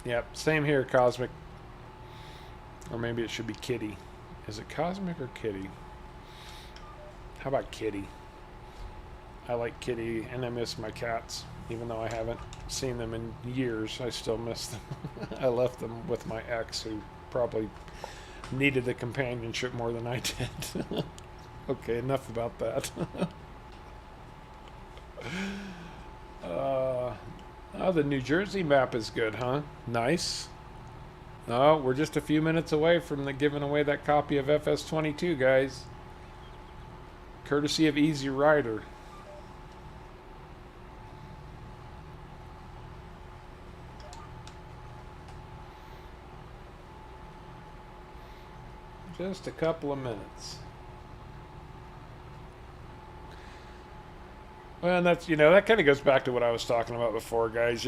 Yep, same here, Cosmic. Or maybe it should be Kitty. Is it Cosmic or Kitty? How about Kitty? I like Kitty, and I miss my cats. Even though I haven't seen them in years, I still miss them. I left them with my ex, who probably needed the companionship more than I did. Okay, enough about that. The New Jersey map is good, huh? Nice. Oh, we're just a few minutes away from giving away that copy of FS22, guys. Courtesy of Easy Rider. Just a couple of minutes. Well, and that's, that kind of goes back to what I was talking about before, guys.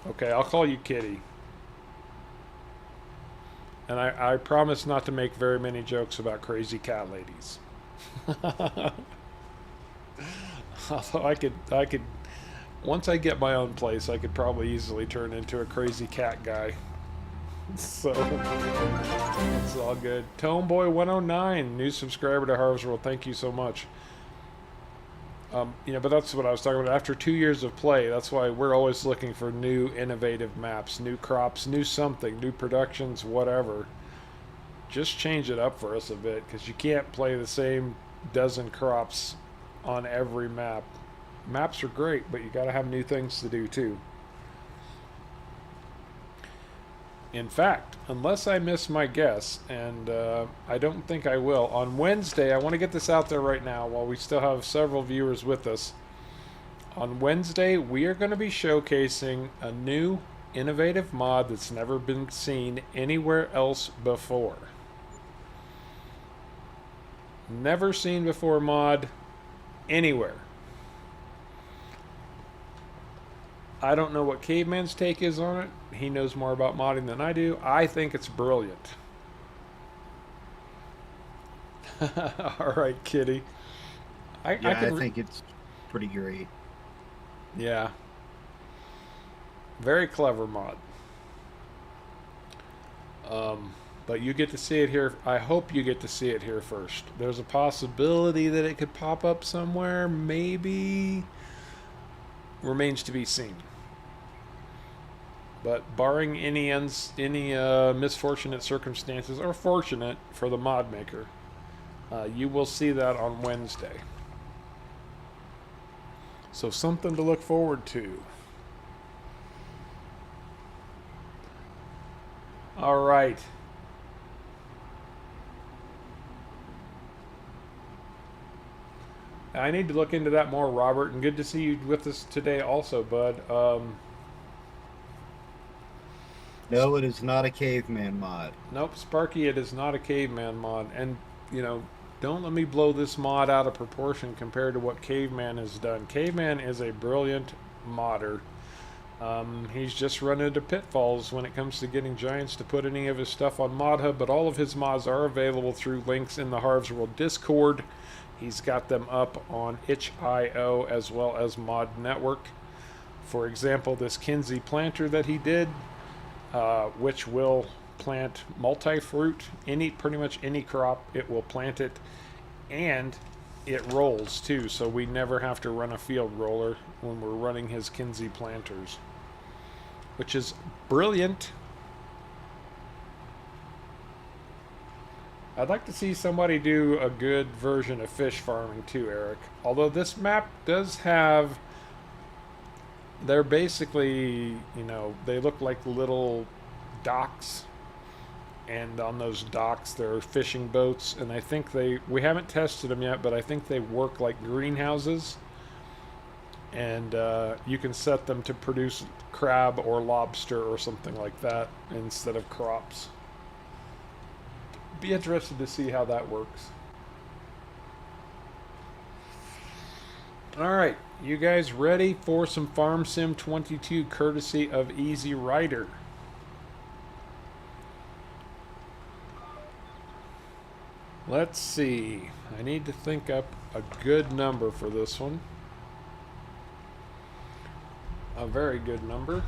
Okay, I'll call you Kitty. And I promise not to make very many jokes about crazy cat ladies. Although I could, once I get my own place, I could probably easily turn into a crazy cat guy. So, it's all good. Tomeboy109, new subscriber to Harv's World. Thank you so much. But that's what I was talking about. After 2 years of play, that's why we're always looking for new, innovative maps, new crops, new something, new productions, whatever. Just change it up for us a bit, because you can't play the same dozen crops on every map. Maps are great, but you got to have new things to do too. In fact, unless I miss my guess, and I don't think I will, on Wednesday, I want to get this out there right now while we still have several viewers with us. On Wednesday, we are going to be showcasing a new innovative mod that's never been seen anywhere else before. Never seen before mod anywhere. I don't know what Caveman's take is on it. He knows more about modding than I do. I think it's brilliant. All right, Kitty. I think it's pretty great. Yeah. Very clever mod. But you get to see it here. I hope you get to see it here first. There's a possibility that it could pop up somewhere. Maybe. Remains to be seen. But barring any misfortunate circumstances, or fortunate for the mod maker, you will see that on Wednesday. So something to look forward to. All right. I need to look into that more, Robert, and good to see you with us today also, bud. No, it is not a caveman mod. Nope, Sparky, it is not a caveman mod. And, don't let me blow this mod out of proportion compared to what Caveman has done. Caveman is a brilliant modder. He's just run into pitfalls when it comes to getting Giants to put any of his stuff on ModHub, but all of his mods are available through links in the Harv's World Discord. He's got them up on itch.io as well as Mod Network. For example, this Kinsey planter that he did, which will plant multi-fruit, pretty much any crop, it will plant it, and it rolls too, so we never have to run a field roller when we're running his Kinsey planters, which is brilliant. I'd like to see somebody do a good version of fish farming too, Eric. Although this map does have, they're basically, they look like little docks, and on those docks there are fishing boats, and I think we haven't tested them yet, but I think they work like greenhouses, and you can set them to produce crab or lobster or something like that instead of crops. Be interested to see how that works. Alright, you guys ready for some Farm Sim 22 courtesy of Easy Rider? Let's see. I need to think up a good number for this one. A very good number.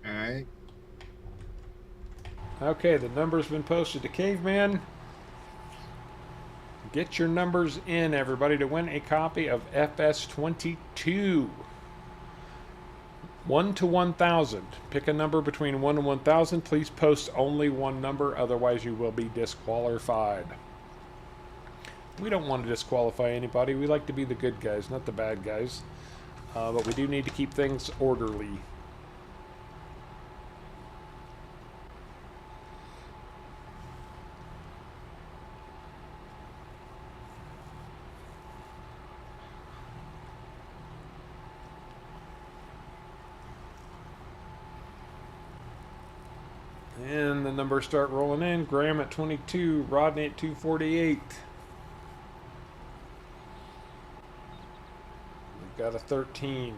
Alright. Okay, the number's been posted to Caveman. Get your numbers in, everybody, to win a copy of FS22. 1 to 1,000. Pick a number between 1 and 1,000. Please post only one number, otherwise you will be disqualified. We don't want to disqualify anybody. We like to be the good guys, not the bad guys. But we do need to keep things orderly. numbers start rolling in. Graham at 22, Rodney at 248. We've got a 13.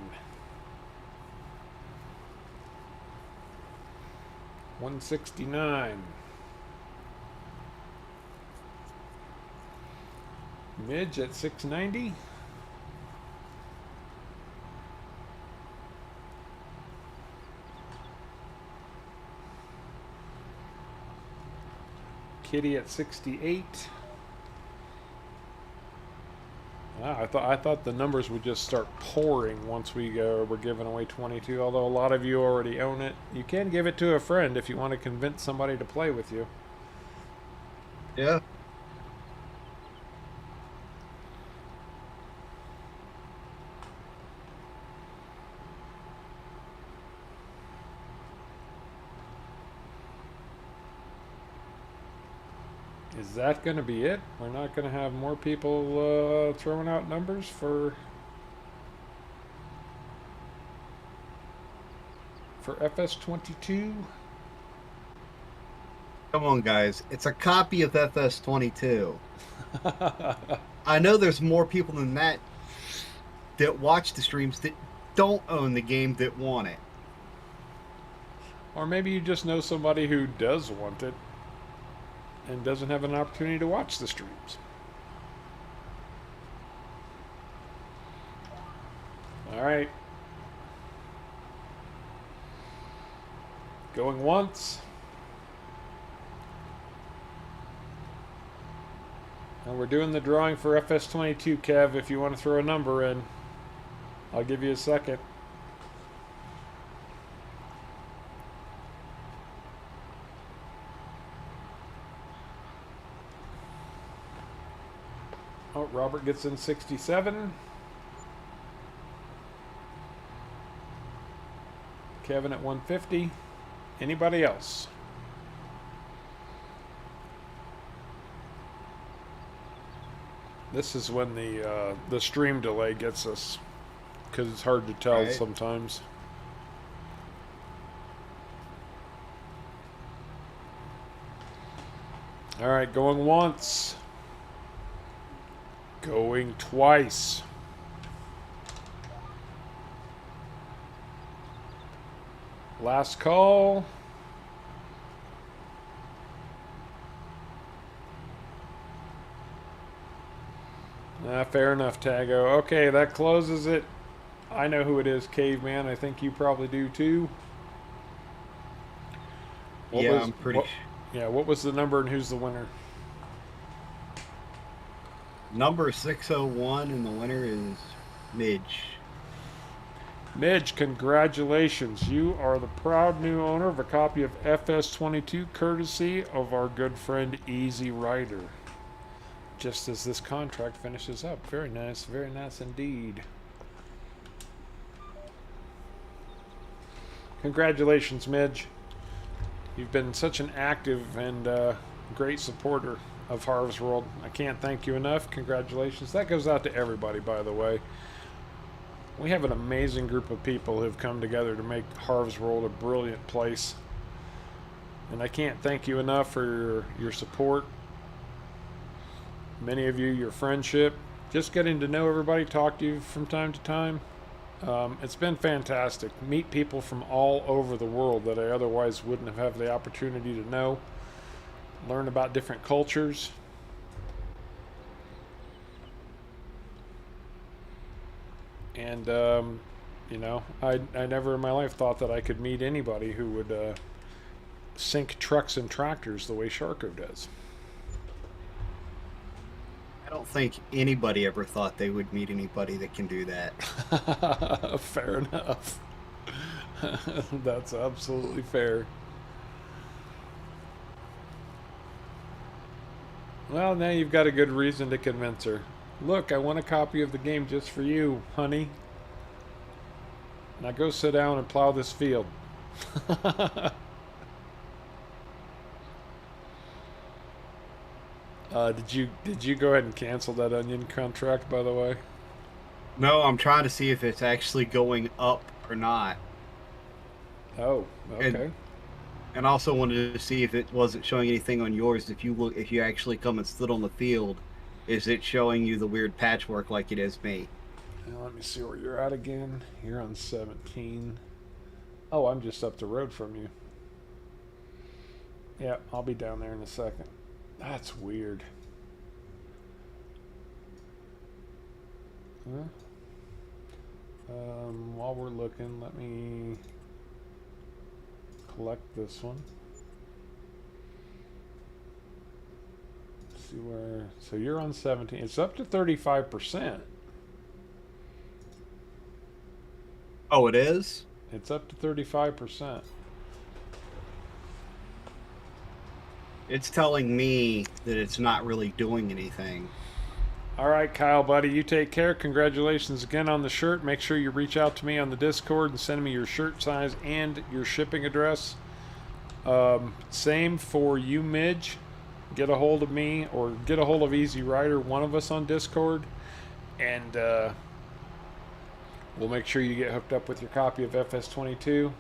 169. Midge at 690. Kitty at 68. Wow, I thought the numbers would just start pouring once we're giving away 22, although a lot of you already own it. You can give it to a friend if you want to convince somebody to play with you. Yeah. Is that going to be it? We're not going to have more people throwing out numbers for FS22? Come on, guys. It's a copy of FS22. I know there's more people than that watch the streams that don't own the game that want it. Or maybe you just know somebody who does want it and doesn't have an opportunity to watch the streams. All right. Going once. And we're doing the drawing for FS22, Kev. If you want to throw a number in, I'll give you a second. Oh, Robert gets in 67. Kevin at 150. Anybody else? This is when the stream delay gets us, because it's hard to tell sometimes. All right, going once. Going twice. Last call. Fair enough, Tago. Okay, that closes it. I know who it is, Caveman. I think you probably do too. I'm pretty. Yeah, what was the number and who's the winner? Number 601, and the winner is Midge. Midge, congratulations. You are the proud new owner of a copy of FS22, courtesy of our good friend Easy Rider. Just as this contract finishes up. Very nice indeed. Congratulations, Midge. You've been such an active and great supporter of Harv's World. I can't thank you enough. Congratulations. That goes out to everybody, by the way. We have an amazing group of people who've come together to make Harv's World a brilliant place. And I can't thank you enough for your support. Many of you, your friendship. Just getting to know everybody, talk to you from time to time. It's been fantastic. Meet people from all over the world that I otherwise wouldn't have had the opportunity to know. Learn about different cultures. And, you know, I never in my life thought that I could meet anybody who would sink trucks and tractors the way Sharko does. I don't think anybody ever thought they would meet anybody that can do that. Fair enough. That's absolutely fair. Well, now you've got a good reason to convince her. Look, I want a copy of the game just for you, honey. Now go sit down and plow this field. Did you go ahead and cancel that onion contract, by the way? No, I'm trying to see if it's actually going up or not. Oh, okay. And also wanted to see if it wasn't showing anything on yours. If you actually come and sit on the field, is it showing you the weird patchwork like it is me? Now let me see where you're at again. You're on 17. Oh, I'm just up the road from you. Yeah, I'll be down there in a second. That's weird. Huh? While we're looking, let me collect this one. See where. So you're on 17. It's up to 35%. Oh, it is? It's up to 35%. It's telling me that it's not really doing anything. All right, Kyle, buddy, you take care. Congratulations again on the shirt. Make sure you reach out to me on the Discord and send me your shirt size and your shipping address. Same for you, Midge. Get a hold of me or get a hold of Easy Rider, one of us on Discord, and we'll make sure you get hooked up with your copy of FS22.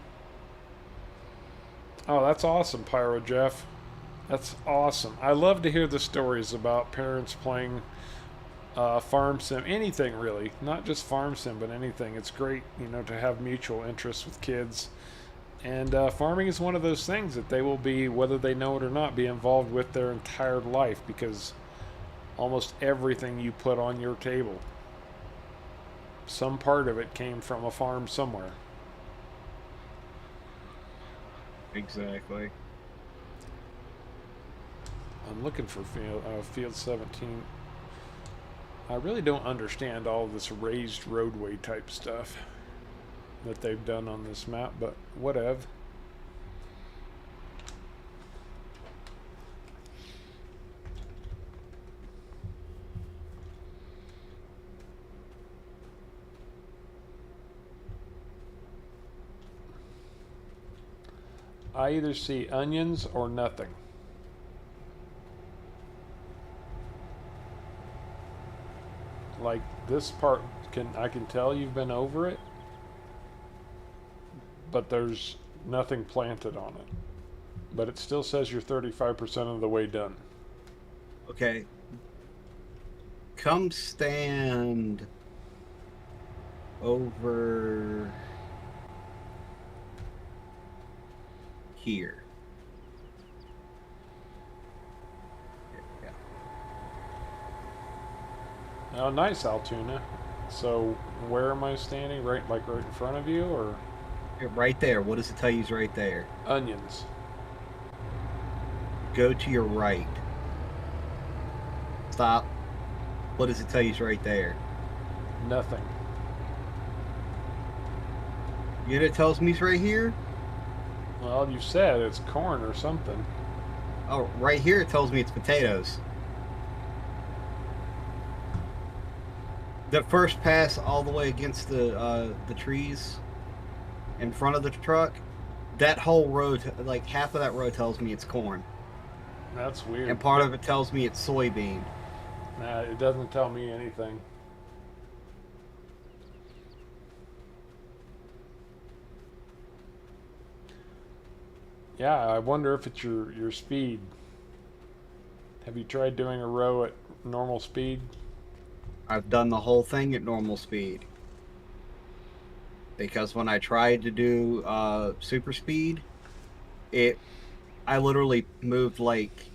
Oh, that's awesome, Pyro Jeff. That's awesome. I love to hear the stories about parents playing farm sim, anything really, not just farm sim, but anything. It's great, you know, to have mutual interests with kids. And farming is one of those things that they will be, whether they know it or not, be involved with their entire life, because almost everything you put on your table, some part of it came from a farm somewhere. Exactly. I'm looking for field 17. I really don't understand all of this raised roadway type stuff that they've done on this map, but whatever. I either see onions or nothing. Like this part, I can tell you've been over it, but there's nothing planted on it. But it still says you're 35% of the way done. Okay. Come stand over here. Oh, nice, Altoona. So where am I standing? Right in front of you, or Right there. What does it tell you is right there? onions? Go to your right. Stop. What does it tell you is right there? Nothing. Yet it tells me it's right here? Well, you said it's corn or something. Oh, right here it tells me it's potatoes. The first pass all the way against the trees in front of the truck, that whole road, like half of that road tells me it's corn. That's weird. And part of it tells me it's soybean. Nah, it doesn't tell me anything. Yeah, I wonder if it's your speed. Have you tried doing a row at normal speed? I've done the whole thing at normal speed. Because when I tried to do super speed, I literally moved like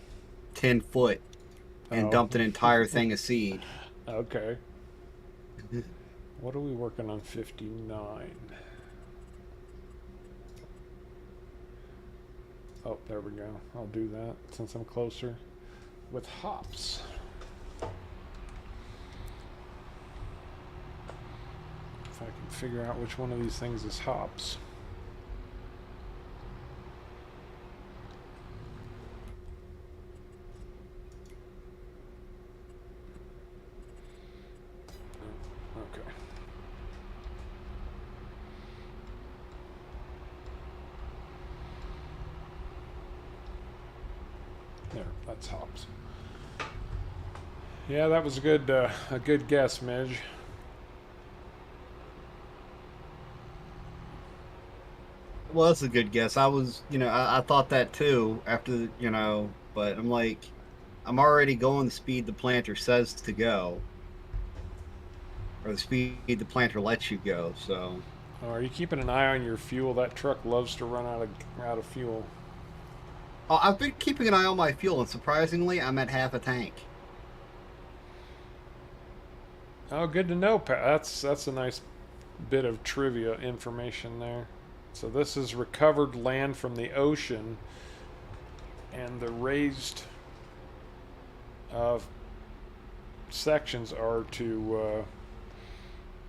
10 foot and dumped an entire thing of seed. Okay. What are we working on? 59. Oh, there we go. I'll do that since I'm closer. With hops. If I can figure out which one of these things is hops. Okay. There, that's hops. Yeah, that was a good guess, Midge. Well, that's a good guess. I was, I thought that too after, but I'm like, I'm already going the speed the planter says to go, or the speed the planter lets you go. So, Are you keeping an eye on your fuel? That truck loves to run out of fuel. oh, I've been keeping an eye on my fuel, and surprisingly, I'm at half a tank. Oh, good to know, Pat. That's a nice bit of trivia information there. So this is recovered land from the ocean, and the raised sections are to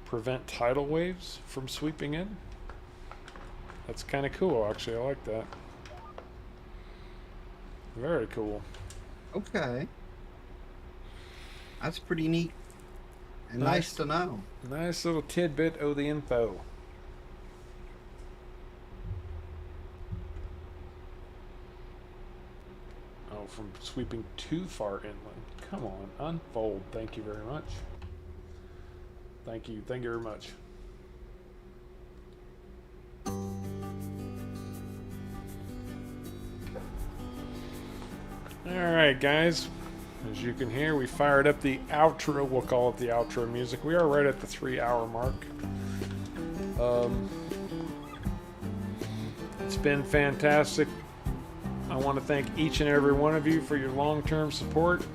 prevent tidal waves from sweeping in. That's kind of cool, actually. I like that. Very cool. Okay, that's pretty neat and nice to know. Nice little tidbit of the info. Oh, from sweeping too far inland. Come on, unfold. Thank you very much. Thank you very much. Alright, guys. As you can hear, we fired up the outro. We'll call it the outro music. We are right at the 3-hour mark. It's been fantastic. I want to thank each and every one of you for your long-term support,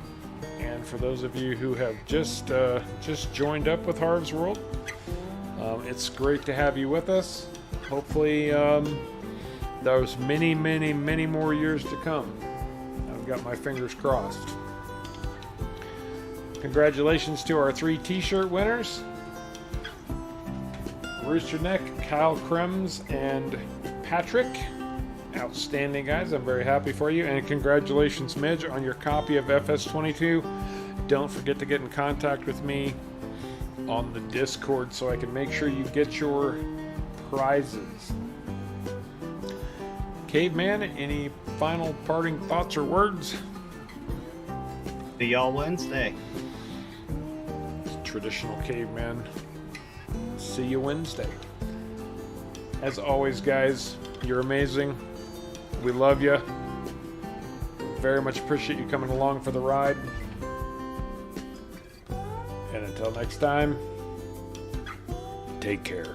and for those of you who have just joined up with Harv's World. It's great to have you with us. Hopefully, there's many, many, many more years to come. I've got my fingers crossed. Congratulations to our 3 t-shirt winners: Rooster Neck, Kyle Krems, and Patrick. Outstanding, guys. I'm very happy for you. And congratulations, Midge, on your copy of FS22. Don't forget to get in contact with me on the Discord so I can make sure you get your prizes. Caveman, any final parting thoughts or words? See y'all Wednesday. Traditional caveman. See you Wednesday. As always, guys, you're amazing. We love you. Very much appreciate you coming along for the ride. And until next time, take care.